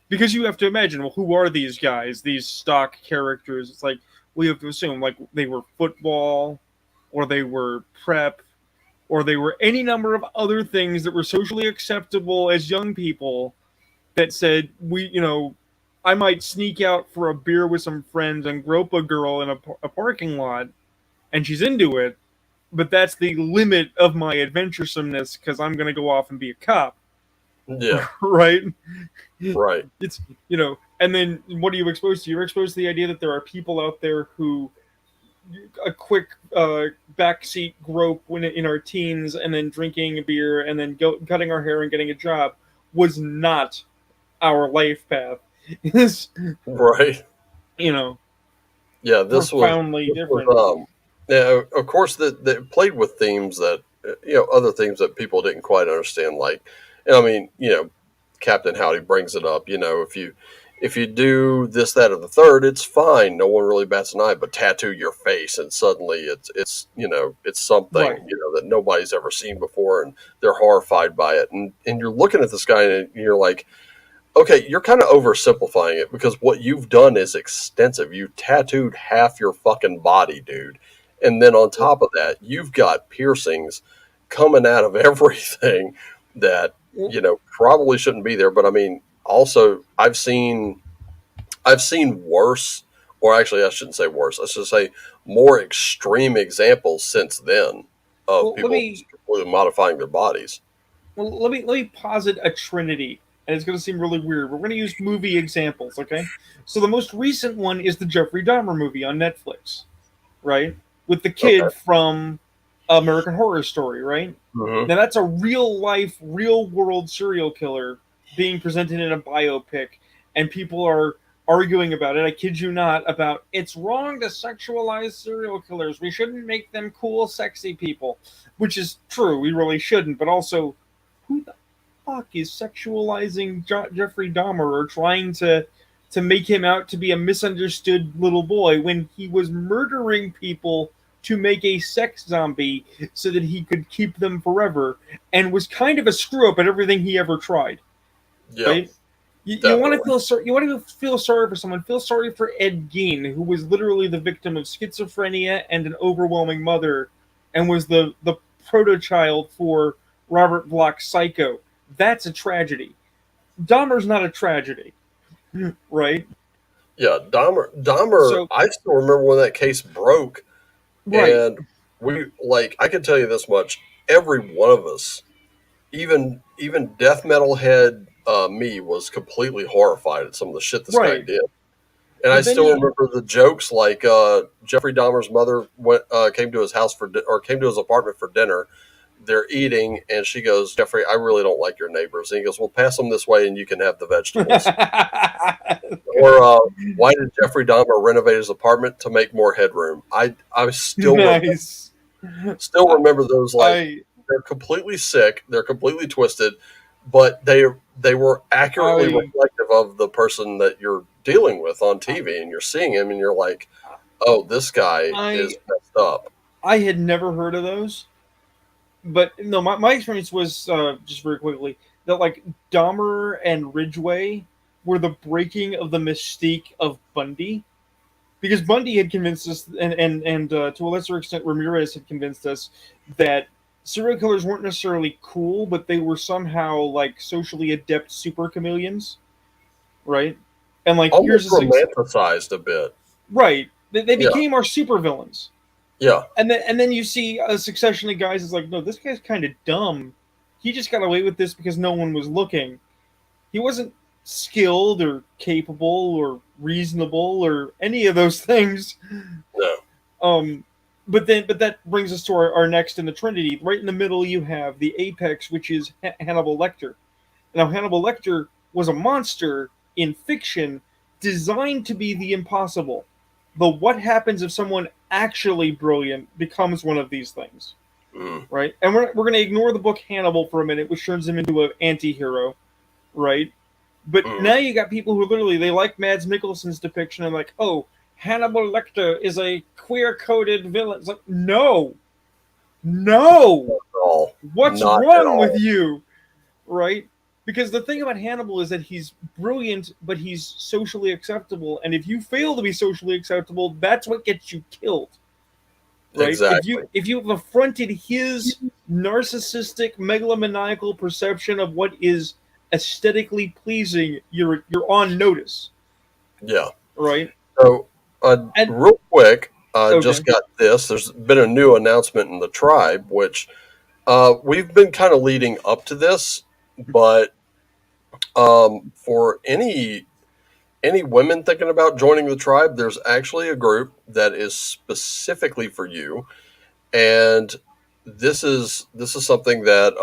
because you have to imagine, well, who are these guys, these stock characters? It's like, we have to assume like they were football, or they were prep, or they were any number of other things that were socially acceptable as young people, that said, I might sneak out for a beer with some friends and grope a girl in a parking lot, and she's into it, but that's the limit of my adventuresomeness because I'm going to go off and be a cop. Yeah. Right? Right. It's and then what are you exposed to? You're exposed to the idea that there are people out there who a quick backseat grope when in our teens, and then drinking a beer, and then cutting our hair and getting a job was not our life path. It's Right. you know Yeah. profoundly This was different. yeah. Of course, that they played with themes that other themes that people didn't quite understand. Like, I mean, Captain Howdy brings it up. If you do this, that, or the third, it's fine. No one really bats an eye. But tattoo your face, and suddenly it's something Right. that nobody's ever seen before, and they're horrified by it. And you're looking at this guy, and you're like, okay, you're kind of oversimplifying it because what you've done is extensive. You tattooed half your fucking body, dude. And then on top of that, you've got piercings coming out of everything that, probably shouldn't be there. But I mean, also I've seen worse, or actually I shouldn't say worse. I should say more extreme examples since then of Well, let people me completely modifying their bodies. let me posit a trinity, and it's going to seem really weird. We're going to use movie examples, okay? So the most recent one is the Jeffrey Dahmer movie on Netflix, right? With the Okay. kid from American Horror Story, right? Mm-hmm. Now that's a real life, real world serial killer being presented in a biopic, and people are arguing about it. I kid you not, about it's wrong to sexualize serial killers. We shouldn't make them cool, sexy people, which is true. We really shouldn't. But also, who the fuck is sexualizing Jeffrey Dahmer, or trying to make him out to be a misunderstood little boy when he was murdering people to make a sex zombie so that he could keep them forever, and was kind of a screw up at everything he ever tried. Yeah. Right? You want to feel sorry. You want to feel sorry for someone. Feel sorry for Ed Gein, who was literally the victim of schizophrenia and an overwhelming mother, and was the protochild for Robert Bloch's Psycho. That's a tragedy. Dahmer's not a tragedy, right? Yeah, Dahmer. So, I still remember when that case broke, right, and I can tell you this much: every one of us, even death metal head me, was completely horrified at some of the shit this guy right. did. And I But then still you, remember the jokes, like Jeffrey Dahmer's mother came to his house or came to his apartment for dinner. They're eating, and she goes, "Jeffrey, I really don't like your neighbors." And he goes, "Well, pass them this way, and you can have the vegetables." Or why did Jeffrey Dahmer renovate his apartment to make more headroom? I nice. still remember those. Like, I they're completely sick, they're completely twisted, but they were accurately I reflective of the person that you're dealing with on TV, and you're seeing him, and you're like, oh, this guy I is messed up. I had never heard of those, but no, my experience was just very quickly that like Dahmer and Ridgway were the breaking of the mystique of Bundy, because Bundy had convinced us, and to a lesser extent Ramirez had convinced us that serial killers weren't necessarily cool, but they were somehow like socially adept super chameleons, right? And like Almost here's a romanticized a bit. right. They Yeah, became our super villains. yeah, And then you see a succession of guys is like, no, this guy's kind of dumb. He just got away with this because no one was looking. He wasn't skilled or capable or reasonable or any of those things. no, Um, but that brings us to our next in the Trinity. Right in the middle, you have the apex, which is Hannibal Lecter. Now, Hannibal Lecter was a monster in fiction designed to be the impossible. But what happens if someone actually brilliant becomes one of these things, mm, right? And we're going to ignore the book Hannibal for a minute, which turns him into an anti-hero, right? But mm. now you got people who literally they like Mads Mikkelsen's depiction and like, oh, Hannibal Lecter is a queer-coded villain. It's like, no, no, Not at all. what's Not at wrong with all. you, right? Because the thing about Hannibal is that he's brilliant, but he's socially acceptable, and if you fail to be socially acceptable, that's what gets you killed, right? Exactly. If you've affronted his narcissistic, megalomaniacal perception of what is aesthetically pleasing, you're on notice, Yeah. right? So, And real quick, okay, just got this. There's been a new announcement in the tribe, which we've been kind of leading up to this, but for any women thinking about joining the tribe, there's actually a group that is specifically for you, and this is something that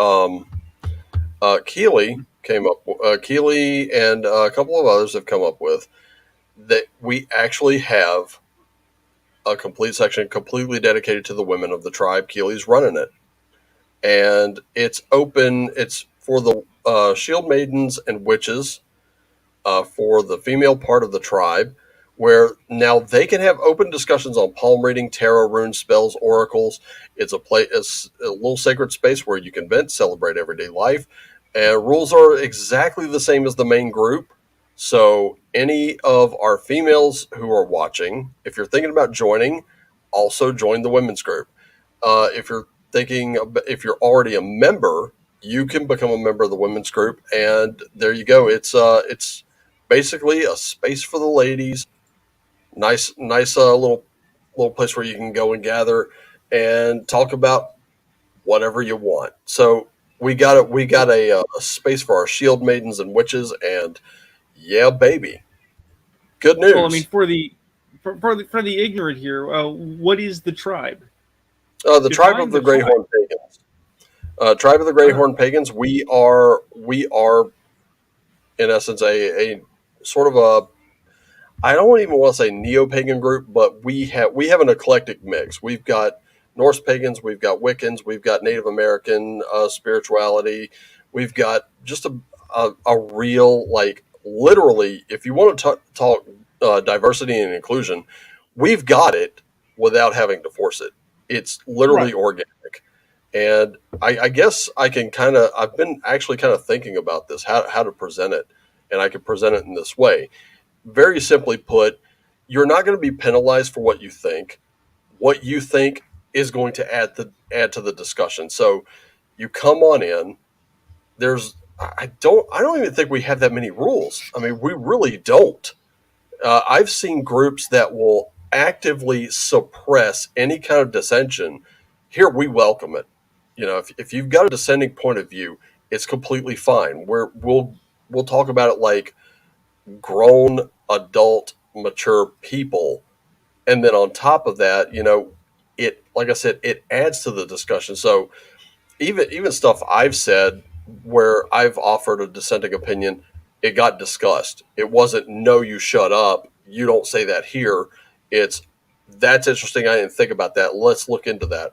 Keeley came up. Keeley and a couple of others have come up with that we actually have a complete section completely dedicated to the women of the tribe. Keeley's running it, and it's open. It's for the shield maidens and witches, for the female part of the tribe, where now they can have open discussions on palm reading, tarot, rune spells, oracles. It's a little sacred space where you can vent, celebrate everyday life, and rules are exactly the same as the main group. So any of our females who are watching, if you're thinking about joining, also join the women's group. If you're already a member, you can become a member of the women's group, and there you go. It's basically a space for the ladies. Nice little place where you can go and gather and talk about whatever you want. So we got a space for our shield maidens and witches, and yeah, baby, good well, I mean, news. for the ignorant here, what is the tribe? The tribe of Define the the Grey tribe. Horn Pagans. Tribe of the Grey Horn Pagans. We are in essence a sort of a, I don't even want to say neo pagan group, but we have an eclectic mix. We've got Norse pagans, we've got Wiccans, we've got Native American spirituality, we've got just a real, like, literally, if you want to talk diversity and inclusion, we've got it without having to force it. It's literally Right. organic. And I guess I've been actually kind of thinking about this, how to present it, and I could present it in this way. Very simply put, you're not going to be penalized for what you think. What you think is going to add to the discussion. So you come on in. I don't even think we have that many rules. I mean, we really don't. I've seen groups that will actively suppress any kind of dissension. Here, we welcome it. If you've got a dissenting point of view, it's completely fine. We'll talk about it like grown, adult, mature people, and then on top of that, it, like I said, it adds to the discussion. So even stuff I've said where I've offered a dissenting opinion, it got discussed. It wasn't, no, you shut up, you don't say that here. It's, that's interesting, I didn't think about that, let's look into that,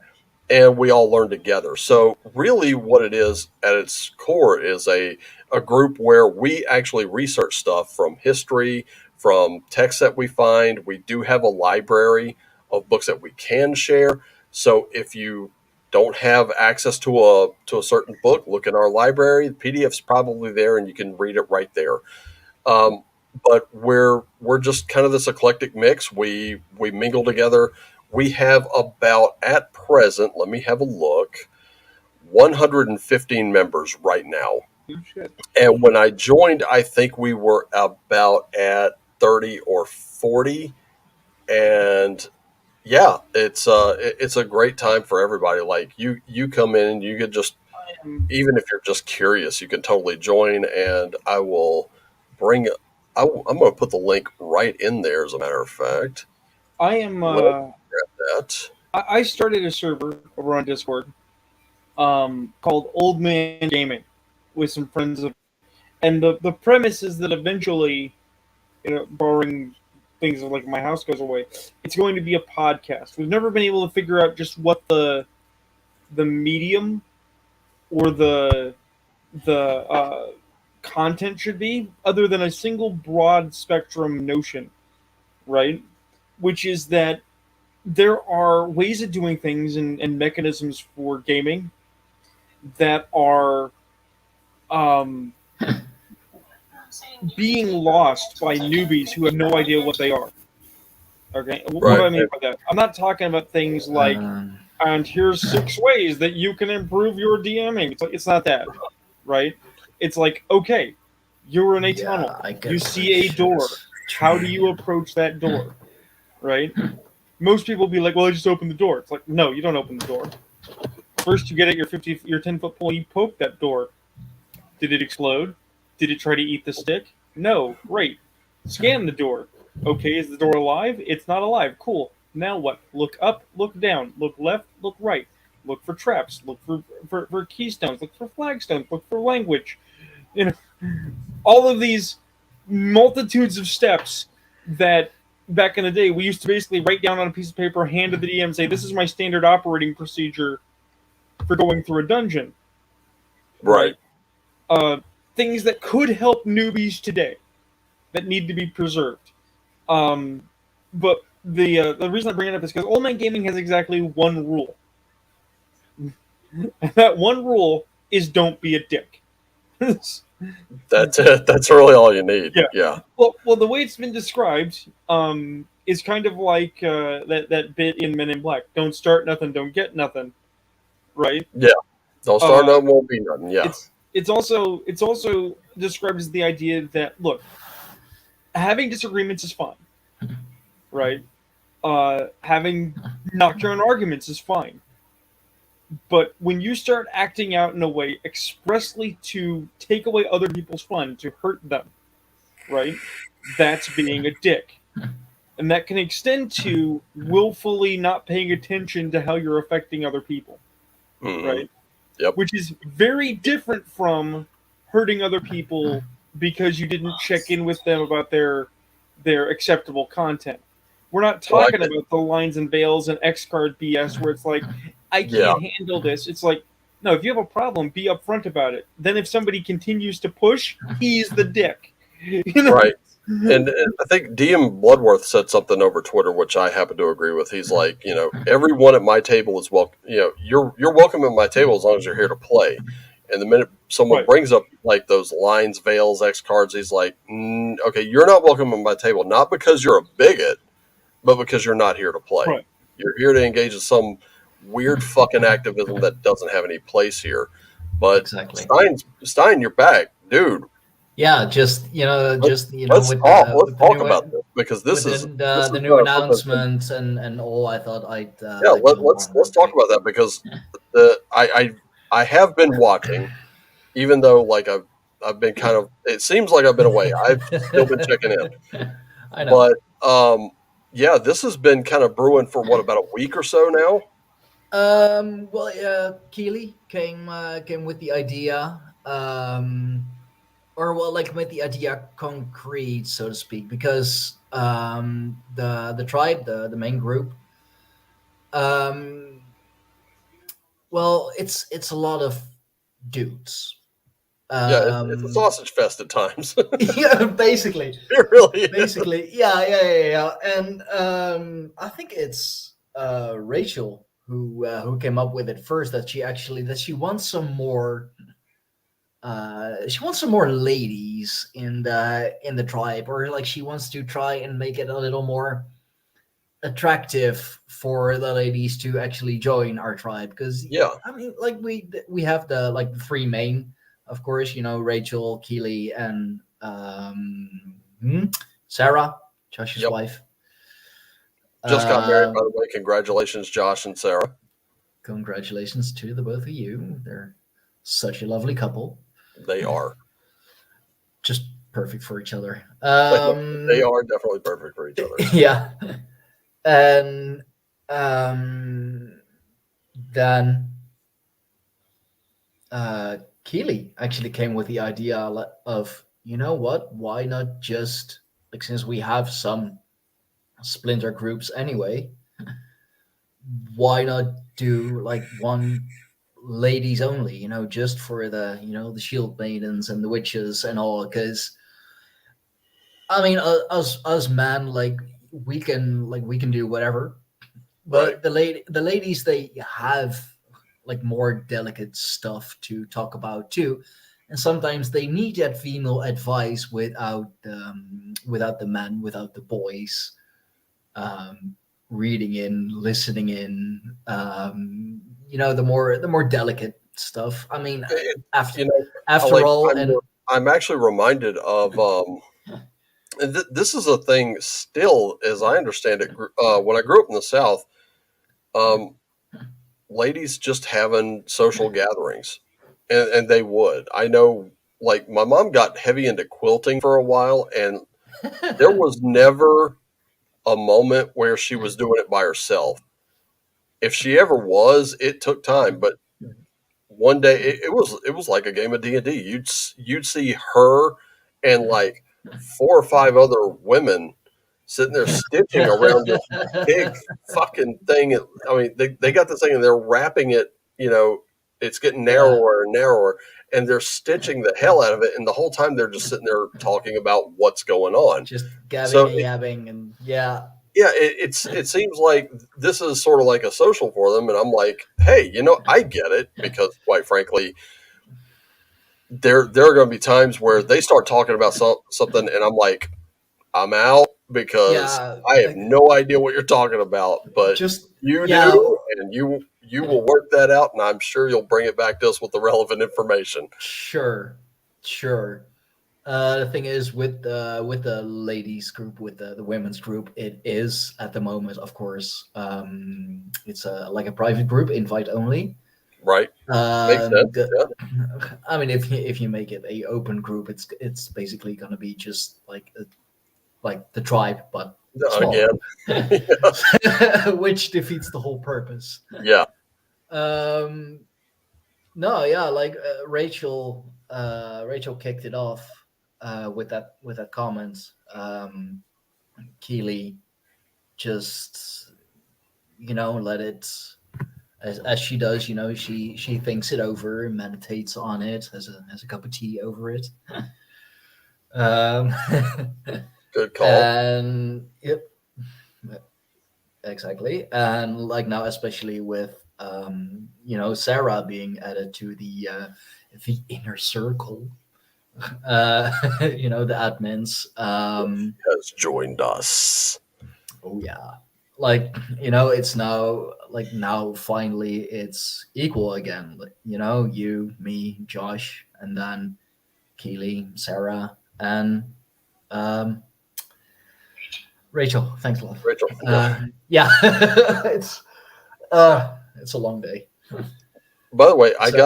and we all learn together. So really what it is at its core is a group where we actually research stuff from history, from texts that we find. We do have a library of books that we can share. So if you don't have access to a certain book, look in our library. The PDF's probably there, and you can read it right there. Um, but we're just kind of this eclectic mix. We mingle together. We have about, at present, let me have a look, 115 members right now. Oh, shit. And when I joined, I think we were about at 30 or 40. And yeah, it's a great time for everybody. Like you come in and you could just, Um, even if you're just curious, you can totally join. And I will bring. I'm going to put the link right in there. As a matter of fact, I am. let me grab that. I started a server over on Discord, called Old Man Gaming, with some friends of, and the premise is that eventually, borrowing things like my house goes away, it's going to be a podcast. We've never been able to figure out just what the medium or the content should be, other than a single broad spectrum notion, right? Which is that there are ways of doing things and mechanisms for gaming that are um, being lost by newbies who have no idea what they are. Okay, what do I Right. mean by that? I'm not talking about things like, Um, and here's 6 ways that you can improve your DMing. It's not that, right? It's like, okay, you're in a tunnel. I get You what see a it door. is. How do you approach that door, right? Most people be like, well, I just open the door. It's like, no, you don't open the door. First, you get at your 10-foot pole. You poke that door. Did it explode? Did it try to eat the stick? No. Great. Scan the door. Okay, is the door alive? It's not alive. Cool. Now what? Look up, look down, look left, look right. Look for traps. Look for keystones. Look for flagstones. Look for language. You know, all of these multitudes of steps that back in the day we used to basically write down on a piece of paper, hand to the DM, say, "This is my standard operating procedure for going through a dungeon." Right. Uh, Things that could help newbies today that need to be preserved. But the reason I bring it up is because Old Man Gaming has exactly one rule. And that one rule is don't be a dick. That's it. That's really all you need. Yeah. Yeah. Well, the way it's been described is kind of like that bit in Men in Black. Don't start nothing, don't get nothing. Right? Don't start Uh, nothing, won't be nothing. Yeah. It's also described as the idea that, look, having disagreements is fine, right? Having nocturnal arguments is fine, but when you start acting out in a way expressly to take away other people's fun, to hurt them, right? That's being a dick, and that can extend to willfully not paying attention to how you're affecting other people, Mhm. right? Yep. Which is very different from hurting other people because you didn't check in with them about their acceptable content. We're not Well, I talking could- about the lines and veils and X card BS where it's like, I Yeah. can't handle this. It's like, no, if you have a problem, be upfront about it. Then if somebody continues to push, he's the dick. You know? Right. And I think DM Bloodworth said something over Twitter, which I happen to agree with. He's like, everyone at my table is welcome. You're welcome at my table as long as you're here to play. And the minute someone Right. brings up like those lines, veils, X cards, he's like, okay, you're not welcome at my table, not because you're a bigot, but because you're not here to play. Right. You're here to engage in some weird fucking activism that doesn't have any place here. But Exactly. Stein, you're back, dude. Yeah, just Let's with talk. the, Let's with the talk new, about this because this with is the, this the is new something- announcement and all. I thought I'd Yeah, like to let's warm talk up. about that because I have been watching, even though like I've been kind of. It seems like I've been away. I've still been checking in, I know. but yeah, this has been kind of brewing for what, about a week or so now. Well, Keely came with the idea, or well, like made the idea concrete, so to speak, because the tribe, the main group, well, it's a lot of dudes. Yeah, it's a sausage fest at times. Yeah, basically. It really is. Basically, yeah. And I think it's Rachel who came up with it first, that she wants some more she wants some more ladies in the tribe, or like she wants to try and make it a little more attractive for the ladies to actually join our tribe. Because Yeah. I mean, like we have the like the three main, of course, you know, Rachel, Keely, and Sarah, Josh's Yep. wife. Just got married, by the way. Congratulations, Josh and Sarah. Congratulations to the both of you. They're such a lovely couple. They are. Just perfect for each other. They are definitely perfect for each other. Yeah. And then Keely actually came with the idea of, you know what, why not just, like, since we have some splinter groups anyway, why not do like one ladies only, you know, just for the, you know, the shield maidens and the witches and all. Because I mean, us men, like we can do whatever, but Right. the ladies, they have like more delicate stuff to talk about too, and sometimes they need that female advice without the men, without the boys, reading in, listening in, you know, the more delicate stuff. I mean, after You know, after all, I'm, and I'm actually reminded of and this is a thing still, as I understand it. When I grew up in the South, um, ladies just having social gatherings, and they would. I know, like my mom got heavy into quilting for a while, and there was never a moment where she was doing it by herself. If she ever was, it took time, but one day it was like a game of D&D. You'd see her and like four or five other women sitting there stitching around this big fucking thing. I mean, they got this thing and they're wrapping it, you know, it's getting yeah, narrower and narrower, and they're stitching the hell out of it, and the whole time they're just sitting there talking about what's going on. just gabbing So and yabbing, and yeah, yeah, it seems like this is sort of like a social for them, and I'm like, hey, you know, I get it, because quite frankly, there are going to be times where they start talking about something, and I'm like, I'm out, because yeah, I have no idea what you're talking about, but just you yeah, do, and you will work that out, and I'm sure you'll bring it back to us with the relevant information. sure, sure. The thing is with the ladies group, with the women's group, it is at the moment, of course, it's like a private group, invite only. Right? Makes sense. The, Yeah. I mean, if you make it a open group, it's basically gonna be just like the tribe, but smaller, Again. which defeats the whole purpose. Yeah. Um, no, yeah, like Rachel kicked it off with that comment. Keely just, you know, let it, as she does, you know, she thinks it over, meditates on it, has a cup of tea over it. Um, Good call. and yep, exactly. And like now, especially with you know, Sarah being added to the inner circle, you know, the admins. Has joined us. Oh yeah, like, you know, it's now, like, now finally it's equal again. Like, you know, you, me, Josh, and then Keely, Sarah, and um, Rachel. Thanks a lot. Rachel. Yeah. Yeah, it's a long day. By the way, I So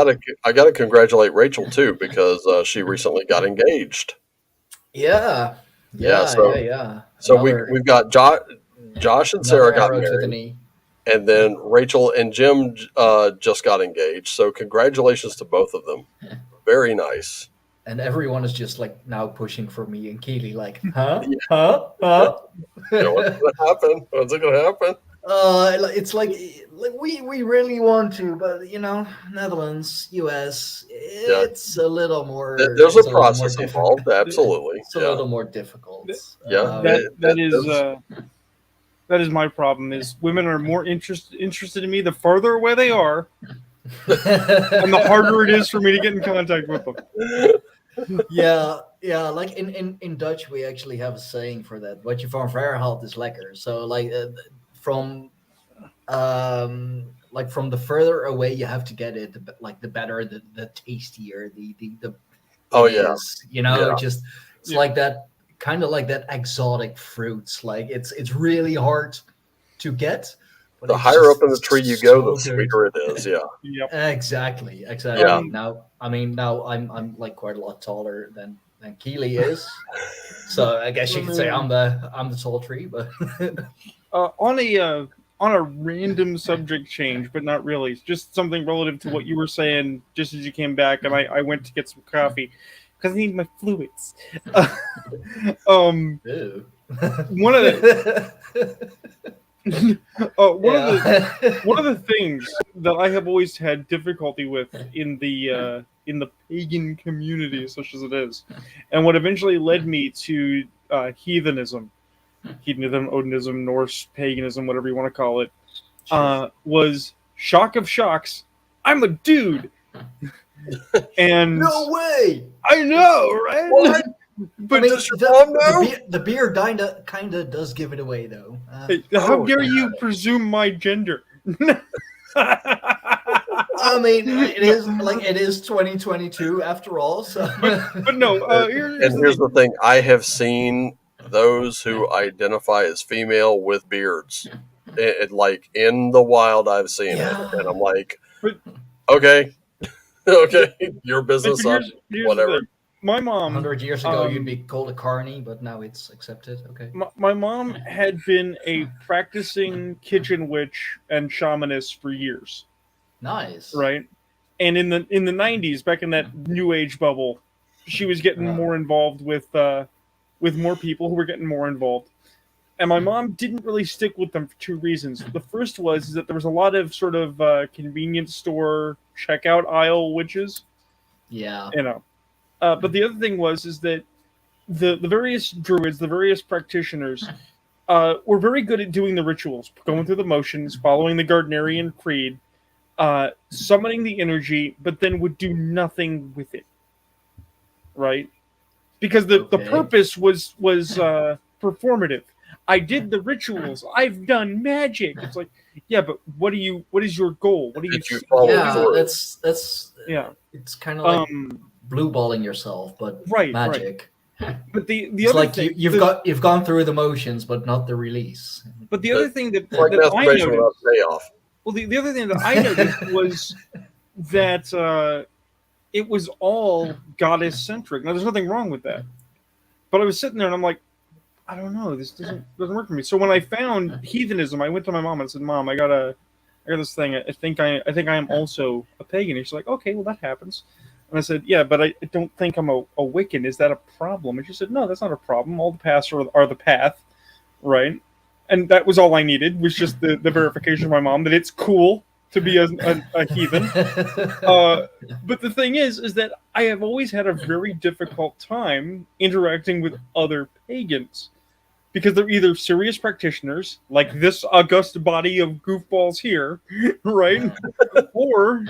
gotta congratulate Rachel too, because she recently got engaged. yeah, Yeah. yeah. So Another we've got Josh and Sarah another got arrow to the married, knee. and then Rachel and Jim just got engaged. So congratulations to both of them. Very nice. And everyone is just like now pushing for me and Keely, like, Yeah. huh? You know, what's gonna happen? What's it gonna happen? It's like we really want to, but you know, Netherlands, US, Yeah. it's a little more. There's a It's a little more process difficult. involved. Absolutely. It's a Yeah. little more difficult. Yeah. That is my problem. Is women are more interested in me the farther away they are, and the harder it is for me to get in contact with them. Yeah. Like in Dutch, we actually have a saying for that. Wat je van ver haalt is lekker. So like from like from the further away you have to get it, the better, the tastier, the Oh, it yeah. is, you know. Yeah. Just it's Yeah. like that, kind of like that exotic fruits. Like it's really hard to get. But The it's higher just up in the tree you go, the so good. sweeter it is. Yeah. Yep. Exactly. Yeah. Now, I mean, now I'm like quite a lot taller than Keely is, so I guess you could say I'm the tall tree. But On a random subject change, but not really. It's just something relative to what you were saying just as you came back, and I went to get some coffee because I need my fluids. Ew. One of the one of the things that I have always had difficulty with in the pagan community, such as it is, and what eventually led me to heathenism, Odinism, Norse paganism, whatever you want to call it, was shock of shocks. I'm a dude, and No way. I know, right? What? But I mean, does your mom know? the beer kinda does give it away, though. how dare yeah. you presume my gender? I mean, it is 2022 after all. So, But no, And here's the thing: I have seen those who identify as female with beards, like in the wild. I've seen Yeah. it, and I'm like, But- okay, okay, your business. Here's the Whatever. thing. My mom, 100 years ago, you'd be called a carny, but now it's accepted. Okay. my mom had been a practicing kitchen witch and shamanist for years, Nice. right? And in the 90s, back in that new age bubble, she was getting more involved with more people who were getting more involved. And my mom didn't really stick with them for two reasons. The first was that there was a lot of sort of convenience store checkout aisle witches, Yeah. you know. But the other thing is that the various druids, the various practitioners, were very good at doing the rituals, going through the motions, following the Gardnerian creed, summoning the energy, but then would do nothing with it. Right? Because the purpose was performative. I did the rituals. I've done magic. It's like, yeah, but what is your goal? What do you Did you follow Yeah, through? that's Yeah. It's kind of like Um blue balling yourself, but right, magic. but the It's other like thing you've gone through the motions, but not the release. but the other thing that, It's like that I masturbation noticed, without payoff. well, the other thing that I noticed was that it was all goddess centric. Now, there's nothing wrong with that, but I was sitting there and I'm like, I don't know, this doesn't work for me. So when I found heathenism, I went to my mom and said, "Mom, I got this thing. I think I am also a pagan." And she's like, "Okay, well that happens." And I said, "Yeah, but I don't think I'm a Wiccan. Is that a problem?" And she said, "No, that's not a problem. All the paths are the path, right?" And that was all I needed, was just the verification of my mom that it's cool to be a heathen. But the thing is that I have always had a very difficult time interacting with other pagans, because they're either serious practitioners, like this august body of goofballs here, right? or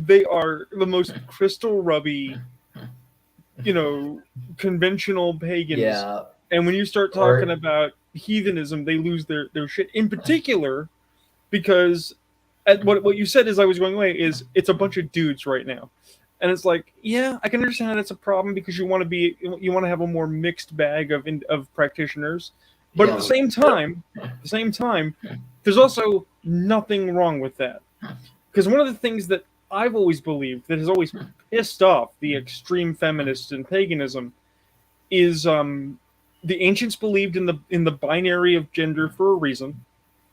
they are the most crystal rubby, conventional pagans. Yeah. And when you start talking about heathenism, they lose their shit. In particular, because what you said as I was going away is it's a bunch of dudes right now. And it's like, yeah, I can understand how that's a problem, because you want to have a more mixed bag of practitioners. But at the same time, there's also nothing wrong with that. Because one of the things that I've always believed that has always pissed off the extreme feminists in paganism is the ancients believed in the binary of gender for a reason,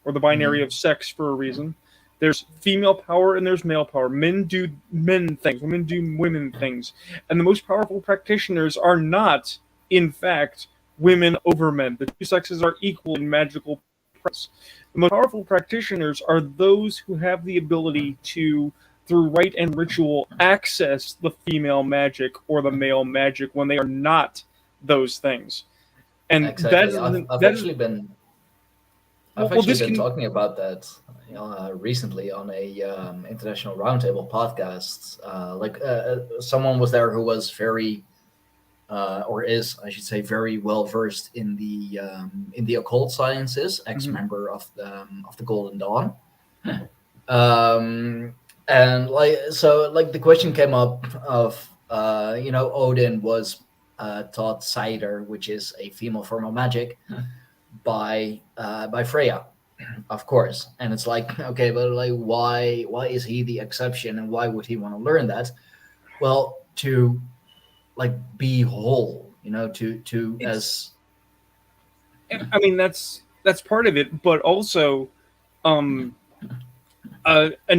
or the binary of sex for a reason. There's female power and there's male power. Men do men things, women do women things. And the most powerful practitioners are not, in fact, women over men. The two sexes are equal in magical practice. The most powerful practitioners are those who have the ability to, through rite and ritual, access the female magic or the male magic when they are not those things. And Exactly. that is, I've that actually been. I've Well, actually this been can. talking about that recently on a international roundtable podcast. Someone was there who was very, or is, I should say, very well versed in the occult sciences. Ex-member of the Golden Dawn. And the question came up of Odin was taught Cider, which is a female form of magic, by Freya, of course. And it's like, okay, but like why is he the exception, and why would he want to learn that? Well, to like be whole, to It's, I mean, that's part of it, but also, and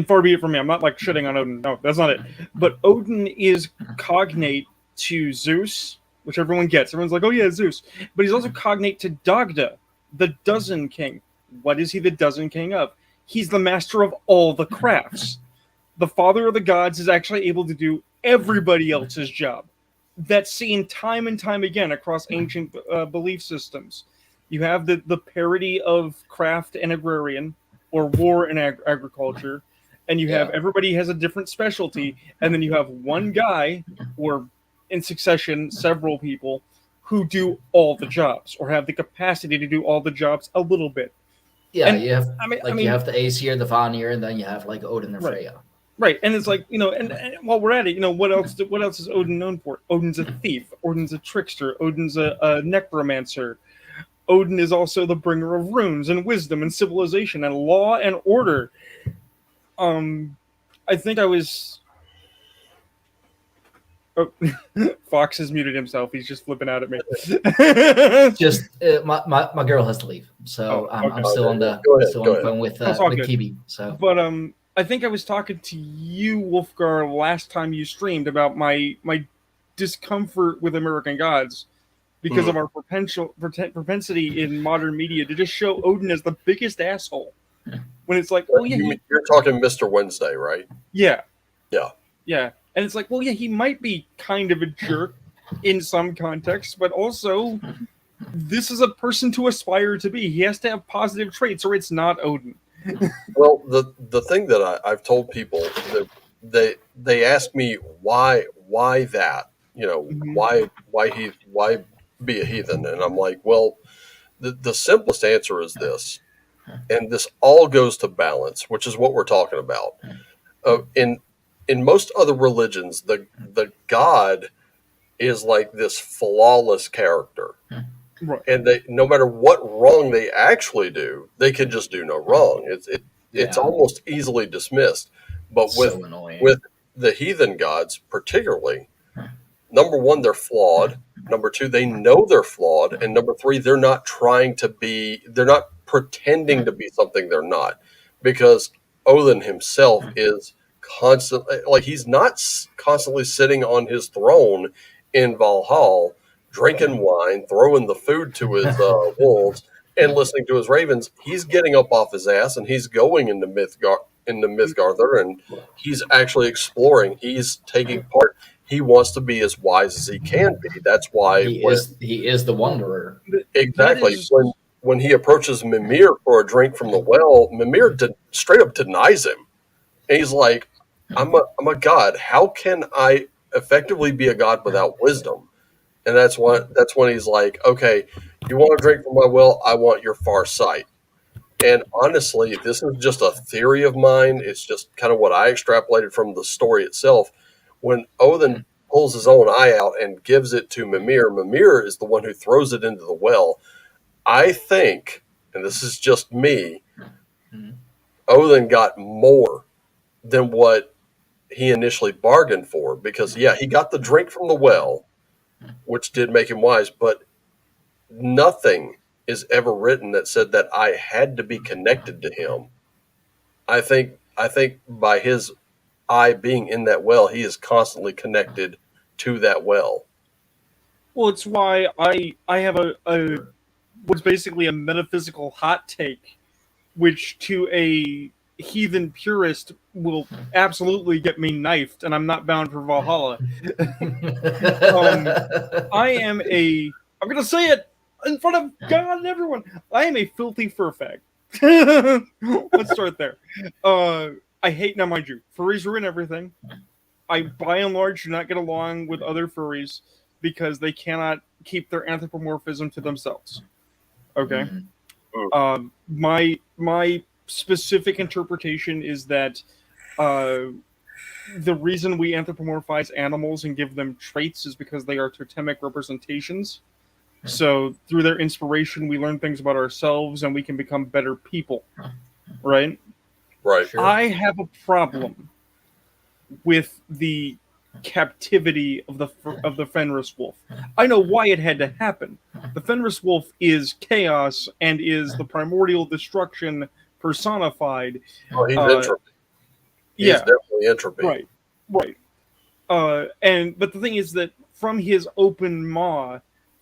far be it from me, I'm not like shitting on Odin. No, that's not it. But Odin is cognate to Zeus, which everyone gets. Everyone's like, oh yeah, Zeus. But he's also cognate to Dagda, the Dozen King. What is he the Dozen King of? He's the master of all the crafts. The father of the gods is actually able to do everybody else's job. That's seen time and time again across ancient belief systems. You have the parody of craft and agrarian, or war and agriculture, and you have everybody has a different specialty, and then you have one guy, or in succession several people, who do all the jobs, or have the capacity to do all the jobs a little bit. Yeah, and you have you have the Aesir, the Vanir, and then you have like Odin and Freya. Right, and it's like, and while we're at it, what else is Odin known for? Odin's a thief. Odin's a trickster. Odin's a necromancer. Odin is also the bringer of runes and wisdom and civilization and law and order. I think I was. Oh, Fox has muted himself. He's just flipping out at me. Just my girl has to leave, so I'm still on the phone with Kibi. So, but I think I was talking to you, Wolfgar, last time you streamed about my discomfort with American Gods because of our propensity in modern media to just show Odin as the biggest asshole. When it's like, well, yeah, you're talking Mr. Wednesday, right? Yeah. Yeah. And it's like, well, yeah, he might be kind of a jerk in some contexts, but also this is a person to aspire to be. He has to have positive traits, or it's not Odin. Well, the thing that I've told people, that they ask me why that, why be a heathen, and I'm like, well, the simplest answer is this, and this all goes to balance, which is what we're talking about. In most other religions, the god is like this flawless character. Right. And they, no matter what wrong they actually do, they can just do no wrong. It's almost easily dismissed. But with the heathen gods, particularly, number one, they're flawed. Number two, they know they're flawed. And number three, they're not pretending to be something they're not. Because Odin himself is constantly, like, he's not constantly sitting on his throne in Valhalla, drinking wine, throwing the food to his wolves, and listening to his ravens. He's getting up off his ass and he's going into Mythgarther, and he's actually exploring. He's taking part. He wants to be as wise as he can be. That's why he is the wanderer. Exactly. When he approaches Mimir for a drink from the well, Mimir straight up denies him, and he's like, "I'm a god. How can I effectively be a god without wisdom?" And that's when he's like, okay, you want to drink from my well? I want your far sight. And honestly, this is just a theory of mine. It's just kind of what I extrapolated from the story itself. When Odin pulls his own eye out and gives it to Mimir, Mimir is the one who throws it into the well. I think, and this is just me, Odin got more than what he initially bargained for, because he got the drink from the well, which did make him wise, but nothing is ever written that said that I had to be connected to him. I think by his eye being in that well, he is constantly connected to that well. Well, it's why I have a what's basically a metaphysical hot take, which to a heathen purist will absolutely get me knifed, and I'm not bound for Valhalla. I'm going to say it in front of God and everyone. I am a filthy fur fag. Let's start there. I hate, now mind you, furries ruin everything. I, by and large, do not get along with other furries because they cannot keep their anthropomorphism to themselves. Okay. My specific interpretation is that the reason we anthropomorphize animals and give them traits is because they are totemic representations. So through their inspiration, we learn things about ourselves and we can become better people. Right? Right. Sure. I have a problem with the captivity of the Fenris wolf. I know why it had to happen. The Fenris wolf is chaos and is the primordial destruction personified. Oh, he's Uh, entropy. He's Yeah, definitely entropy. right, right. But the thing is that from his open maw,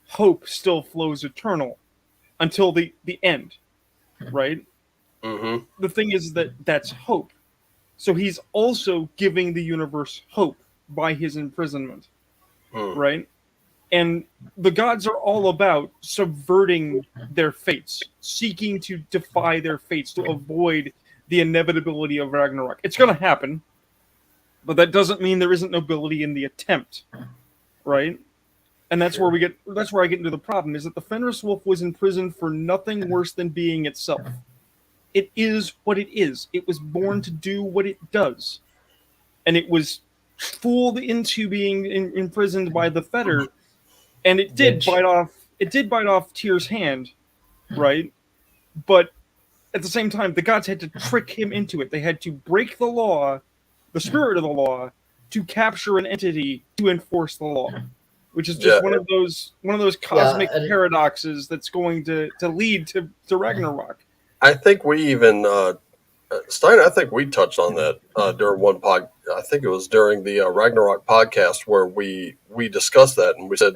hope still flows eternal until the end, right? Mm-hmm. The thing is that that's hope. So he's also giving the universe hope by his imprisonment, right? And the gods are all about subverting their fates, seeking to defy their fates to avoid the inevitability of Ragnarok. It's going to happen, but that doesn't mean there isn't nobility in the attempt, right? And that's where that's where I get into the problem, is that the Fenris wolf was imprisoned for nothing worse than being itself. It is what it is. It was born to do what it does. And it was fooled into being imprisoned by the fetter, and it did bite off Tyr's hand, right? But at the same time, the gods had to trick him into it. They had to break the law, the spirit of the law, to capture an entity to enforce the law, which is just one of those cosmic paradoxes that's going to lead to Ragnarok. I think we even Stein. I think we touched on that during one pod. I think it was during the Ragnarok podcast where we discussed that, and we said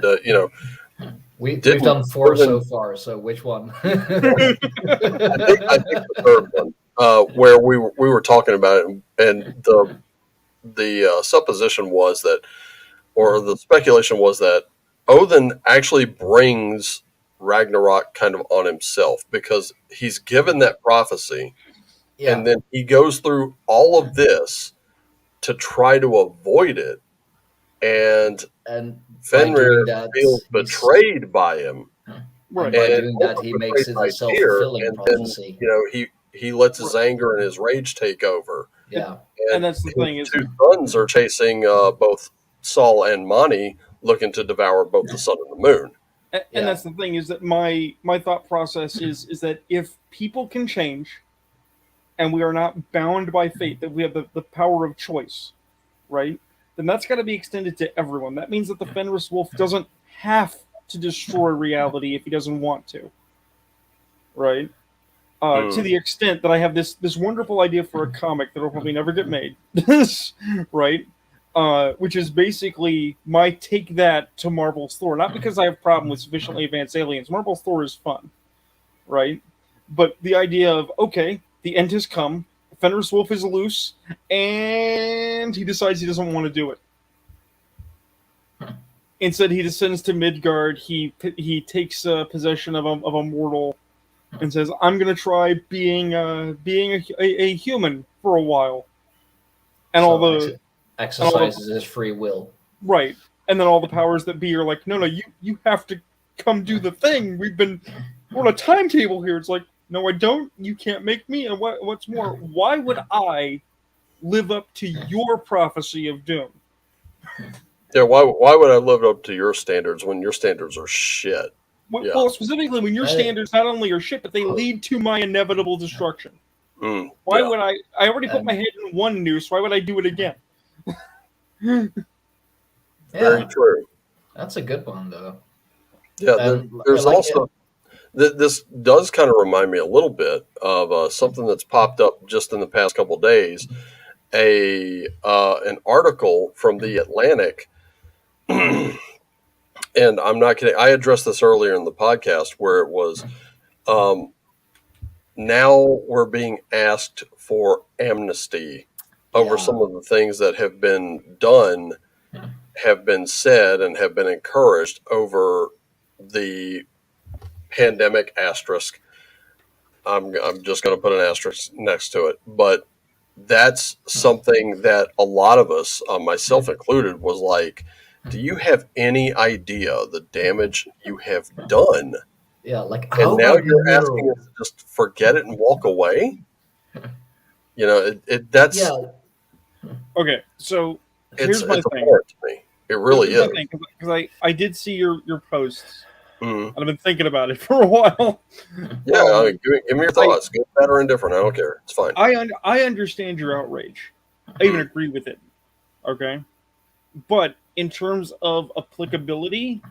we've done 4 so far. So which one? I think the third one, where we were talking about it, and the supposition was that, or the speculation was that Odin actually brings Ragnarok kind of on himself because he's given that prophecy, and then he goes through all of this to try to avoid it, and Fenrir feels betrayed by him. Right. And by doing that, he makes it a self-fulfilling prophecy. He lets his anger and his rage take over. Yeah, and that's the thing. His two sons are chasing both Sol and Mani, looking to devour both the sun and the moon. And that's the thing, is that my thought process is that if people can change, and we are not bound by fate, that we have the power of choice, right? Then that's got to be extended to everyone. That means that the Fenris wolf doesn't have to destroy reality if he doesn't want to, right? To the extent that I have this wonderful idea for a comic that will probably never get made, right? Which is basically my take that to Marvel's Thor. Not because I have a problem with sufficiently advanced aliens. Marvel's Thor is fun, right? But the idea of, okay, the end has come, Fenris Wolf is loose, and he decides he doesn't want to do it. Instead, he descends to Midgard. He takes possession of a mortal and says, "I'm going to try being a human for a while." And all the exercises his free will, right? And then all the powers that be are like, "No, you have to come do the thing. We're on a timetable here." It's like, "No, I don't. You can't make me." And what's more, why would I live up to your prophecy of doom? Yeah, why would I live up to your standards when your standards are shit? Well, specifically when your standards not only are shit, but they lead to my inevitable destruction. Why would I already put my head in one noose, why would I do it again? Very true. That's a good one, though. Yeah, there's also... This does kind of remind me a little bit of something that's popped up just in the past couple of days. An article from The Atlantic, and I'm not kidding, I addressed this earlier in the podcast, where it was, now we're being asked for amnesty over some of the things that have been done, have been said, and have been encouraged over the pandemic asterisk. I'm just going to put an asterisk next to it, but that's something that a lot of us, myself included, was like, do you have any idea the damage you have done? Yeah, like And how now about you're asking literal? us to just forget it and walk away? You know, that's Yeah, Okay, so it's here's my it's thing. abhorrent to me. It really Here's my is. thing, because I did see your posts, Mhm. and I've been thinking about it for a while. Yeah, I mean, give me your I thoughts. Good, bad, or indifferent. I don't care. It's fine. I understand your outrage. I even Mhm. agree with it. Okay, but in terms of applicability,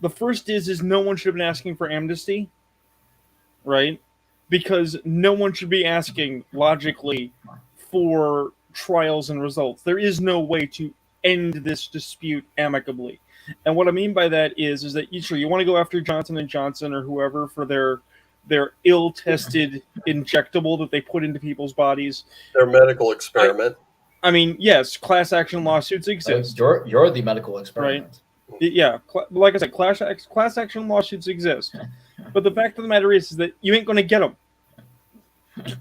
the first is no one should have been asking for amnesty, right? Because no one should be asking logically for trials and results. There is no way to end this dispute amicably. And what I mean by that is that you want to go after Johnson and Johnson or whoever for their ill-tested injectable that they put into people's bodies. Their medical I experiment. I mean, yes, class action lawsuits exist, you're the medical right? experiment. Yeah, like I said, class action lawsuits exist. But the fact of the matter is that you ain't going to get them.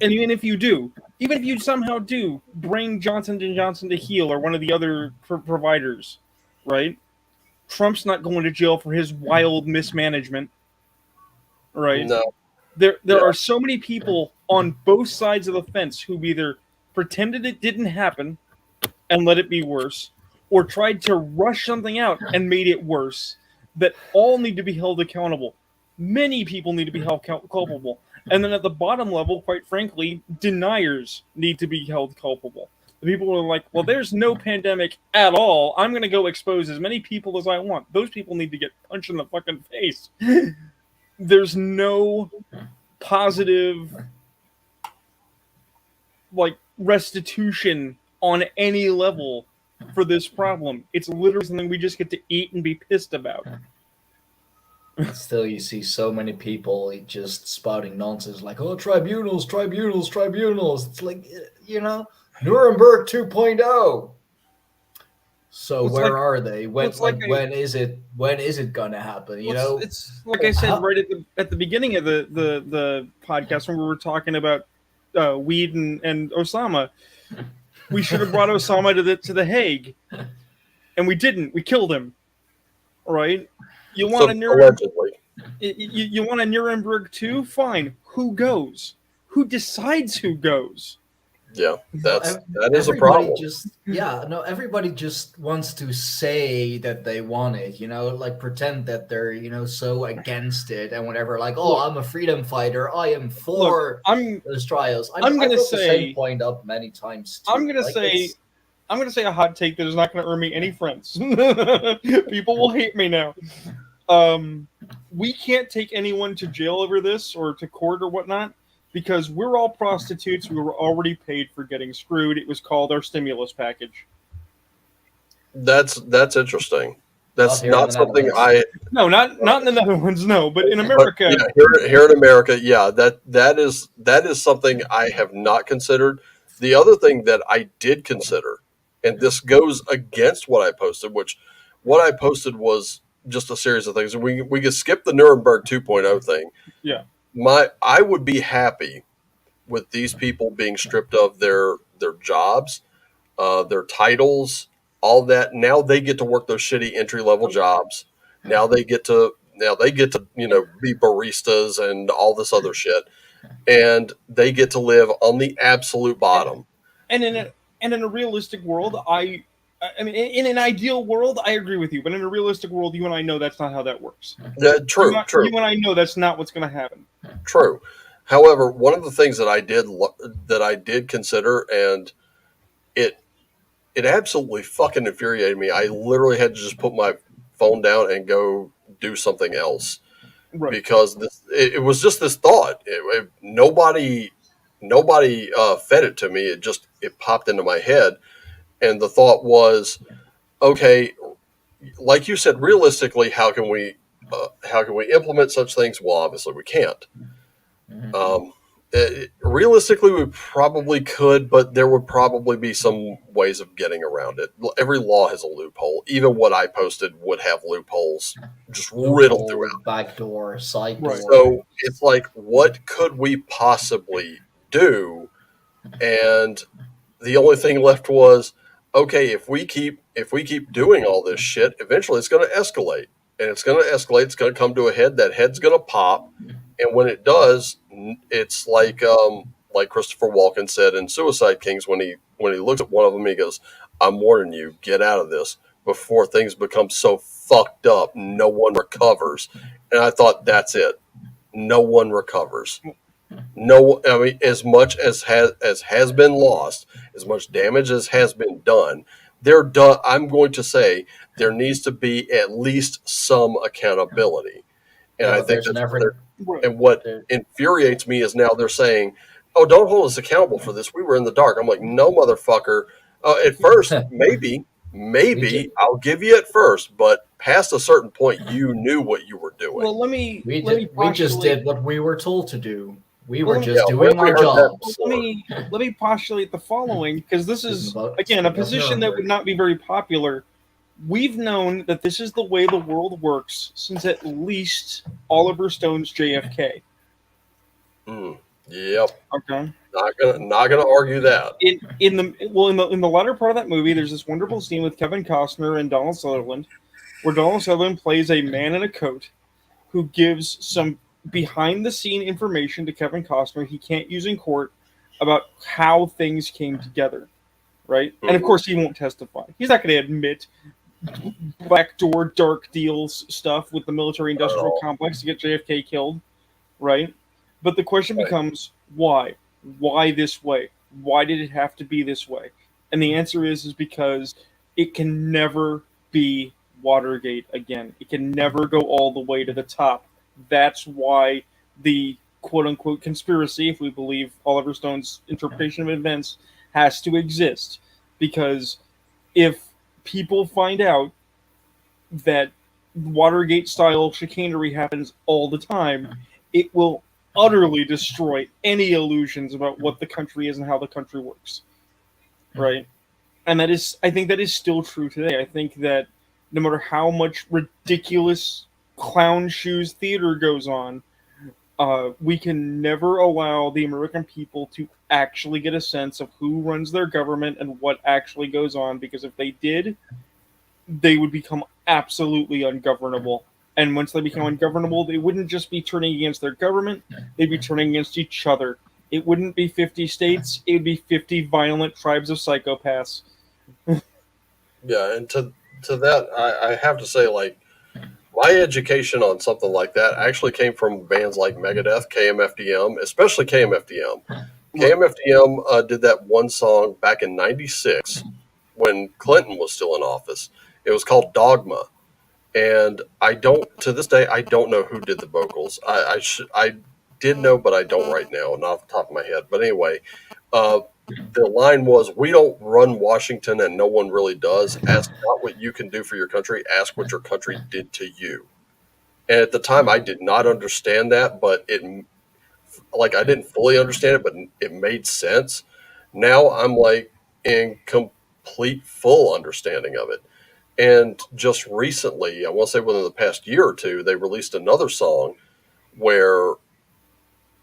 And even if you do, even if you somehow do bring Johnson and Johnson to heel or one of the other providers, right? Trump's not going to jail for his wild mismanagement, right? No. There Yeah. are so many people on both sides of the fence who either pretended it didn't happen and let it be worse, or tried to rush something out and made it worse, that all need to be held accountable. Many people need to be held culpable. And then at the bottom level, quite frankly, deniers need to be held culpable. The people who are like, well, there's no pandemic at all. I'm going to go expose as many people as I want. Those people need to get punched in the fucking face. There's no positive, like, restitution on any level for this problem. It's literally something we just get to eat and be pissed about. Still, you see so many people just spouting nonsense like, "Oh, tribunals, tribunals, tribunals." It's like, Nuremberg 2.0. So It's where like are they? When it's like when is it gonna happen? it's like I said right at the beginning of the podcast when we were talking about weed and Osama. We should have brought Osama to the Hague, and we didn't. We killed him. Right? You want So, a Nuremberg? allegedly. You want a Nuremberg too? Fine. Who goes? Who decides who goes? Yeah, that is a everybody problem. everybody just wants to say that they want it, like pretend that they're so against it, and whenever like, oh, Look, I'm a freedom fighter, I am Look, for I'm those trials. I'm I gonna brought the say same point up many times too. I'm gonna Like, say I'm gonna say a hot take that is not gonna earn me any friends. People will hate me now. We can't take anyone to jail over this or to court or whatnot because we're all prostitutes. We were already paid for getting screwed. It was called our stimulus package. That's interesting. That's Not here in not the something Netherlands. No, not in the Netherlands, no, but in But America. yeah, here in America, yeah, that is something I have not considered. The other thing that I did consider, and this goes against what I posted, which what I posted was just a series of things. We could skip the Nuremberg 2.0 thing. Yeah. I would be happy with these people being stripped of their jobs, their titles, all that. Now they get to work those shitty entry level jobs. Now they get to be baristas and all this other shit, and they get to live on the absolute bottom. And in a realistic world, I mean, in an ideal world, I agree with you. But in a realistic world, you and I know that's not how that works. True. You and I know that's not what's going to happen. True. However, one of the things that I did consider, and it absolutely fucking infuriated me. I literally had to just put my phone down and go do something else Right. because it was just this thought. Nobody fed it to me. It popped into my head, and the thought was, okay, like you said, realistically, how can we implement such things? Well, obviously we can't. Mhm. Um, Realistically, we probably could, but there would probably be some ways of getting around it. Every law has a loophole. Even what I posted would have loopholes just riddled Loophole, throughout. backdoor, side Right. door. So it's like, what could we possibly do? And the only thing left was, okay, if we keep doing all this shit, eventually it's going to escalate, and it's going to escalate. It's going to come to a head. That head's going to pop, and when it does, it's like Christopher Walken said in Suicide Kings when he looks at one of them, he goes, "I'm warning you, get out of this before things become so fucked up no one recovers." And I thought, that's it. No one recovers. No, I mean, as much as has been lost, as much damage as has been done, I'm going to say there needs to be at least some accountability, and Yeah, I but think there's that's never and what there, infuriates me is now they're saying, "Oh, don't hold us accountable for this. We were in the dark." I'm like, "No, motherfucker. At first, maybe ju- I'll give you at first, but past a certain point, you knew what you were doing." Well, let me we let me did, we just postulate- did what we were told to do. We Well, were let me- just Yeah, doing we our heard that jobs. Well, let me postulate the following, because this is Speaking about- again a speaking of position that would Nuremberg. not be very popular. We've known that this is the way the world works since at least Oliver Stone's JFK. Yep, Okay. not gonna argue that. In the latter part of that movie, there's this wonderful scene with Kevin Costner and Donald Sutherland, where Donald Sutherland plays a man in a coat who gives some behind the scene information to Kevin Costner he can't use in court about how things came together, right? And of course, he won't testify. He's not going to admit backdoor dark deals stuff with the military industrial complex to get JFK killed, right? But the question Right. becomes, why? Why this way? Why did it have to be this way? And the answer is because it can never be Watergate again. It can never go all the way to the top. That's why the quote unquote conspiracy, if we believe Oliver Stone's interpretation of events, has to exist. Because if people find out that Watergate style chicanery happens all the time, it will utterly destroy any illusions about what the country is and how the country works. Right? And I think that is still true today. I think that no matter how much ridiculous clown shoes theater goes on, we can never allow the American people to actually get a sense of who runs their government and what actually goes on, because if they did, they would become absolutely ungovernable. And once they become ungovernable, they wouldn't just be turning against their government, they'd be turning against each other. It wouldn't be 50 states, it would be 50 violent tribes of psychopaths. Yeah, and to that, I have to say, like, my education on something like that actually came from bands like Megadeth, KMFDM, especially KMFDM. KMFDM did that one song back in '96 when Clinton was still in office. It was called Dogma. And to this day, I don't know who did the vocals. I did know, but I don't right now, not off the top of my head. But anyway, the line was, "We don't run Washington, and no one really does. Ask not what you can do for your country. Ask what your country did to you." And at the time, I did not understand that, but I didn't fully understand it, but it made sense. Now I'm like in complete full understanding of it. And just recently, I want to say within the past year or two, they released another song where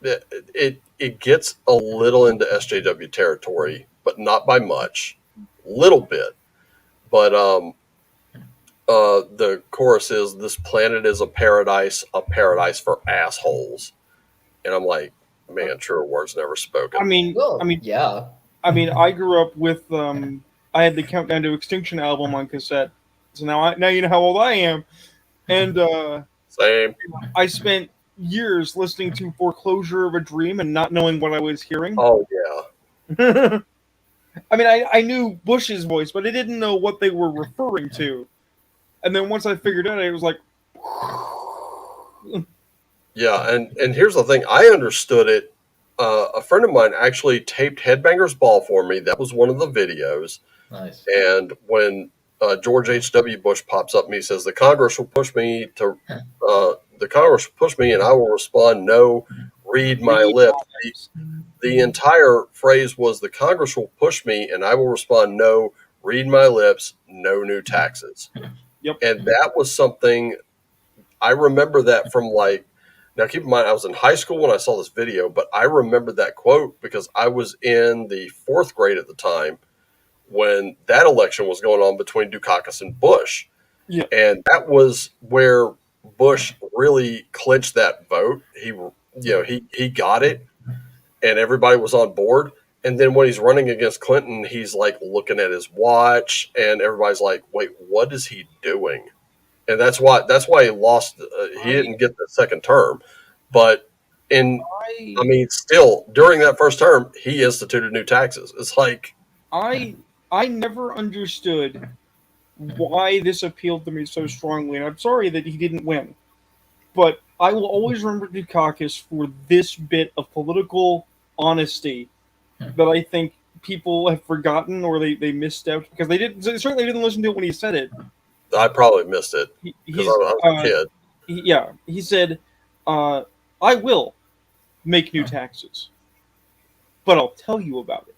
it gets a little into SJW territory, but not by much, little bit. But the chorus is, "This planet is a paradise for assholes," and I'm like, man, truer words never spoken. Well, yeah. I grew up with I had the Countdown to Extinction album on cassette, so now you know how old I am, and Same. I spent years listening to Foreclosure of a Dream and not knowing what I was hearing. Oh yeah. I knew Bush's voice, but I didn't know what they were referring to. And then once I figured out, it was like, Yeah, and here's the thing. I understood it. A friend of mine actually taped Headbangers Ball for me. That was one of the videos. Nice. And when George H.W. Bush pops up and he says, the Congress will push me, and I will respond, no, read my lips. The entire phrase was the Congress will push me and I will respond, no, read my lips, no new taxes. Yep. And that was something I remember that from like, now keep in mind, I was in high school when I saw this video, but I remember that quote because I was in the 4th grade at the time when that election was going on between Dukakis and Bush. Yeah. And that was where Bush really clinched that vote. He got it and everybody was on board. And then when he's running against Clinton, he's like looking at his watch and everybody's like, wait, what is he doing? And that's why he lost. He didn't get the second term, but still during that first term, he instituted new taxes. It's like I never understood why this appealed to me so strongly, and I'm sorry that he didn't win. But I will always remember Dukakis for this bit of political honesty that I think people have forgotten or they missed out because they certainly didn't listen to it when he said it. I probably missed it because I was a kid. He said, "I will make new taxes, but I'll tell you about it.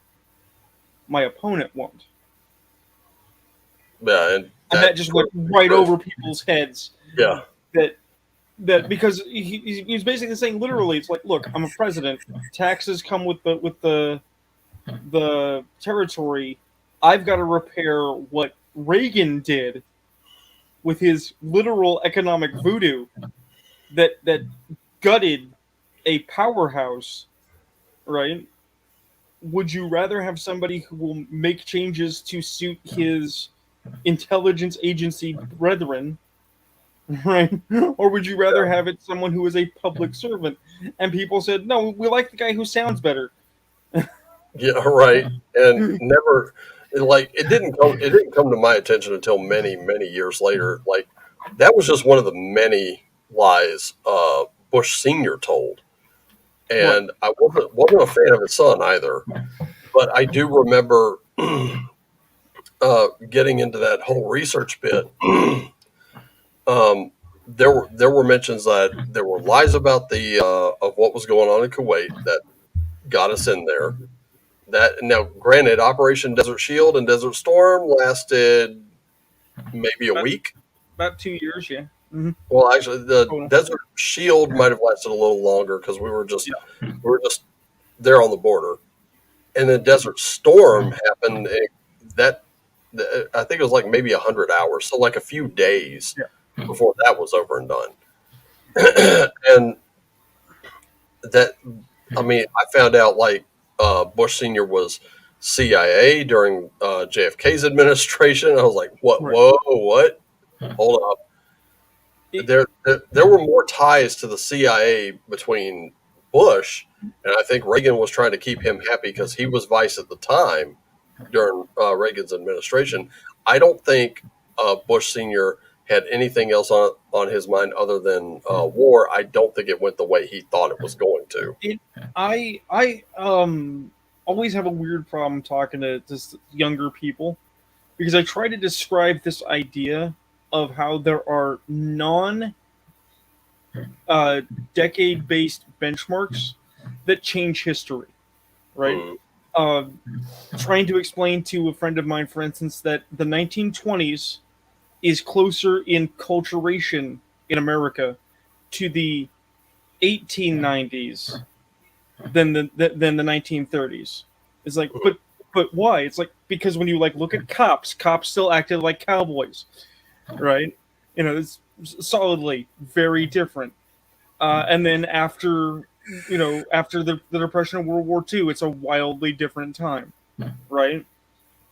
My opponent won't." Yeah, and that just went right over people's heads. Yeah, that because he's basically saying literally, it's like, look, I'm a president. Taxes come with the territory. I've got to repair what Reagan did with his literal economic voodoo that gutted a powerhouse, right? Would you rather have somebody who will make changes to suit his intelligence agency brethren, right? Or would you rather have it someone who is a public servant? And people said, no, we like the guy who sounds better. Yeah, right. And never it didn't come to my attention until many, many years later. Like that was just one of the many lies Bush Sr. told. And I wasn't a fan of his son either. But I do remember getting into that whole research bit. There were mentions that there were lies about the of what was going on in Kuwait that got us in there. That now, granted, Operation Desert Shield and Desert Storm lasted maybe a week, about 2 years, yeah. Mm-hmm. Well, actually, the Desert Shield might have lasted a little longer because we were just there on the border, and then Desert Storm happened. I think it was like maybe 100 hours, so like a few days before that was over and done. And I found out like Bush Sr. was CIA during JFK's administration. I was like, what? Right. Whoa, what? Hold up. There were more ties to the CIA between Bush, and I think Reagan was trying to keep him happy because he was vice at the time during Reagan's administration. I don't think Bush Sr. had anything else on his mind other than war. I don't think it went the way he thought it was going to. I always have a weird problem talking to just younger people because I try to describe this idea of how there are decade-based benchmarks that change history, right? Trying to explain to a friend of mine, for instance, that the 1920s is closer in culturation in America to the 1890s than the 1930s. It's like, but why? It's like because when you like look at cops still acted like cowboys, right? It's solidly very different. And then after the Depression of World War II, it's a wildly different time, right?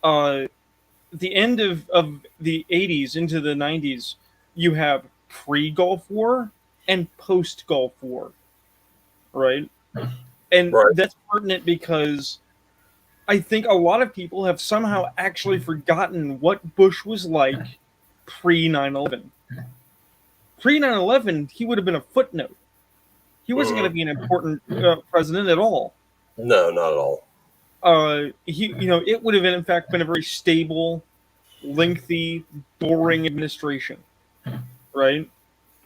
The end of the 80s into the 90s, you have pre-Gulf War and post-Gulf War, right? And that's pertinent because I think a lot of people have somehow actually forgotten what Bush was like pre-9/11. Pre-9/11, he would have been a footnote. He wasn't going to be an important president at all. No, not at all. It would have in fact been a very stable, lengthy, boring administration, right?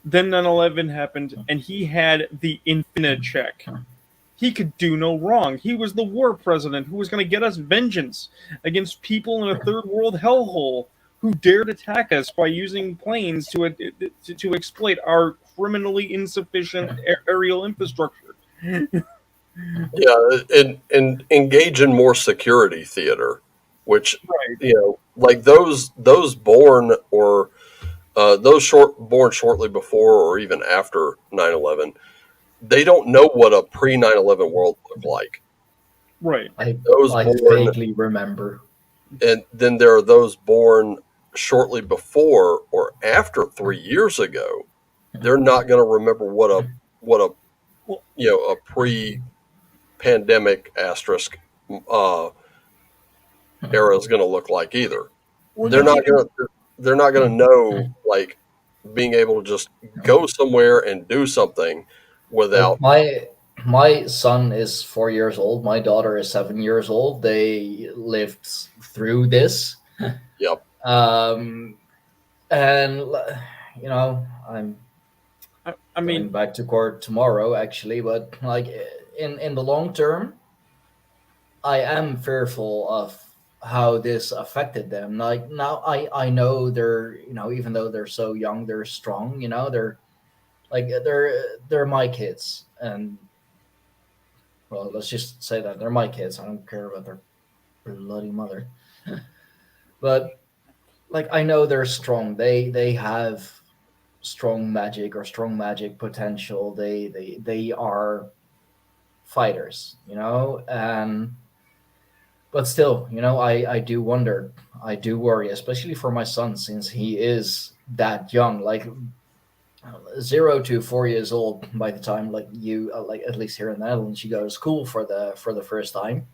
Then 9/11 happened, and he had the infinite check. He could do no wrong. He was the war president who was going to get us vengeance against people in a third world hellhole who dared attack us by using planes to exploit our criminally insufficient aerial infrastructure. Yeah, and engage in more security theater, which Right. like those born or born shortly before or even after 9/11, they don't know what a pre 9/11 world looked like. Right. Those I born, vaguely remember. and then there are those born shortly before or after 3 years ago. They're not going to remember what a Well, a pre-pandemic asterisk era is going to look like either. well, They're you not keep in- going to they're not going to know, like, being able to just go somewhere and do something without. My son is 4 years old. My daughter is 7 years old. They lived through this, Yep. and I'm I going mean, back to court tomorrow, actually. But like in the long term, I am fearful of how this affected them. Like now, I know they're even though they're so young, they're strong. They're like they're my kids, and well, let's just say that they're my kids. I don't care about their bloody mother. But like I know they're strong. They have strong magic or strong magic potential. They are fighters, and but still, I do wonder. I do worry, especially for my son, since he is that young. Like 0 to 4 years old by the time like you like at least here in the Netherlands you go to school for the first time.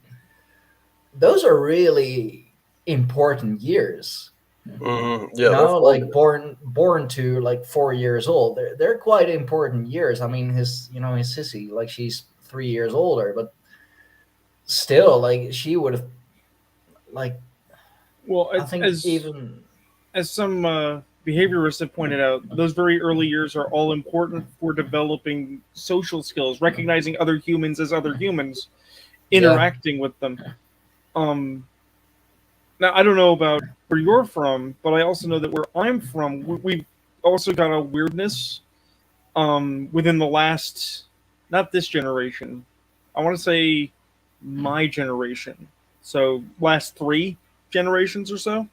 Those are really important years. Yeah, they're Like formative. born to like 4 years old, they're quite important years. I mean, his sissy, like she's 3 years older, but still, like she would have like well, I think even as some behaviorists have pointed out, those very early years are all important for developing social skills, recognizing other humans as other humans, yeah. interacting with them. Um, Now, I don't know about where you're from, but I also know that where I'm from, we've also got a weirdness within the last, not this generation, I want to say my generation. So, last 3 generations or so.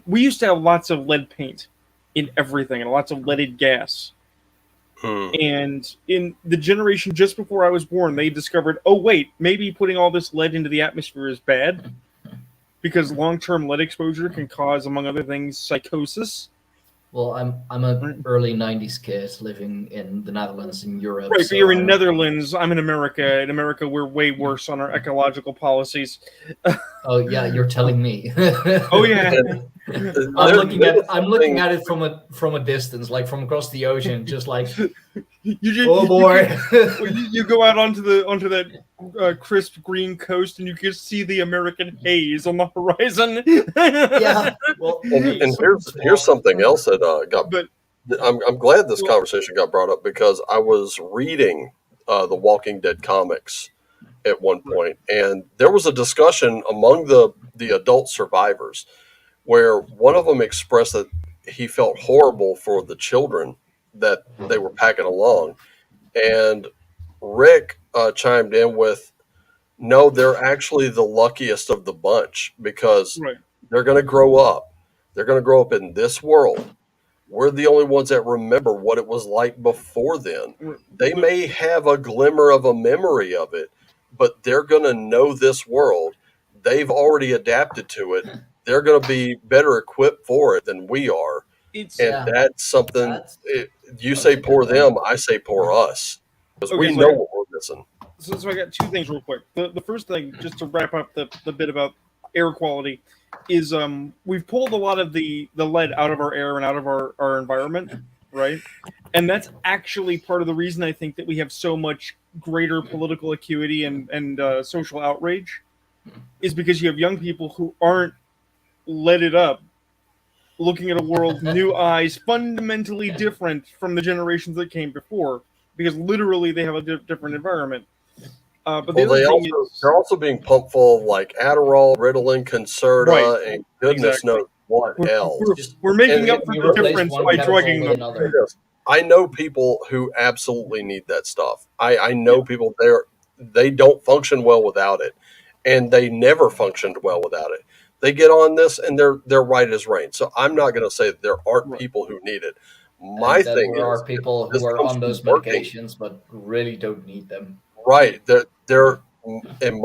We used to have lots of lead paint in everything and lots of leaded gas. Hmm. And in the generation just before I was born, they discovered, oh, wait, maybe putting all this lead into the atmosphere is bad because long-term lead exposure can cause, among other things, psychosis. Well, I'm a Right, early '90s kid living in the Netherlands in Europe, but so you're I in don't. Netherlands. I'm in America. In America, we're way worse on our ecological policies. Oh yeah, you're telling me. Oh yeah, And there's I'm looking something. at it from a distance, like from across the ocean, just like, oh you boy. can well, you go out onto that crisp green coast, and you can see the American haze on the horizon. Yeah. Well, hey, And something here's small. something else that got. But I'm glad this well, conversation got brought up because I was reading the Walking Dead comics at one right, point, and there was a discussion among the adult survivors where one of them expressed that he felt horrible for the children that they were packing along, and Rick chimed in with, "No, they're actually the luckiest of the bunch because right, they're going to grow up. They're going to grow up in this world. We're the only ones that remember what it was like before then. right. They may have a glimmer of a memory of it, but they're going to know this world. They've already adapted to it. They're going to be better equipped for it than we are." It's And Yeah, that's something, that's you that's say a good poor point. them, I say poor us because okay. we know what we're missing. So I got two things real quick. The first thing, just to wrap up the bit about air quality, is we've pulled a lot of the lead out of our air and out of our environment, right? And that's actually part of the reason I think that we have so much greater political acuity and social outrage is because you have young people who aren't leaded up looking at a world, new eyes, fundamentally different from the generations that came before, because literally they have a different environment. But the Well, other thing is, they're also being pumped full of like Adderall, Ritalin, Concerta, Right. and goodness Exactly. knows what we're, else. we're making And up for You the replace difference one by chemical drugging with them. another. Yes. I know people who absolutely need that stuff. I know people they don't function well without it, and they never functioned well without it. They get on this and they're right as rain. So I'm not going to say that there aren't Right. people who need it. My And then thing there is, are people this who are comes on from those working. medications but really don't need them. Right. They're and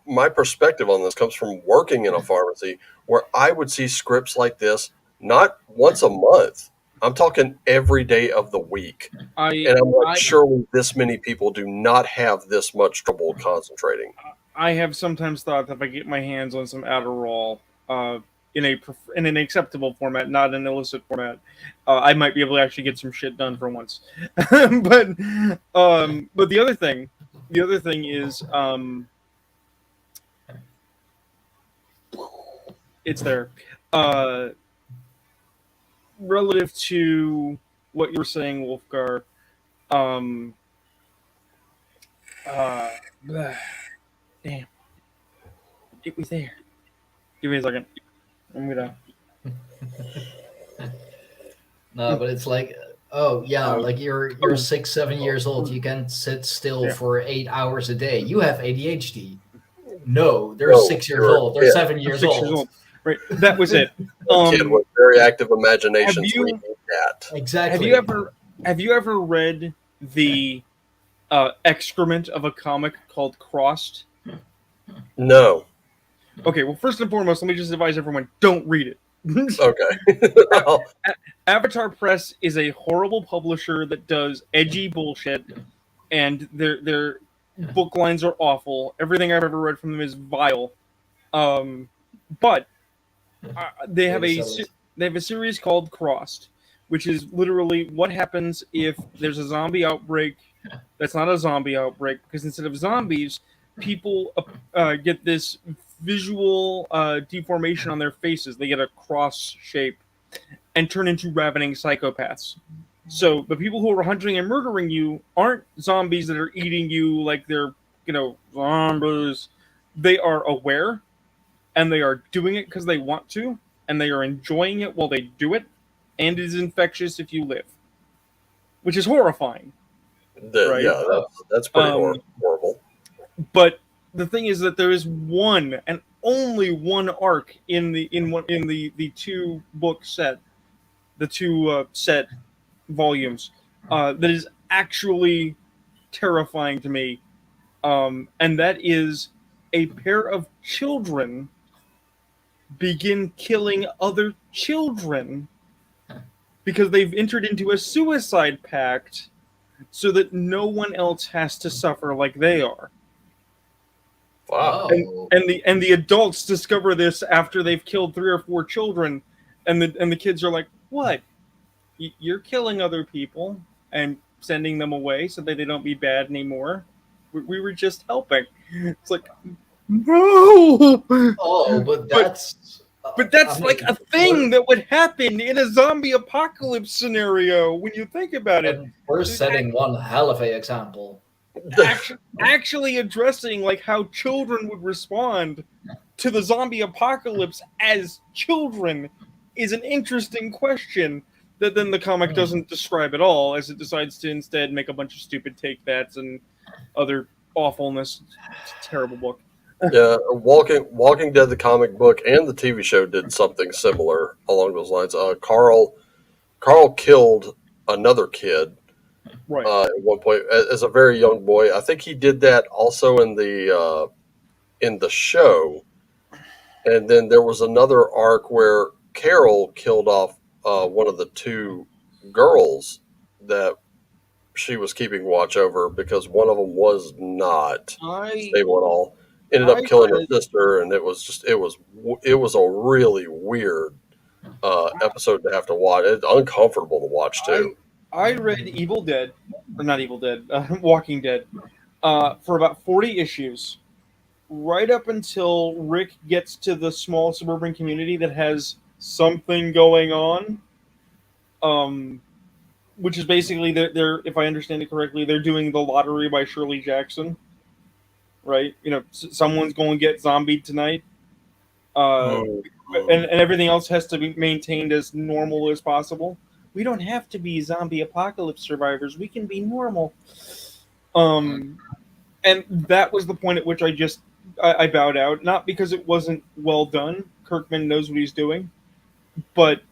my perspective on this comes from working in a pharmacy where I would see scripts like this not once a month. I'm talking every day of the week. I And I'm like, I surely this many people do not have this much trouble concentrating. I have sometimes thought that if I get my hands on some Adderall, in an acceptable format, not an illicit format, I might be able to actually get some shit done for once. But the other thing is, it's there. Uh, Relative to what you were saying, Wolfgar, um, uh, damn, it was there. Give me a second. I'm gonna. No, but it's like, oh yeah, like you're 6, 7 years old. You can sit still Yeah. for 8 hours a day. You have ADHD. No, they're No, 6 years you're a old. They're kid. 7 years 6 years old. old. Right, that was it. Kid with very active imaginations. have you- We need that. Exactly. Have you ever read the excrement of a comic called Crossed? No. Okay, well, first and foremost, let me just advise everyone: don't read it. Okay. Avatar Press is a horrible publisher that does edgy bullshit, and their book lines are awful. Everything I've ever read from them is vile. But they have they have a series called Crossed, which is literally what happens if there's a zombie outbreak. That's not a zombie outbreak, because instead of zombies, people get this visual deformation on their faces. They get a cross shape and turn into ravening psychopaths. So the people who are hunting and murdering you aren't zombies that are eating you like they're, zombies. They are aware, and they are doing it because they want to, and they are enjoying it while they do it, and it is infectious if you live, which is horrifying. Right. Yeah, that's pretty horrible. But the thing is that there is one and only one arc in the two book set, the two set volumes, that is actually terrifying to me, and that is a pair of children begin killing other children because they've entered into a suicide pact so that no one else has to suffer like they are. Wow. Oh. And the adults discover this after they've killed 3 or 4 children, and the kids are like, "What? You're killing other people and sending them away so that they don't be bad anymore? We were just helping." It's like, no. Oh, but that's But that's I mean, like a thing that would happen in a zombie apocalypse scenario when you think about it. and we're setting one hell of a example. Actually addressing like how children would respond to the zombie apocalypse as children is an interesting question that then the comic doesn't describe at all, as it decides to instead make a bunch of stupid take that's and other awfulness. It's a terrible book. Yeah, Walking Dead, the comic book, and the TV show did something similar along those lines. Carl killed another kid Right. at one point as a very young boy. I think he did that also in the show, and then there was another arc where Carol killed off one of the 2 girls that she was keeping watch over because one of them was not stable at all. Ended up killing her sister, and it was a really weird episode to have to watch. It's uncomfortable to watch too. I read Evil Dead, or not Evil Dead, Walking Dead, for about 40 issues, right up until Rick gets to the small suburban community that has something going on. Which is basically they're if I understand it correctly, they're doing the lottery by Shirley Jackson, right? Someone's going to get zombied tonight, and everything else has to be maintained as normal as possible. We don't have to be zombie apocalypse survivors. We can be normal. And that was the point at which I bowed out, not because it wasn't well done. Kirkman knows what he's doing, but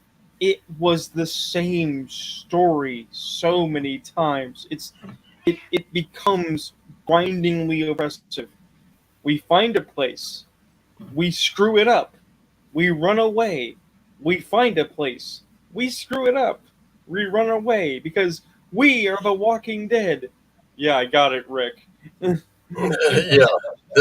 it was the same story so many times. It becomes grindingly oppressive. We find a place, we screw it up, we run away, we find a place, we screw it up, we run away because we are the Walking Dead. Yeah, I got it, Rick. Yeah,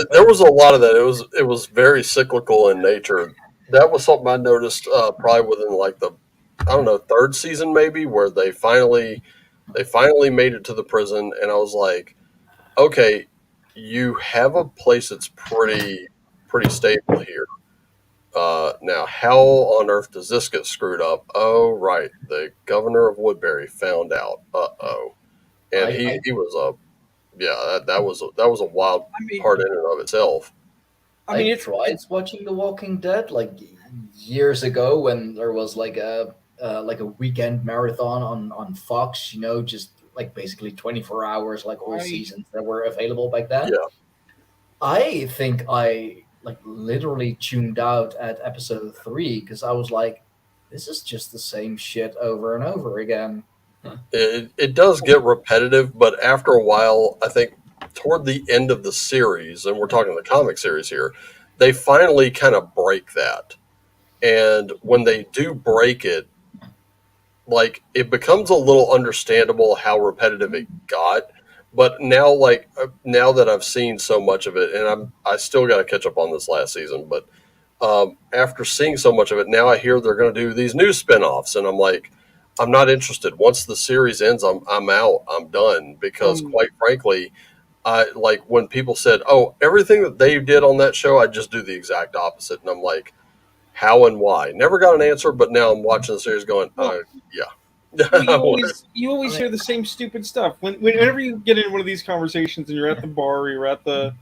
there was a lot of that. It was very cyclical in nature. That was something I noticed probably within like the, I don't know, third season maybe, where they finally made it to the prison, and I was like, okay, you have a place that's pretty stable here. Now, how on earth does this get screwed up? Oh, right, the governor of Woodbury found out. And he was a, yeah, that was a wild I mean, part in and of itself. I tried watching The Walking Dead like years ago when there was like a weekend marathon on Fox. Just like basically 24 hours, like all Right. seasons that were available back then. Yeah. I think I like literally tuned out at episode 3 because I was like, this is just the same shit over and over again. It does get repetitive, but after a while, I think toward the end of the series, and we're talking the comic series here, they finally kind of break that. And when they do break it, like it becomes a little understandable how repetitive it got. But now, now that I've seen so much of it, and I still got to catch up on this last season, but after seeing so much of it, now I hear they're going to do these new spinoffs, and I'm like, I'm not interested. Once the series ends, I'm out. I'm done because, quite frankly, I like when people said, "Oh, everything that they did on that show, I just do the exact opposite," and I'm like, how and why? Never got an answer, but now I'm watching the series going, yeah. You always hear the same stupid stuff. Whenever you get into one of these conversations and you're at the bar or you're at the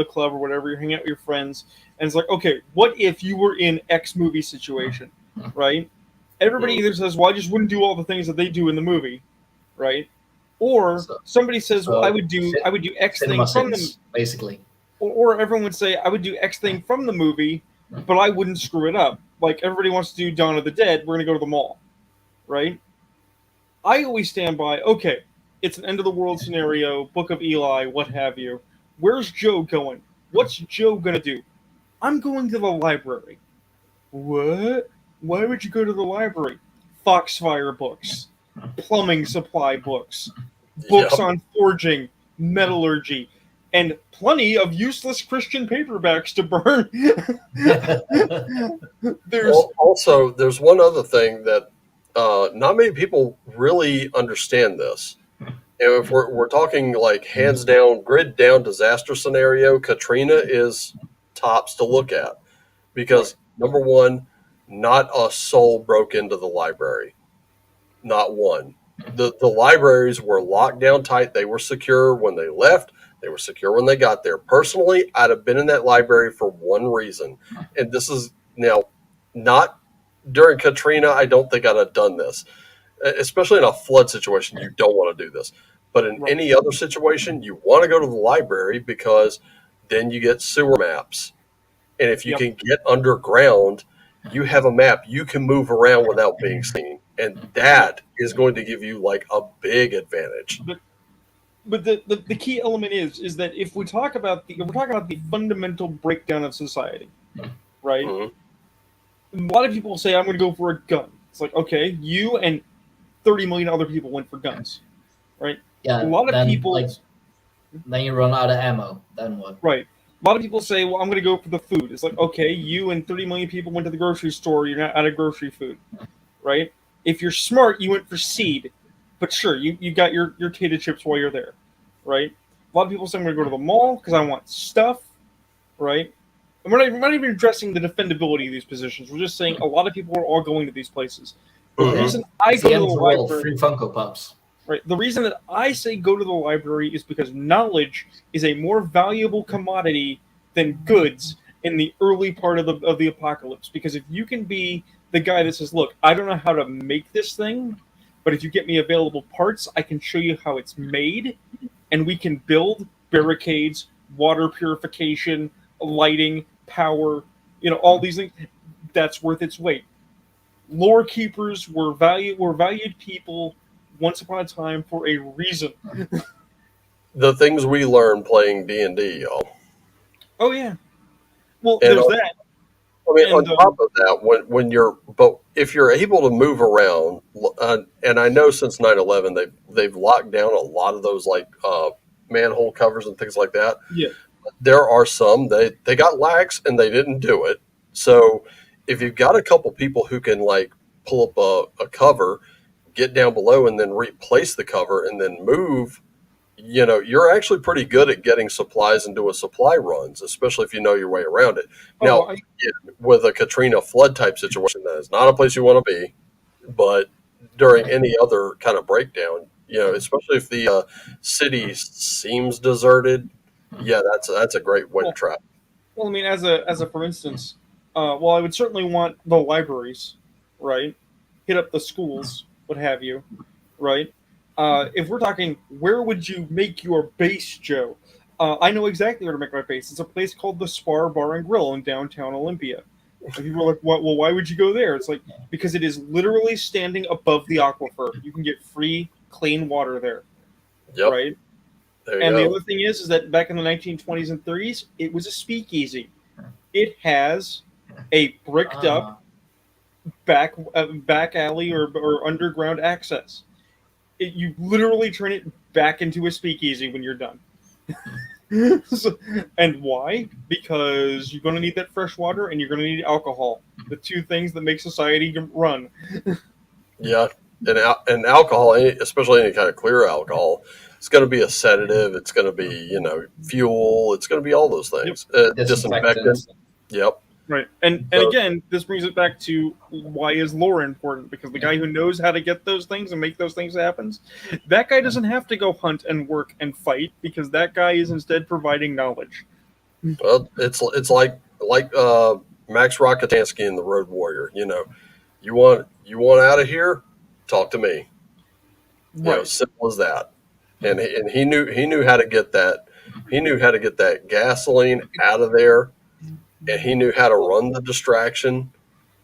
club or whatever, you're hanging out with your friends, and it's like, okay, what if you were in X movie situation, right? Everybody either says, well, I just wouldn't do all the things that they do in the movie, right? Or somebody says, well, I would do X thing from the basically. Or everyone would say, I would do X thing from the movie, but I wouldn't screw it up. Like everybody wants to do Dawn of the Dead, we're gonna go to the mall, right? I always stand by, okay, it's an end of the world scenario, Book of Eli, what have you. Where's Joe going? What's Joe gonna do? I'm going to the library. What? Why would you go to the library? Foxfire books, plumbing supply books, books on forging, metallurgy, and plenty of useless Christian paperbacks to burn. There's one other thing that not many people really understand this. And if we're talking like hands down, grid down disaster scenario, Katrina is tops to look at because number one, not a soul broke into the library, not one. The libraries were locked down tight. They were secure when they left. They were secure when they got there. Personally, I'd have been in that library for one reason, and this is now not during Katrina. I don't think I'd have done this, especially in a flood situation. You don't want to do this, but in any other situation, you want to go to the library because then you get sewer maps, and if you can get underground, you have a map. You can move around without being seen, and that is going to give you like a big advantage. But the key element is that if we're talking about the fundamental breakdown of society, right? Mm-hmm. A lot of people say, I'm going to go for a gun. It's like, okay, you and 30 million other people went for guns, right? Yeah. A lot of people. Then you run out of ammo. Then what? Right. A lot of people say, well, I'm going to go for the food. It's like, okay, you and 30 million people went to the grocery store. You're not out of grocery food, right? If you're smart, you went for seed. But sure, you got your tater chips while you're there, right? A lot of people say I'm going to go to the mall because I want stuff, right? And we're not even addressing the defendability of these positions. We're just saying a lot of people are all going to these places. The Mhm. reason I It's go the to end the of the world. library, Free Funko Pops. right? The reason that I say go to the library is because knowledge is a more valuable commodity than goods in the early part of the apocalypse. Because if you can be the guy that says, "Look, I don't know how to make this thing, but if you get me available parts, I can show you how it's made, and we can build barricades, water purification, lighting, power, all these things." That's worth its weight. Lore keepers were valued people once upon a time for a reason. The things we learn playing D&D, y'all. Oh yeah. Well, And there's that. I mean, on And top of that, but if you're able to move around, and I know since 9/11 they've locked down a lot of those like manhole covers and things like that. yeah, There are some they got lax and they didn't do it. So if you've got a couple people who can like pull up a cover, get down below, and then replace the cover and then move, you're actually pretty good at getting supplies and doing supply runs, especially if you know your way around it. oh, Now, with a Katrina flood type situation, that is not a place you want to be, but during any other kind of breakdown, especially if the city seems deserted, yeah, that's a great way to well, travel. well, I mean, as a for instance, well, I would certainly want the libraries, right? Hit up the schools, what have you, right? If we're talking, where would you make your base, Joe? I know exactly where to make my base. It's a place called the Spar Bar and Grill in downtown Olympia. And people are like, "What? Well, why would you go there?" It's like because it is literally standing above the aquifer. You can get free, clean water there, Yep, right? there you And the go. other thing is that back in the 1920s and 30s, it was a speakeasy. It has a bricked up Ah, back alley or underground access. You literally turn it back into a speakeasy when you're done. And why? Because you're going to need that fresh water and you're going to need alcohol. The two things that make society run. Yeah, and alcohol, especially any kind of clear alcohol, it's going to be a sedative. It's going to be fuel. It's going to be all those Yep. things. disinfectant. Disinfectant. Yep. Right. And So, again, this brings it back to why is lore important? Because the guy who knows how to get those things and make those things happen, that guy doesn't have to go hunt and work and fight because that guy is instead providing knowledge. well, it's like Max Rockatansky in the Road Warrior. You want out of here? Talk to me. Right. Simple as that. And he knew how to get that. He knew how to get that gasoline out of there, and he knew how to run the distraction.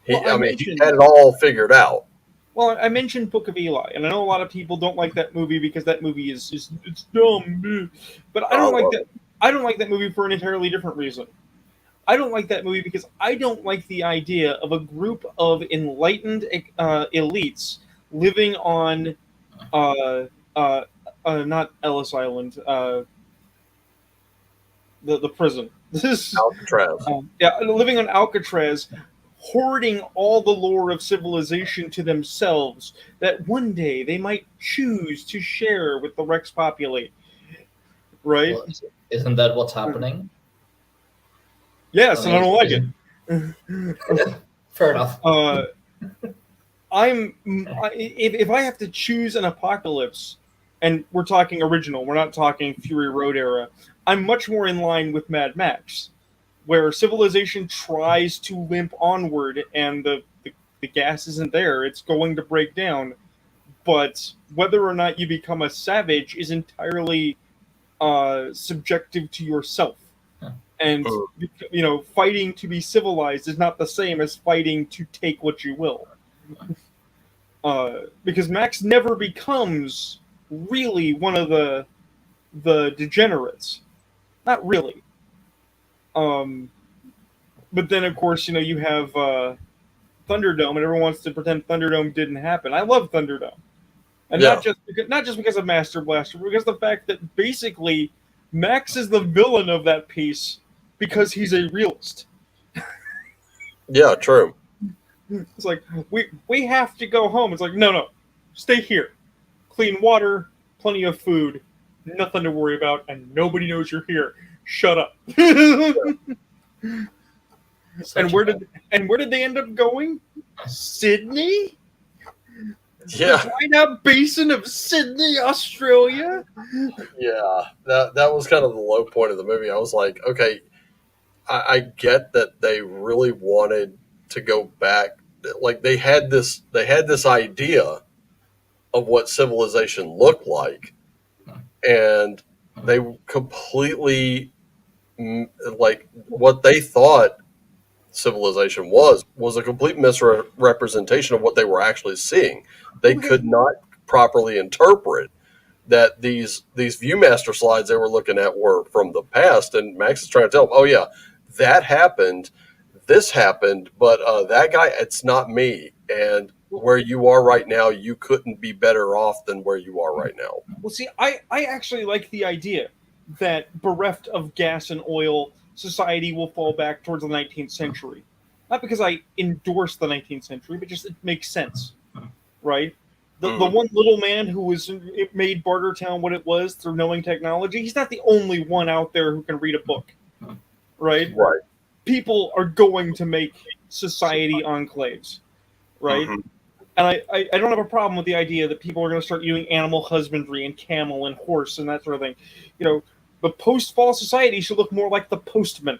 Well, I He mentioned had it all figured out. well, I mentioned Book of Eli, and I know a lot of people don't like that movie because that movie is just it's dumb. But I I don't like love that. I don't like that movie for an entirely different reason. I don't like that movie because I don't like the idea of a group of enlightened elites living on uh, uh, not Ellis Island, the prison. This is Alcatraz. yeah, living on Alcatraz, hoarding all the lore of civilization to themselves that one day they might choose to share with the Rex Populate. Right? Well, isn't that what's happening? Yes, and I don't like it. Fair enough. If I have to choose an apocalypse, and we're talking original, we're not talking Fury Road era, I'm much more in line with Mad Max, where civilization tries to limp onward and the gas isn't there, it's going to break down. But whether or not you become a savage is entirely subjective to yourself. And fighting to be civilized is not the same as fighting to take what you will. Because Max never becomes really one of the degenerates, not really. But then of course you have Thunderdome, and everyone wants to pretend Thunderdome didn't happen. I love Thunderdome, and Yeah. not just because of Master Blaster, but because of the fact that basically Max is the villain of that piece because he's a realist. Yeah, true. It's like we have to go home. It's like no, stay here. Clean water, plenty of food, nothing to worry about, and nobody knows you're here. Shut up. And where did they end up going? Sydney? Yeah, The Wynab Basin of Sydney, Australia? yeah. That was kind of the low point of the movie. I was like, okay, I get that they really wanted to go back. Like they had this idea of what civilization looked like, and they completely like what they thought civilization was a complete misrepresentation of what they were actually seeing. They could not properly interpret that these Viewmaster slides they were looking at were from the past, and Max is trying to tell them, oh yeah, that happened, this happened, but that guy, it's not me, and where you are right now, you couldn't be better off than where you are right now. Well, see, I actually like the idea that bereft of gas and oil, society will fall back towards the 19th century. Not because I endorse the 19th century, but just it makes sense, right? The one little man who it made Bartertown what it was through knowing technology, he's not the only one out there who can read a book, right? Right. People are going to make society enclaves, right? Mhm. And I don't have a problem with the idea that people are going to start using animal husbandry and camel and horse and that sort of thing. You know, the post-fall society should look more like the postman,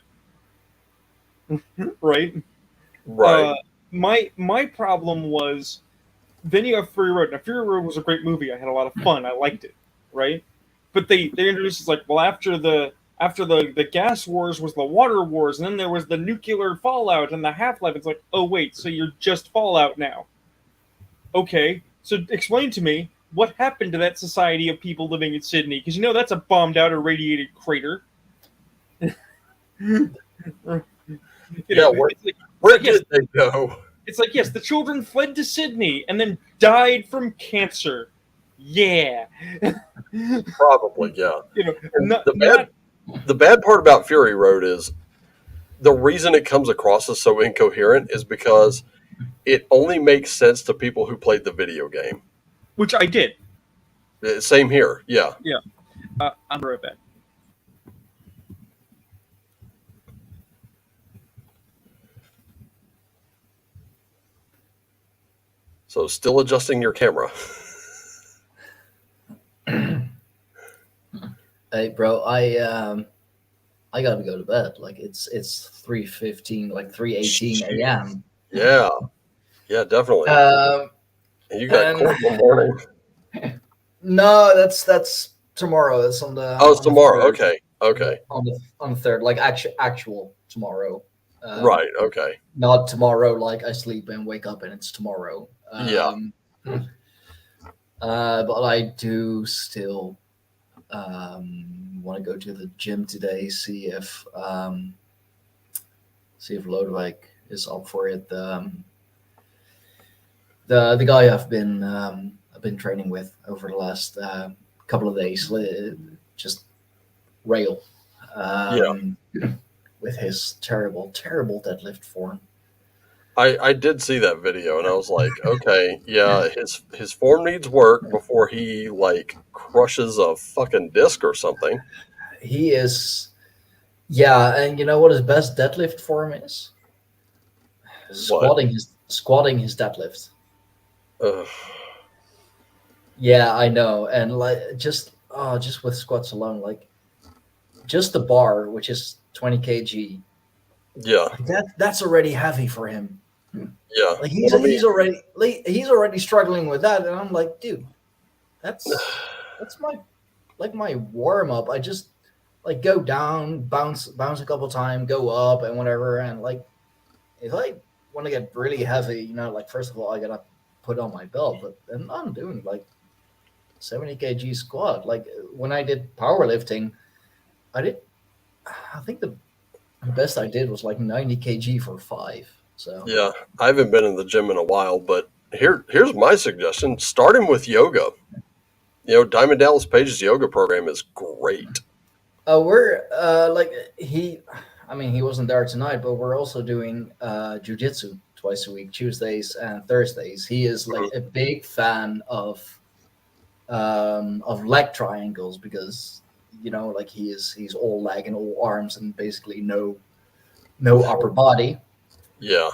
right? Right. My problem was then you have Fury Road. Now Fury Road was a great movie. I had a lot of fun. I liked it, right? But they introduced it's like, well, after the gas wars was the water wars, and then there was the nuclear fallout and the Half-Life. It's like, oh wait, so you're just Fallout now. Okay, so explain to me what happened to that society of people living in Sydney, because that's a bombed out, irradiated crater. Yeah, where did they go? It's like, yes, the children fled to Sydney and then died from cancer. Yeah. Probably, yeah. And Not, the bad part about Fury Road is the reason it comes across as so incoherent is because it only makes sense to people who played the video game. which I did. Same here, yeah. Yeah. I'm right back. So still adjusting your camera. Hey, bro, I gotta go to bed. Like it's 3:15, like 3:18 a.m. Yeah. Yeah, definitely. And you got and- court in the morning. No, that's tomorrow. That's on the. Oh, it's on the tomorrow. third. Okay. Okay. On the third, like actual tomorrow. Right. Okay. Not tomorrow, like I sleep and wake up and it's tomorrow. Yeah. But I do still want to go to the gym today. See if Lodewijk is up for it. The guy I've been training with over the last couple of days, just rail. With his terrible deadlift form. I did see that video and I was like, okay, yeah, his form needs work before he like crushes a fucking disc or something. He is, yeah, and you know what his best deadlift form is? Squatting his deadlift. Ugh. Yeah, I know, and like just with squats alone, like just the bar, which is 20 kg. Yeah. That's already heavy for him. Yeah. Like he's already struggling with that, and I'm like, dude, that's my warm up. I just like go down, bounce a couple times, go up, and whatever. And like, if I want to get really heavy, like first of all, I gotta put on my belt, but then I'm doing like 70 kg squat. Like when I did powerlifting, I think the best I did was like 90 kg for 5. So Yeah. I haven't been in the gym in a while, but here's my suggestion. Start him with yoga. Diamond Dallas Page's yoga program is great. we're he wasn't there tonight, but we're also doing jujitsu twice a week, Tuesdays and Thursdays. He is like a big fan of leg triangles because like he's all leg and all arms and basically no upper body. Yeah.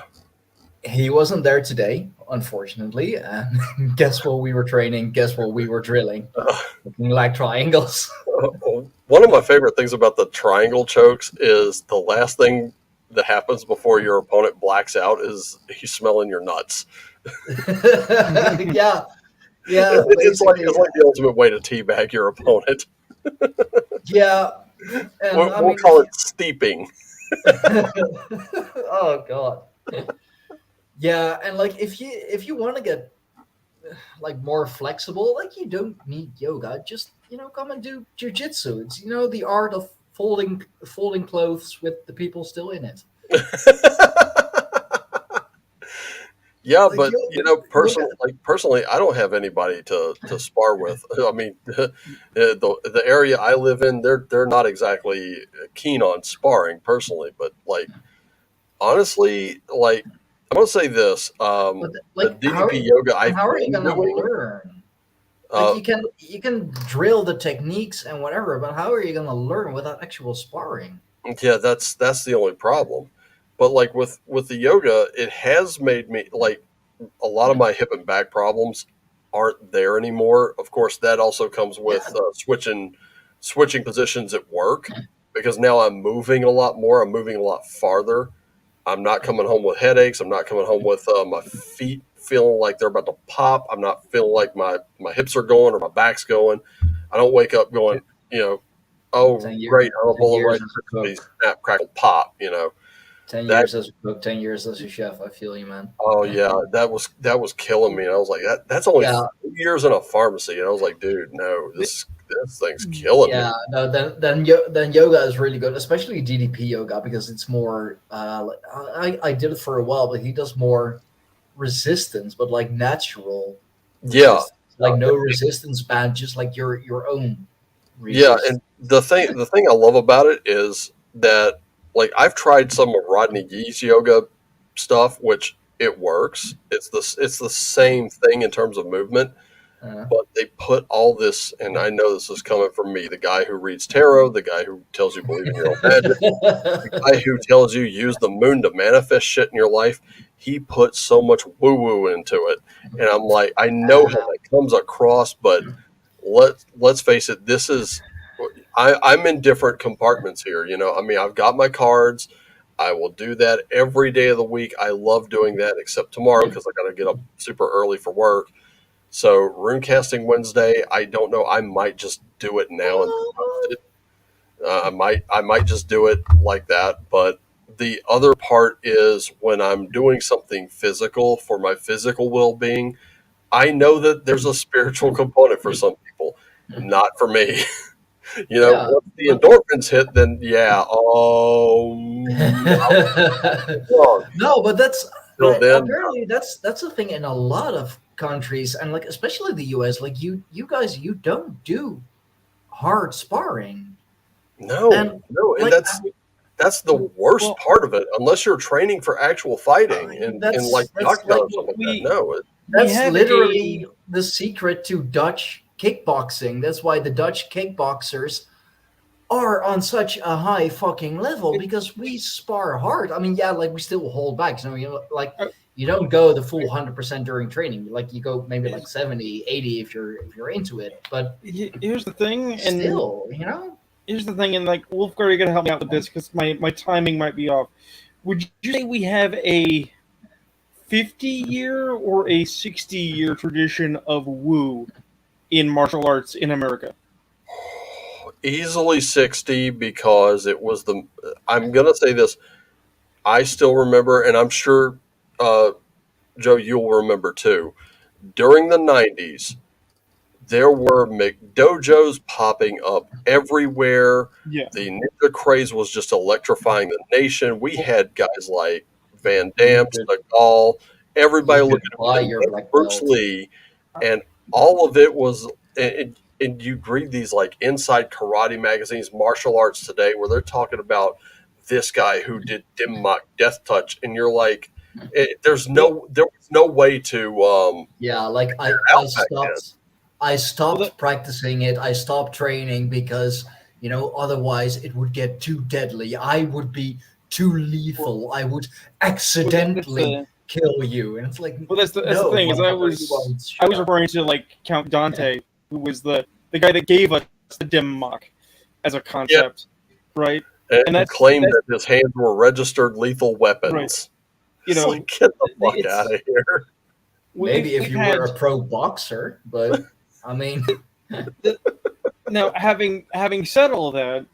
He wasn't there today, unfortunately. And guess what we were training? Guess what we were drilling? Looking like triangles. One of my favorite things about the triangle chokes is the last thing that happens before your opponent blacks out is he's smelling your nuts. Yeah, yeah, It's like basically, the ultimate way to teabag your opponent. yeah. And I We'll mean, call it steeping. oh god. Yeah, and like if you want to get like more flexible, like you don't need yoga. Just come and do jujitsu. It's the art of folding clothes with the people still in it. Yeah, Like but yoga. personally, I don't have anybody to spar with. I mean, the area I live in, they're not exactly keen on sparring personally. But like honestly, like I'm gonna say this: But the like DDP yoga and I've how are you been gonna doing, learn? Like uh, you can drill the techniques and whatever, but how are you gonna learn without actual sparring? yeah, that's the only problem. But like with the yoga, it has made me like a lot of my hip and back problems aren't there anymore. Of course, that also comes with Yeah. switching positions at work because now I'm moving a lot more. I'm moving a lot farther. I'm not coming home with headaches. I'm not coming home with my feet feeling like they're about to pop. I'm not feeling like my hips are going or my back's going. I don't wake up going, you know, oh 10 years, great, I'm a 10 bowl of years Rice as a Krispies, cook, snap, crackle, pop. 10 years That as a cook, 10 years as a chef. I feel you, man. oh yeah, that was killing me. And I was like, that's only Yeah, 4 years in a pharmacy, and I was like, dude, no, this thing's killing me. yeah. No, then yoga is really good, especially DDP yoga because it's more. I did it for a while, but he does more resistance, but like natural Yeah, resistance, like no resistance band, just like your own yeah, resistance. and the thing I love about it is that like I've tried some of Rodney Yee's yoga stuff, which it works. It's the same thing in terms of movement, Uh, but they put all this, and I know this is coming from me, the guy who reads tarot, the guy who tells you believe in your own magic, the guy who tells you use the moon to manifest shit in your life. He puts so much woo woo into it, and I'm like, I know how that comes across, but let's face it, this is I'm in different compartments here. I mean, I've got my cards. I will do that every day of the week. I love doing that, except tomorrow because I got to get up super early for work. So rune casting Wednesday, I don't know. I might just do it now and post it. I might just do it like that. But the other part is when I'm doing something physical for my physical well being. I know that there's a spiritual component for some people, not for me. yeah, Once the but endorphins hit, then yeah, wrong. no, but that's Till then, apparently that's a thing in a lot of countries, and like especially the U.S. Like you guys, you don't do hard sparring, no, and no, and like that's the worst Well, part of it. Unless you're training for actual fighting and like the that's octagon like or something like that. we No, we that's have literally a the secret to Dutch kickboxing. That's why the Dutch kickboxers are on such a high fucking level it, because we spar hard. I mean, yeah, like we still hold back. So, like uh, you don't go the full 100% during training. Like you go maybe like 70, 80 if you're into it. But here's the thing, and still, like Wolfgar, you're gonna help me out with this because my timing might be off. Would you say we have a 50-year or a 60-year tradition of Wu in martial arts in America? easily 60 because it was the. I'm gonna say this. I still remember, and I'm sure uh, Joe, you'll remember too. During the 90s, there were McDojos popping up everywhere. Yeah. The ninja craze was just electrifying the nation. We had guys like Van Damme, Seagal, you everybody could looking buy at your black Bruce belt. Lee, and all of it was. And you read these like inside karate magazines, martial arts today, where they're talking about this guy who did Dim Mak Death Touch, and you're like, Well, there was no way to Yeah, like I figure it I out back then. stopped I well, stopped practicing it. I stopped training because otherwise it would get too deadly. I would be too lethal. I would accidentally kill you. And it's like, well, that's the no, thing is I was referring to like Count Dante, who was the guy that gave us the dim mock as a concept, right? And that's claimed that his hands were registered lethal weapons. Right. You know, like, get the fuck out of here. Maybe if you were a pro boxer, but I mean, now having said all that,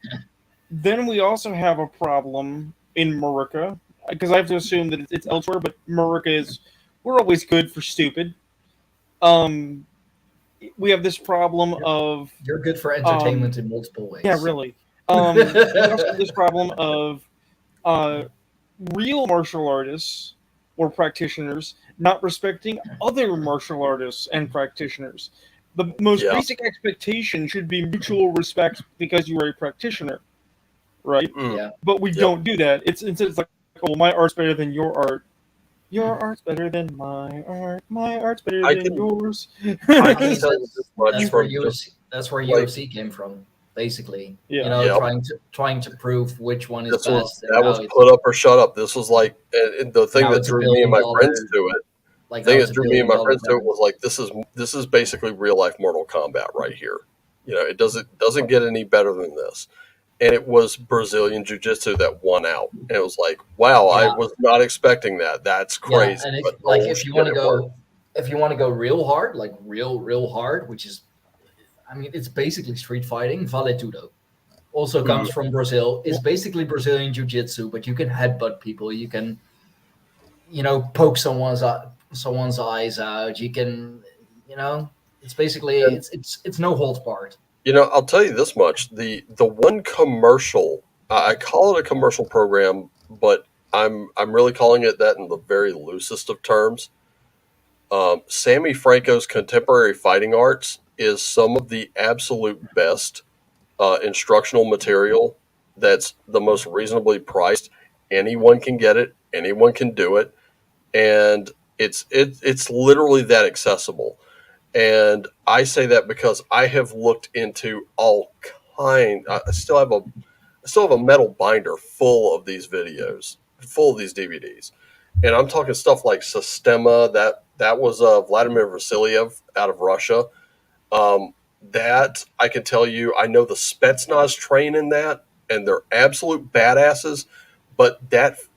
then we also have a problem in Murica, because I have to assume that it's elsewhere, but Murica we're always good for stupid. We have this problem of you're good for entertainment in multiple ways. Yeah, really. We also have this problem of real martial artists or practitioners not respecting other martial artists and practitioners. The most basic expectation should be mutual respect because you are a practitioner, right? Yeah. But we don't do that. It's like, oh, my art's better than your art. Your art's better than my art. My art's better than yours. I can tell you this much that's where UFC came from, basically. Yeah. You know, trying to prove which one is best. That was put up or shut up. This was like the thing that drew me and my friends to it. Like, the thing that drew me and my friends to it was like, this is basically real life Mortal Kombat right here. You know, it doesn't get any better than this. And it was Brazilian Jiu-Jitsu that won out. And it was like, wow, I was not expecting that. That's crazy. Yeah, and if you want to go real hard, like real hard, which is, I mean, it's basically street fighting. Vale Tudo also comes from Brazil. It's basically Brazilian Jiu-Jitsu, but you can headbutt people. You can, poke someone's eyes out. You can, it's basically it's no holds barred. I'll tell you this much: the one commercial, I call it a commercial program, but I'm really calling it that in the very loosest of terms. Sammy Franco's Contemporary Fighting Arts is some of the absolute best instructional material that's the most reasonably priced. Anyone can get it. Anyone can do it, and it's literally that accessible. And I say that because I have looked into all kind. I still have a metal binder full of these videos, full of these DVDs, and I'm talking stuff like Sistema. That was Vladimir Vasiliev out of Russia. That I can tell you, I know the Spetsnaz train in that, and they're absolute badasses. But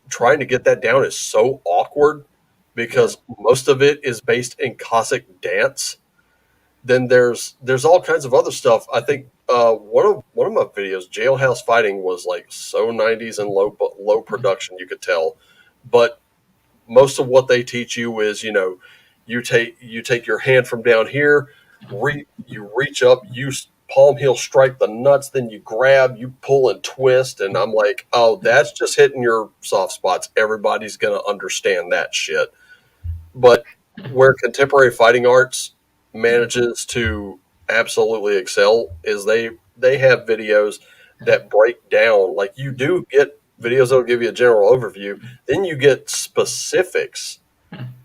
trying to get that down is so awkward because most of it is based in Cossack dance. Then there's all kinds of other stuff. I think one of my videos, Jailhouse Fighting, was like so 90s and low production, you could tell. But most of what they teach you is, you take your hand from down here, you reach up, you palm heel strike the nuts, then you grab, you pull and twist, and I'm like, oh, that's just hitting your soft spots. Everybody's gonna understand that shit. But where Contemporary Fighting Arts manages to absolutely excel is they have videos that break down, like, you do get videos that'll give you a general overview, then you get specifics.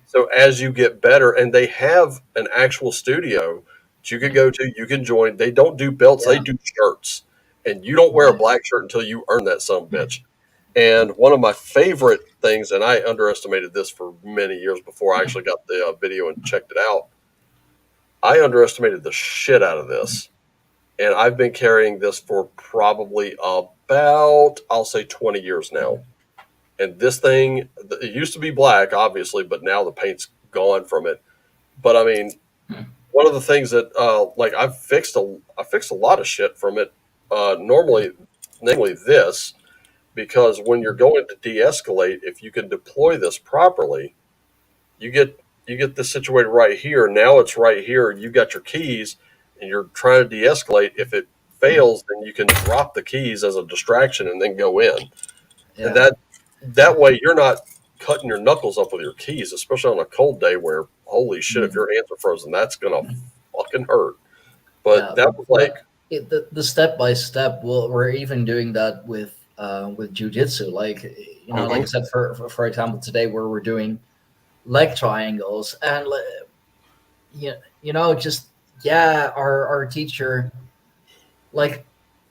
So as you get better, and they have an actual studio that you can go to, you can join. They don't do belts, they do shirts. And you don't wear a black shirt until you earn that son of a bitch. And one of my favorite things, and I underestimated this for many years before I actually got the video and checked it out, I underestimated the shit out of this. And I've been carrying this for probably about, I'll say 20 years now. And this thing, it used to be black, obviously, but now the paint's gone from it. But I mean, one of the things that, I fixed a lot of shit from it, namely this, because when you're going to de-escalate, if you can deploy this properly, you get this situated right here. Now it's right here. You got your keys, and you're trying to de-escalate. If it fails, then you can drop the keys as a distraction and then go in. Yeah. And that way you're not cutting your knuckles up with your keys, especially on a cold day where, holy shit, if your hands are frozen, that's gonna fucking hurt. But that was like the step by step. Well, we're even doing that with jiu-jitsu. Like, like I said, for example, today where we're doing leg triangles, and our teacher, like,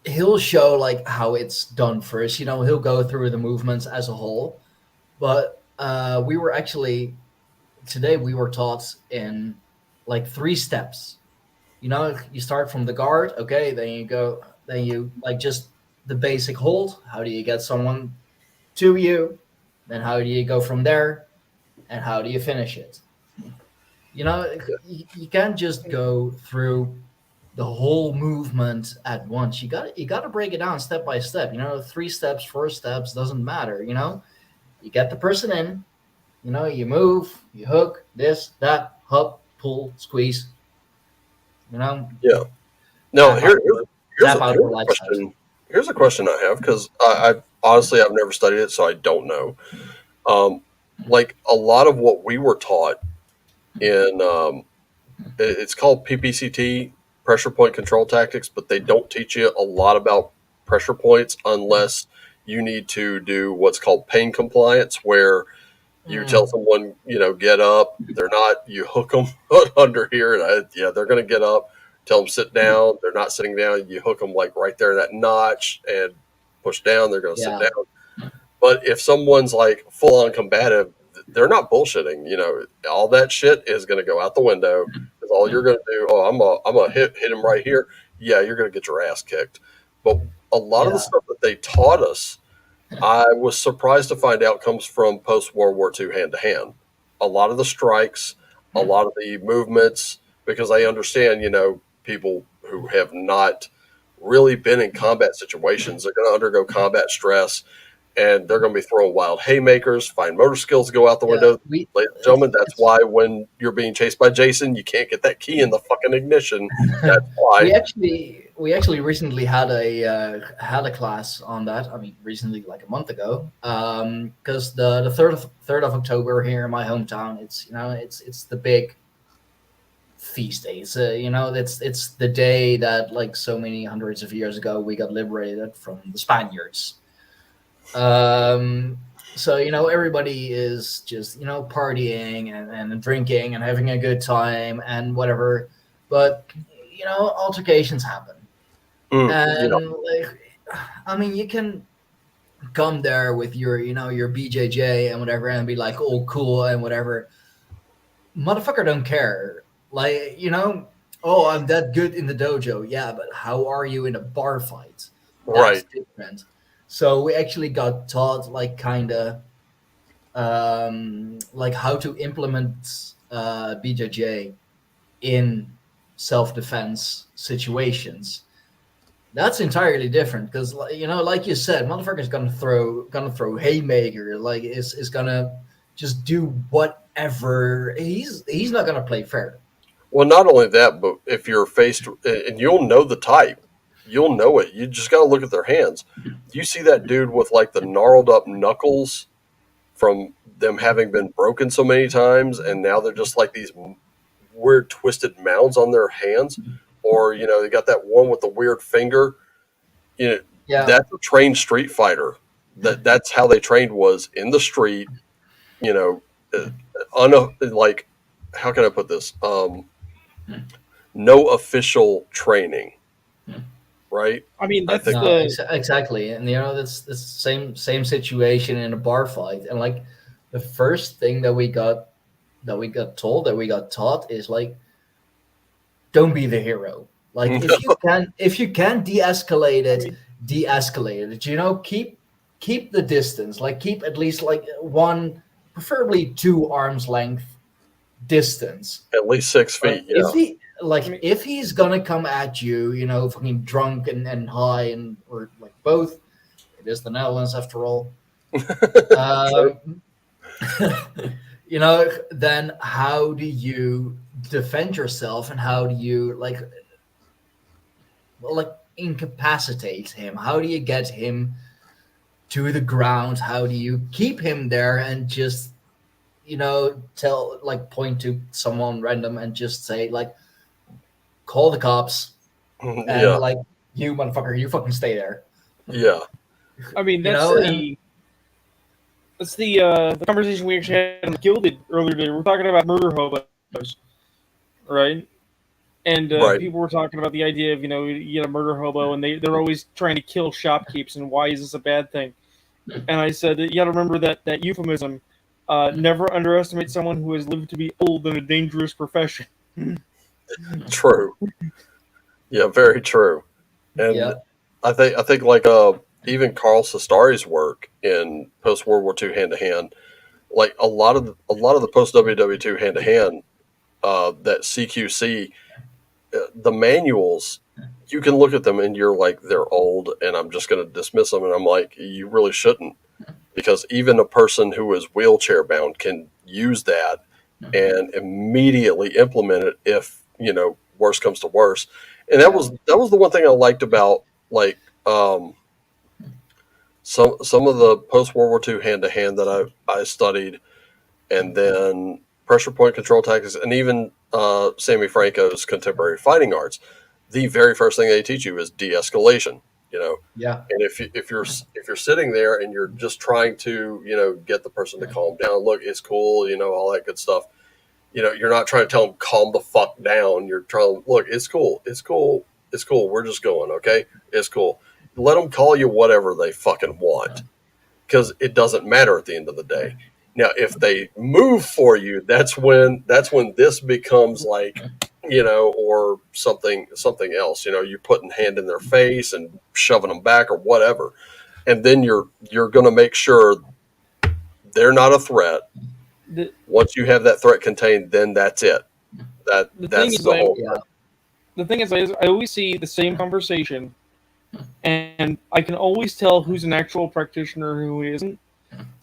he'll show like how it's done first. He'll go through the movements as a whole. But we were actually today we were taught in like 3 steps. You start from the guard, okay, then you go, then you like just the basic hold. How do you get someone to you? Then how do you go from there? And how do you finish it? You know, you can't just go through the whole movement at once. You got to break it down step by step. 3 steps, 4 steps doesn't matter. You get the person in. You move, you hook, this, that, hop, pull, squeeze. Yeah. Now Tap here, out, here's tap a, out here's for a life size. question. Here's a question I have because I honestly I've never studied it, so I don't know. Like a lot of what we were taught in it's called PPCT, pressure point control tactics, but they don't teach you a lot about pressure points unless you need to do what's called pain compliance, where you tell someone, get up. They're not. You hook them under here, and yeah, they're going to get up. Tell them sit down. They're not sitting down. You hook them like right there in that notch and push down. They're going to sit Yeah. down. But if someone's like full on combative, they're not bullshitting. All that shit is going to go out the window. Because all you're going to do, I'm gonna hit him right here. Yeah, you're going to get your ass kicked. But a lot of the Yeah. stuff that they taught us, I was surprised to find out comes from post World War II hand to hand. A lot of the strikes, a lot of the movements, because I understand, people who have not really been in combat situations are going to undergo combat stress and they're going to be throwing wild haymakers, fine motor skills go out the Yeah. window. We Ladies and gentlemen, that's it's, why when you're being chased by Jason, you can't get that key in the fucking ignition. That's why. we actually recently had a class on that. I mean, recently, like a month ago, because the third of October here in my hometown, it's the big feast day. It's the day that like so many hundreds of years ago we got liberated from the Spaniards. Um, so everybody is just partying and drinking and having a good time and whatever, but altercations happen. Yeah, And like, I mean, you can come there with your BJJ and whatever and be like all cool and whatever. Motherfucker don't care. Like, oh, I'm that good in the dojo. Yeah, but how are you in a bar fight? That's right. different. So we actually got taught like kind of like how to implement BJJ in self-defense situations. That's entirely different because like you said, motherfucker's gonna throw haymaker, like is gonna just do whatever. He's not gonna play fair. Well, not only that, but if you're faced, and you'll know the type, you'll know it. You just got to look at their hands. You see that dude with like the gnarled up knuckles from them having been broken so many times, and now they're just like these weird twisted mounds on their hands, or they got that one with the weird finger. You know, Yeah, that's a trained street fighter. That's how they trained was in the street. You know, like how can I put this? No official training, right? I mean, I that's think no, the exactly, and that's the same situation in a bar fight, and like the first thing that we got told, that we got taught, is like, don't be the hero. Like if you can de-escalate it, de-escalate it. Keep the distance. Like keep at least like one, preferably 2 arms length distance. At least 6 feet. But if Yeah, he like I mean- if he's gonna come at you, fucking drunk and high and or like both. It is the Netherlands after all. Um, then how do you defend yourself, and how do you like incapacitate him? How do you get him to the ground? How do you keep him there and just tell, like, point to someone random and just say like, call the cops, and yeah, like, you motherfucker, you fucking stay there. yeah. I mean, You that's know, the conversation we actually had in Gilded earlier today. We're talking about murder hobos, right? And Right. people were talking about the idea of, you get a murder hobo, and they're always trying to kill shopkeepers, and why is this a bad thing? And I said that you got to remember that euphemism. Never underestimate someone who has lived to be old in a dangerous profession. True. Yeah, very true. And Yeah. I think like even Carl Sestari's work in post World War II hand to hand, like a lot of the post WW2 hand to hand that CQC, the manuals, you can look at them and you're like, they're old, and I'm just going to dismiss them. And I'm like, you really shouldn't, because even a person who is wheelchair bound can use that and immediately implement it if worse comes to worse. And that was the one thing I liked about like some of the post World War II hand to hand that I studied, and then pressure point control tactics, and even Sammy Franco's contemporary fighting arts. The very first thing they teach you is de-escalation. Yeah. And if you're sitting there and you're just trying to get the person to calm down, look, it's cool, all that good stuff. You're not trying to tell them calm the fuck down. You're trying to look, it's cool, it's cool, it's cool. We're just going, okay, it's cool. Let them call you whatever they fucking want, because it doesn't matter at the end of the day. Now, if they move for you, that's when this becomes like, or something else. You're putting hand in their face and shoving them back or whatever, and then you're going to make sure they're not a threat. The, Once you have that threat contained, then that's it. the thing That's is, the whole. Yeah. the thing is, I always see the same conversation, and I can always tell who's an actual practitioner and who isn't,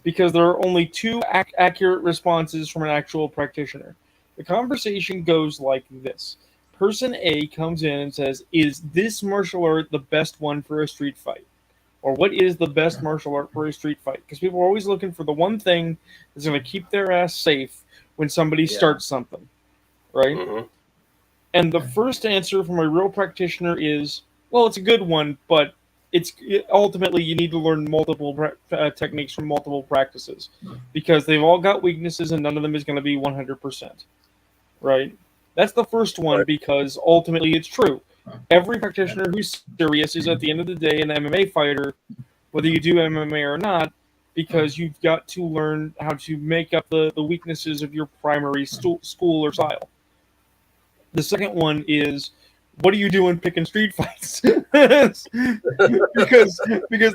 because there are only two accurate responses from an actual practitioner. The conversation goes like this. Person A comes in and says, is this martial art the best one for a street fight? Or what is the best martial art for a street fight? Because people are always looking for the one thing that's going to keep their ass safe when somebody Yeah. starts something, right? Mhm. And the first answer from a real practitioner is, well, it's a good one, but ultimately you need to learn multiple techniques from multiple practices, because they've all got weaknesses and none of them is going to be 100%, right? That's the first one, Right. because ultimately it's true. Every practitioner who's serious is at the end of the day an MMA fighter, whether you do MMA or not, because you've got to learn how to make up the weaknesses of your primary school or style. The second one is, what are you doing picking street fights? because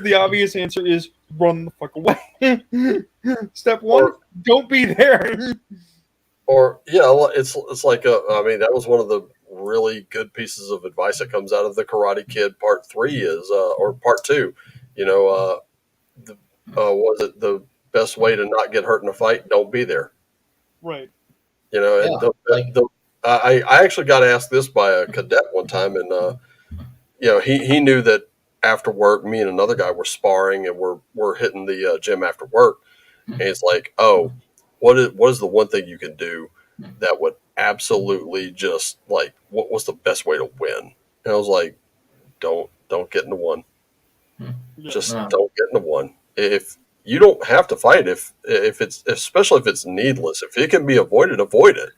the obvious answer is run the fuck away. Step one, Or don't be there. it's like I mean, that was one of the really good pieces of advice that comes out of the Karate Kid Part 3 is or Part 2. The was it the best way to not get hurt in a fight? Don't be there. Right. And Yeah, like- I actually got asked this by a cadet one time, and he knew that after work, me and another guy were sparring, and we're hitting the gym after work, and it's like, oh, what is the one thing you can do that would absolutely just like, what was the best way to win? And I was like, don't get into one. Just No. don't get into one. If you don't have to fight, if it's, especially if it's needless, if it can be avoided, avoid it.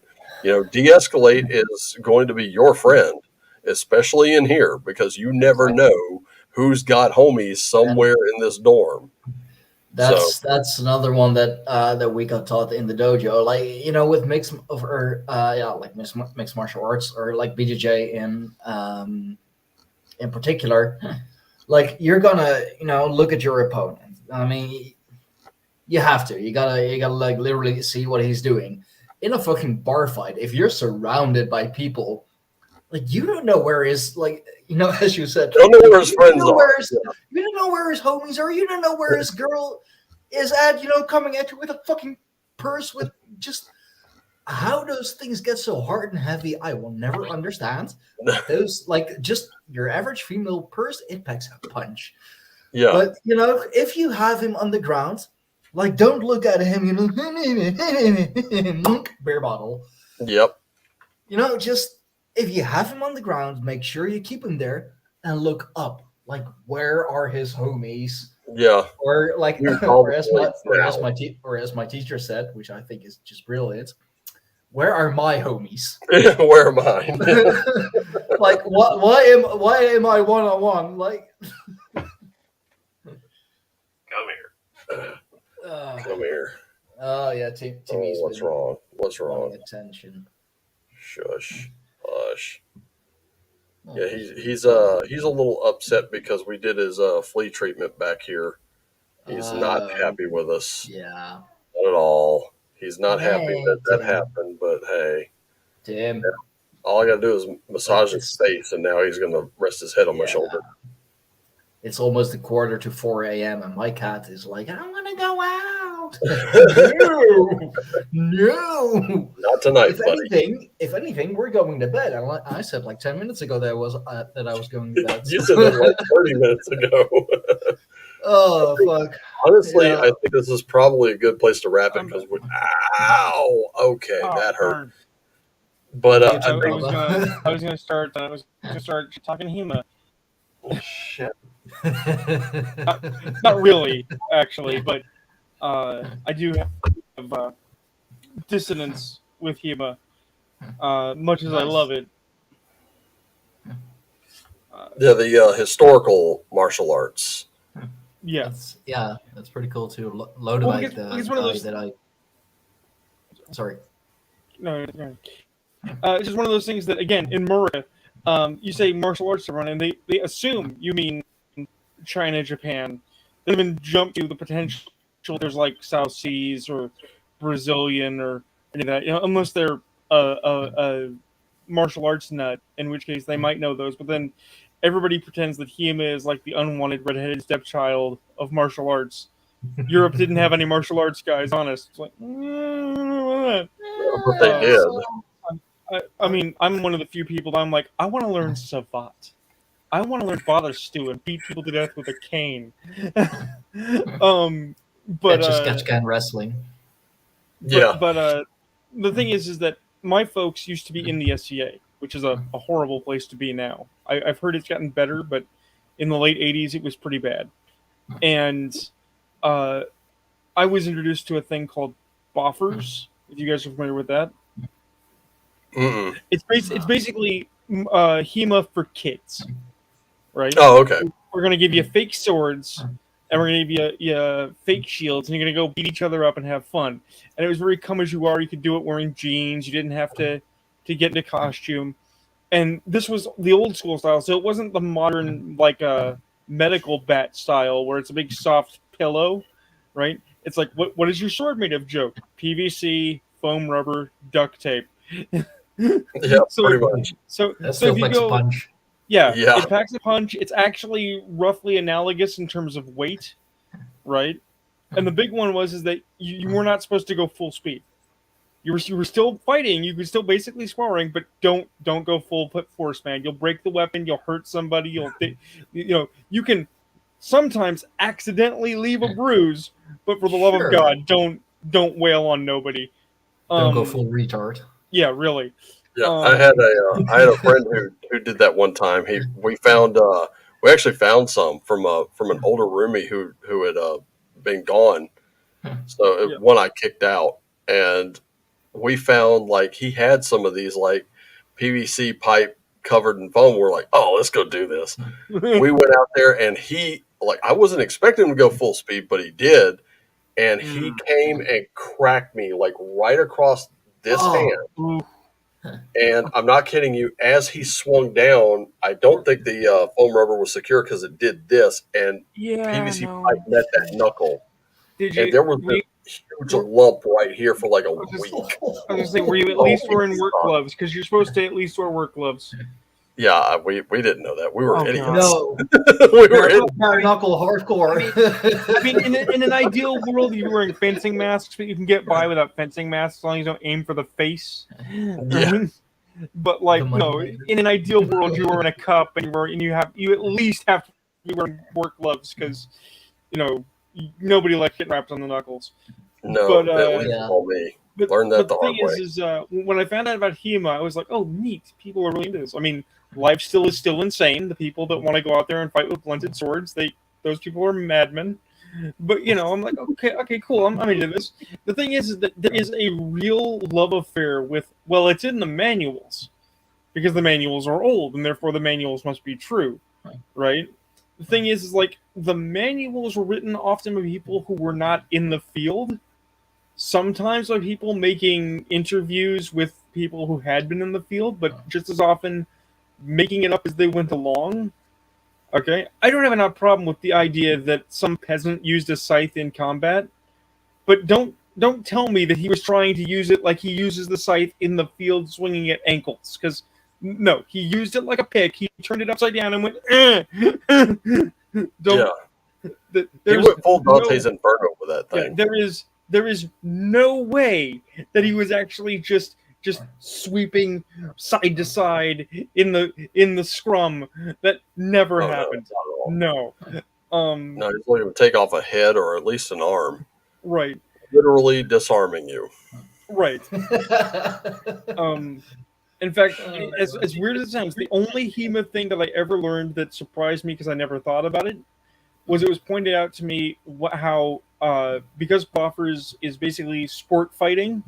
De-escalate is going to be your friend, especially in here, because you never know who's got homies somewhere in this dorm. That's another one that we got taught in the dojo. Like, with mixed martial arts, or like BJJ in particular, like you're gonna look at your opponent. I mean, you have to. You gotta like literally see what he's doing. In a fucking bar fight, if you're surrounded by people, like you don't know where his as you said, Don't know where his you friends don't know are. where his, you don't know where his homies are. You don't know where his girl is at. Coming at you with a fucking purse with just how those things get so hard and heavy. I will never understand. Those just your average female purse, it packs a punch. Yeah. But if you have him on the ground, like don't look at him, beer bottle. Yep. Just if you have him on the ground, make sure you keep him there and look up. Like, where are his homies? Yeah. Or Here's all or the as points now. my teacher said, which I think is just brilliant. where are my homies? Where am I? Like, why am I one-on-one? Like, Come here. Come here. Oh yeah, Timmy's What's been wrong? What's wrong? wanting attention. Shush. Hush. Oh, Yeah, he's a little upset because we did his flea treatment back here. He's not happy with us. Yeah, Not at all. He's not happy Hey, that Tim. happened, but hey, Tim. all I gotta do is massage It's- his face, and now he's gonna rest his head on my Yeah. shoulder. It's almost a quarter to 4 a.m. and my cat is like, I want to go out. No. Not tonight, buddy. If anything, we're going to bed. I said like 10 minutes ago that I was going to bed. You said that like 30 minutes ago. Oh fuck! Honestly, Yeah. I think this is probably a good place to wrap it because ow, okay, that hurt. Darn. But I, I think was gonna start. I was gonna start talking Hema. shit. Not really, actually, but I do have dissonance with Hema. Much as I Nice. love it. Yeah, the historical martial arts. Yeah. That's pretty cool too. Loaded Well, like because the it's one of guy those- that I. Sorry. No. It's just one of those things that, again, in Murra, you say martial arts to run, and they assume you mean China, Japan. They even jump to the potential. There's like South Seas or Brazilian or any of that, unless they're a martial arts nut, in which case they might know those. But then everybody pretends that Hema is like the unwanted redheaded stepchild of martial arts. Europe didn't have any martial arts guys, honest. It's like, But they did. I mean, I'm one of the few people that I'm like, I want to learn Savat. I want to learn Father Stew and beat people to death with a cane. But Sketch can wrestling. Yeah. But the thing is that my folks used to be in the SCA, which is a horrible place to be now. I've heard it's gotten better, but in the late '80s it was pretty bad. And I was introduced to a thing called Boffers. If you guys are familiar with that, Mm-mm. it's basically Hema for kids, right? Oh, okay. We're gonna give you fake swords, and we're gonna give you fake shields, and you're gonna go beat each other up and have fun. And it was very come as you are. You could do it wearing jeans. You didn't have to get into costume. And this was the old school style, so it wasn't the modern like medical bat style where it's a big soft pillow, right? It's like what is your sword made of? Joke: PVC, foam rubber, duct tape. Yeah, So- pretty much. So That so still if you likes go, a punch. yeah, Yeah. it packs a punch. It's actually roughly analogous in terms of weight, right? And the big one was that you were not supposed to go full speed. You were still fighting. You were still basically sparring, but don't go full force, man. You'll break the weapon. You'll hurt somebody. You can sometimes accidentally leave a bruise, but for the love Sure. of God, don't wail on nobody. Don't go full retard. Yeah, really. Yeah, I had a friend who did that one time. We actually found some from an older roomie who had been gone. So Yeah. one I kicked out, and we found like he had some of these like PVC pipe covered in foam. We're like, oh, let's go do this. We went out there, and he like I wasn't expecting him to go full speed, but he did, and he came and cracked me like right across this Oh. hand. And I'm not kidding you. As he swung down, I don't think the foam rubber was secure because it did this, and Yeah, PVC no. pipe met that knuckle, Did and there was a huge lump right here for like a was just- week. I was gonna say, were you at least wearing work gloves? Because you're supposed to at least wear work gloves. Yeah, we didn't know that. We were Oh, idiots. No, We were idiots. bare knuckle hardcore. I mean, in an ideal world, you're wearing fencing masks, but you can get by without fencing masks as long as you don't aim for the face. Yeah. But like, The no, money. in an ideal world, you're wearing a cup, and you at least have to be wearing work gloves because nobody likes getting wrapped on the knuckles. No, But, that was yeah. all me. But, Learned that but the the hard thing way. is when I found out about HEMA, I was like, oh, neat. People are really into this. I mean, life is still insane. The people that want to go out there and fight with blunted swords, those people are madmen. But I'm like, okay, cool. I'm into this. The thing is that there is a real love affair with. Well, it's in the manuals because the manuals are old and therefore the manuals must be true, right? The thing is like the manuals were written often by people who were not in the field. Sometimes by people making interviews with people who had been in the field, but just as often making it up as they went along. Okay, I don't have enough problem with the idea that some peasant used a scythe in combat, but don't tell me that he was trying to use it like he uses the scythe in the field swinging at ankles. Because no, he used it like a pick. He turned it upside down and went. Don't. Yeah, he There's went full no, Dante's Inferno with that yeah, thing. there is no way that he was actually just sweeping side to side in the scrum. That never Oh, no, happened. not at all. No. No, he's looking to take off a head or at least an arm, Right. literally disarming you. Right. In fact, as weird as it sounds, the only HEMA thing that I ever learned that surprised me because I never thought about it was pointed out to me how because buffers is basically sport fighting,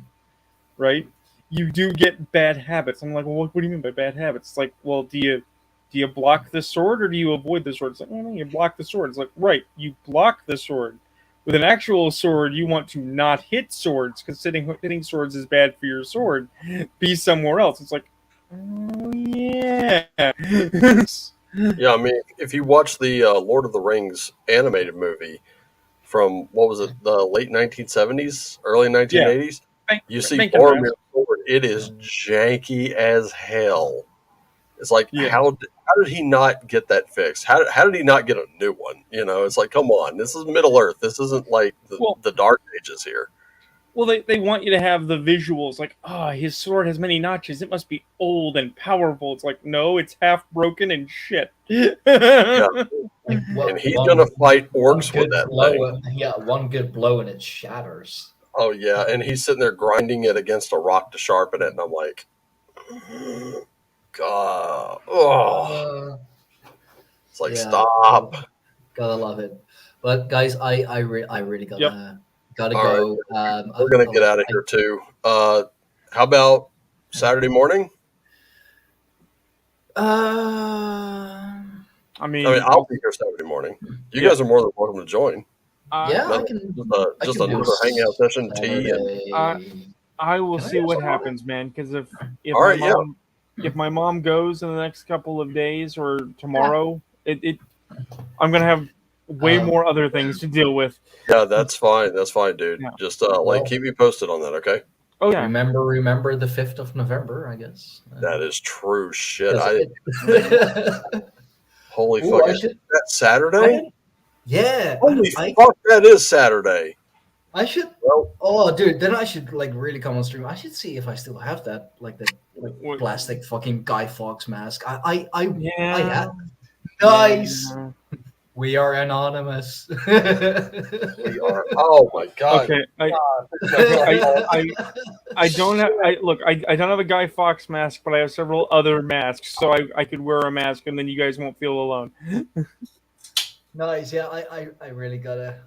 right? You do get bad habits. I'm like, well, what do you mean by bad habits? It's like, well, do you block the sword or do you avoid the sword? It's like, oh no, you block the sword. It's like, right, you block the sword. With an actual sword, you want to not hit swords because hitting swords is bad for your sword. Be somewhere else. It's like, oh yeah. Yeah, I mean, if you watch the Lord of the Rings animated movie from, what was it, the late 1970s, early 1980s, you see Thank you, Boromir's Matt. sword. It is janky as hell. It's like, Yeah. how did he not get that fixed? How did he not get a new one? It's like, come on, this is Middle Earth. This isn't like the Dark Ages here. Well, they want you to have the visuals, like, his sword has many notches. It must be old and powerful. It's like, no, it's half broken and shit. Yeah. Well, And he's going to fight orcs with that blow, thing. yeah, one good blow and it shatters. Oh, yeah. And he's sitting there grinding it against a rock to sharpen it. And I'm like, God. Oh. It's like, Yeah. stop. Gotta love it. But guys, I really gotta All go. We're going to get out of here too. How about Saturday morning? I mean, I'll be here Saturday morning. You guys are more than welcome to join. Yeah, I Just, can. just I can do another hangout session, tea, and Saturday. I will Can I see what also- happens, man. Because if All right, if my mom goes in the next couple of days or tomorrow, I'm gonna have way more other things to deal with. yeah, that's fine. That's fine, dude. Yeah. Just Well- keep me posted on that, okay? Oh yeah, Remember the 5th of November, I guess. That is true shit. Holy Ooh, fuck! I Is should- that Saturday? Yeah. Holy fuck! That is Saturday. I should. Well, Oh, dude, then I should really come on stream. I should see if I still have that, What- plastic fucking Guy Fawkes mask. I yeah. nice. Yeah. We are anonymous. we are. Oh my god. Okay, I don't have. I don't have a Guy Fawkes mask, but I have several other masks, so I could wear a mask, and then you guys won't feel alone. Nice. Yeah, I really gotta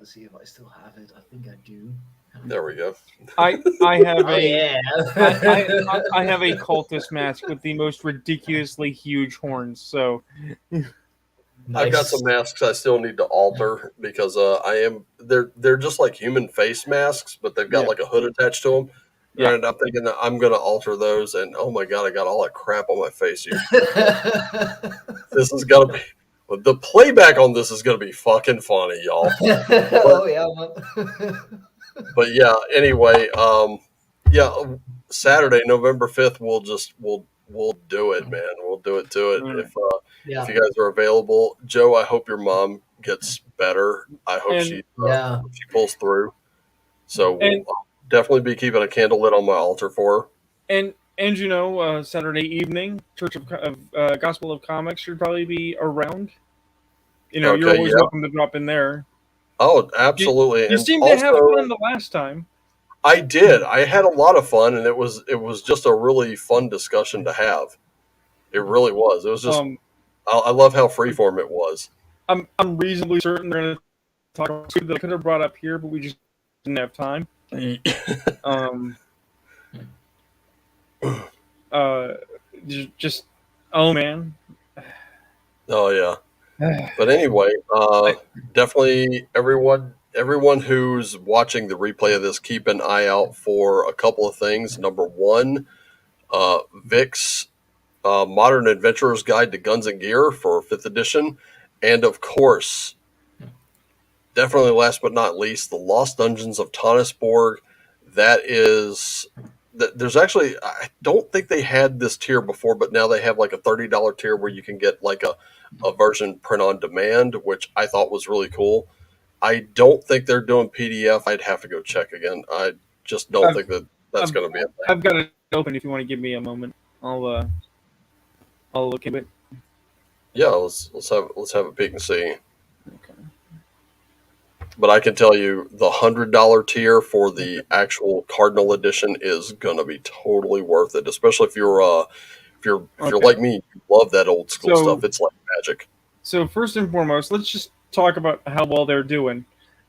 see if I still have it. I think I do. There we go. I have Oh, a yeah. I have a cultist mask with the most ridiculously huge horns. So I've got some masks I still need to alter because they're just like human face masks, but they've got Yeah. like a hood attached to them. Yeah. And I'm thinking that I'm gonna alter those. And oh my god, I got all that crap on my face here. This is gonna be the playback on this is gonna be fucking funny, y'all. Oh yeah. But yeah, anyway, Saturday, November 5th, we'll do it, man. We'll do it to it. Mm. If Yeah. you guys are available, Joe, I hope your mom gets better. I hope And- she Yeah. pulls through. So And- we'll definitely be keeping a candle lit on my altar for her. and Saturday evening, Church of Gospel of Comics should probably be around. You're Okay, always yeah. welcome to drop in there. Oh, absolutely. You And seemed to have also, fun the last time. I did. I had a lot of fun, and it was just a really fun discussion to have. It really was. It was just I love how freeform it was. I'm reasonably certain they're going to talk about two that I could have brought up here, but we just didn't have time. Um, just oh man. Oh yeah. But anyway, definitely everyone who's watching the replay of this, keep an eye out for a couple of things. Number one, Vic's Modern Adventurer's Guide to Guns and Gear for 5th edition, and of course, definitely last but not least, the Lost Dungeons of Tonisborg. That is, there's actually, I don't think they had this tier before, but now they have like a $30 tier where you can get like a version print on demand, which I thought was really cool. I don't think they're doing PDF. I'd have to go check again. I just don't think that's going to be a thing. I've got it open if you want to give me a moment. I'll look at it. Yeah, let's have a peek and see. Okay. But I can tell you the $100 tier for the actual Cardinal edition is gonna be totally worth it, especially if you're like me, you love that old school stuff. It's like magic. So first and foremost, let's just talk about how well they're doing.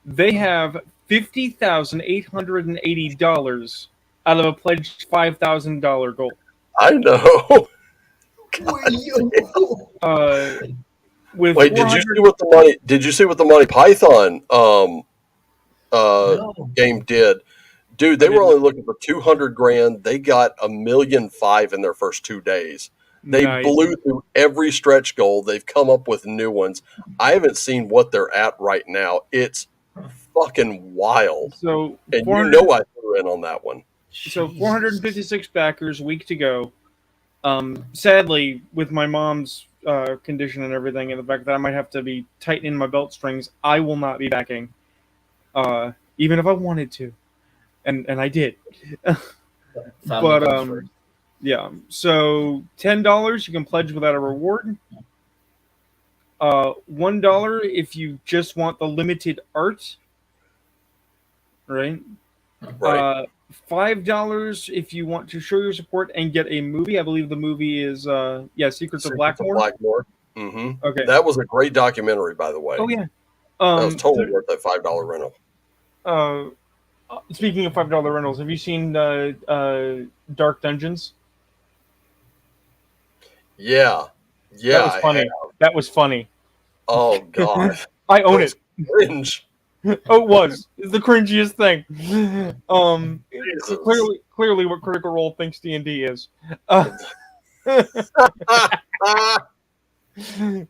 They have $50,880 out of a pledged $5,000 goal. I know. Wait, did you see what the Monty Python game did? Dude, they were only looking for 200 grand. They got $1.5 million in their first 2 days. They blew through every stretch goal. They've come up with new ones. I haven't seen what they're at right now. It's fucking wild. So, and you know I threw in on that one. So 456 backers, week to go. Sadly, with my mom's condition and everything, and the fact that I might have to be tightening my belt strings, I will not be backing, even if I wanted to, and I did. But yeah. So $10 you can pledge without a reward. $1 if you just want the limited art. Right. $5 if you want to show your support and get a movie. I believe the movie is Secrets of Blackmore. Mm-hmm. Okay, that was a great documentary, by the way. Oh yeah, that was totally worth that $5 rental. Speaking of $5 rentals, have you seen Dark Dungeons? Yeah, That was funny. Oh god, I own it. Cringe. Oh, it was the cringiest thing. Clearly, what Critical Role thinks D&D is.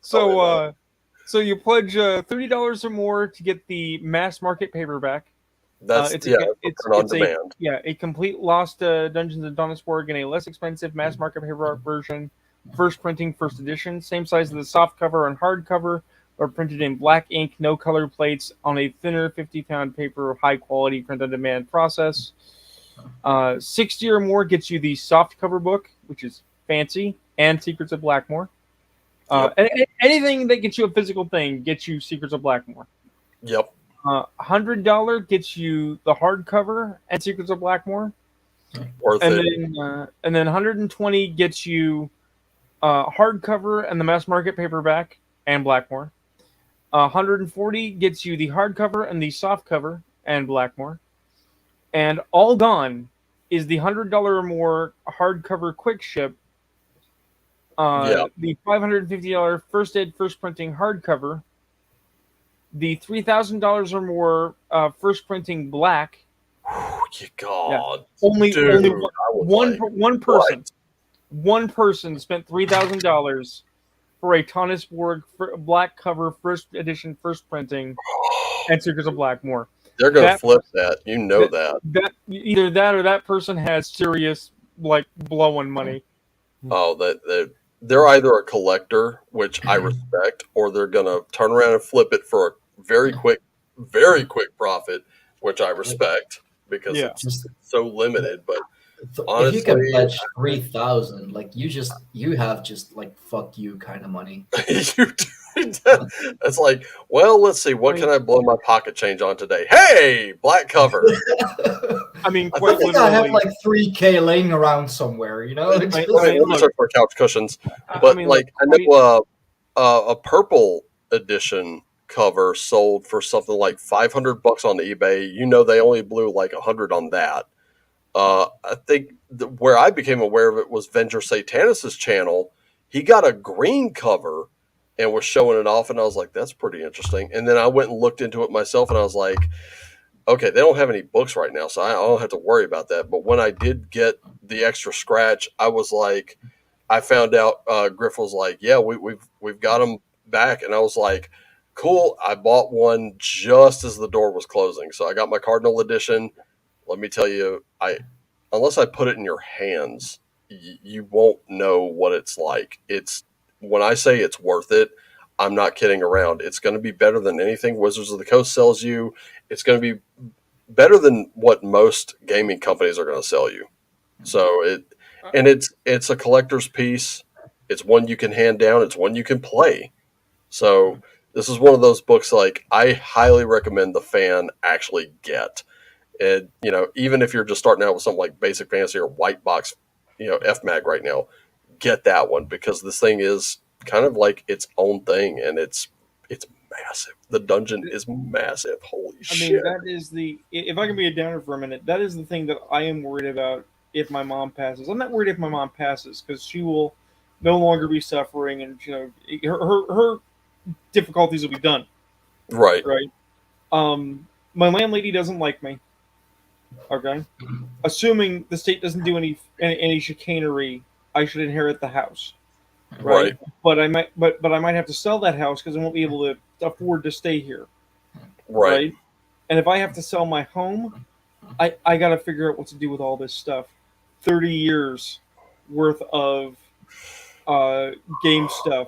So you pledge $30 or more to get the mass market paperback. It's on demand. A complete Lost Dungeons and Donisborg in a less expensive mass market paperback version. First printing, first edition, same size as the soft cover and hardcover, or printed in black ink, no color plates, on a thinner 50-pound paper, high quality print on demand process. 60 or more gets you the soft cover book, which is fancy, and Secrets of Blackmore. Anything that gets you a physical thing gets you Secrets of Blackmore. Yep. $100 gets you the hardcover and Secrets of Blackmore. Worth it. And then 120 gets you hardcover and the mass market paperback and Blackmore. 140 gets you the hardcover and the soft cover and Blackmore. And all gone is the $100 or more hardcover quick ship. The $550 first ed first printing hardcover. The $3,000 or more first printing black. God. Only one person. What? One person spent $3,000 for a Tonisborg black cover first edition first printing and Secrets of Blackmore. They're going to flip that. You know that. Either that or that person has serious blowing money. Oh, they're either a collector, which I respect, or they're going to turn around and flip it for a very quick profit, which I respect because it's so limited. But honestly, if you can pledge 3,000, you have fuck you kind of money. You do. That's like, well, let's see, what can I blow my pocket change on today? Hey, black cover. I mean, I think I have $3K laying around somewhere. You know, let me search for couch cushions. But I know a purple edition cover sold for something like $500 on eBay. You know, they only blew like 100 on that. I think where I became aware of it was Venger Satanis's channel. He got a green cover and was showing it off, and I was like, that's pretty interesting. And then I went and looked into it myself, and I was like, okay, they don't have any books right now, so I don't have to worry about that. But when I did get the extra scratch, I was like, I found out Griff was like, yeah, we've got them back, and I was like, cool. I bought one just as the door was closing, so I got my Cardinal edition. Let me tell you, unless I put it in your hands, you won't know what it's like. It's when I say it's worth it, I'm not kidding around. It's going to be better than anything Wizards of the Coast sells you. It's going to be better than what most gaming companies are going to sell you. So it's a collector's piece. It's one you can hand down. It's one you can play. So this is one of those books like I highly recommend the fan actually get. And even if you're just starting out with something like Basic Fantasy or White Box, FMAG right now, get that one because this thing is kind of like its own thing, and it's massive. The dungeon is massive. Holy shit! I mean, that is if I can be a downer for a minute, that is the thing that I am worried about if my mom passes. I'm not worried if my mom passes because she will no longer be suffering, and her difficulties will be done. Right. My landlady doesn't like me. Okay, assuming the state doesn't do any chicanery, I should inherit the house. Right. But I might have to sell that house because I won't be able to afford to stay here. Right. And if I have to sell my home, I got to figure out what to do with all this stuff. 30 years worth of game stuff,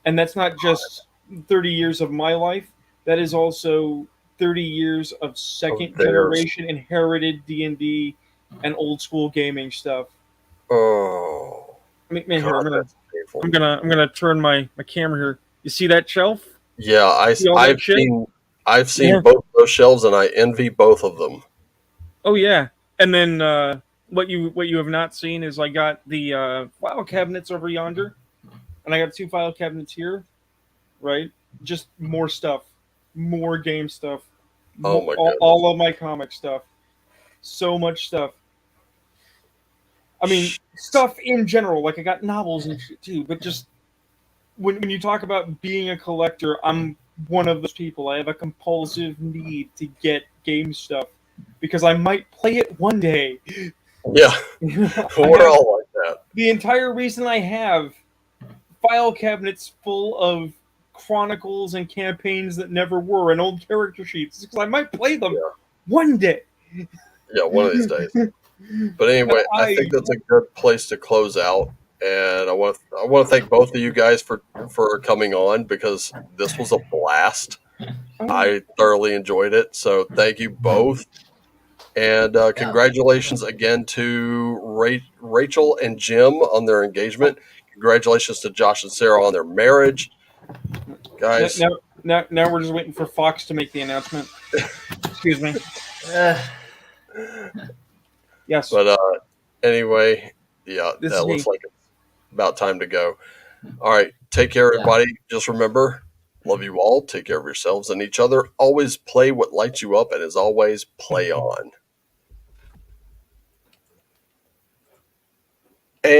and that's not just 30 years of my life. That is also 30 years of second generation inherited D&D and old school gaming stuff. Oh, I mean, man, God, I'm gonna turn my camera here. You see that shelf? Yeah, I've seen both those shelves, and I envy both of them. Oh yeah, and then what you have not seen is I got the file cabinets over yonder, and I got 2 file cabinets here, right? Just more stuff, more game stuff. Oh my God! All of my comic stuff, so much stuff. I mean, stuff in general, like I got novels and shit too, but just when you talk about being a collector, I'm one of those people. I have a compulsive need to get game stuff because I might play it one day. Yeah, we're all like that. The entire reason I have file cabinets full of chronicles and campaigns that never were and old character sheets is because I might play them one day. Yeah, one of these days. But anyway, I think that's a good place to close out. And I want to thank both of you guys for coming on because this was a blast. I thoroughly enjoyed it. So thank you both. And congratulations again to Rachel and Jim on their engagement. Congratulations to Josh and Sarah on their marriage. Guys. Now we're just waiting for Fox to make the announcement. Excuse me. Yes. But anyway, yeah, that looks like it's about time to go. All right. Take care, everybody. Just remember, love you all. Take care of yourselves and each other. Always play what lights you up, and as always, play on. And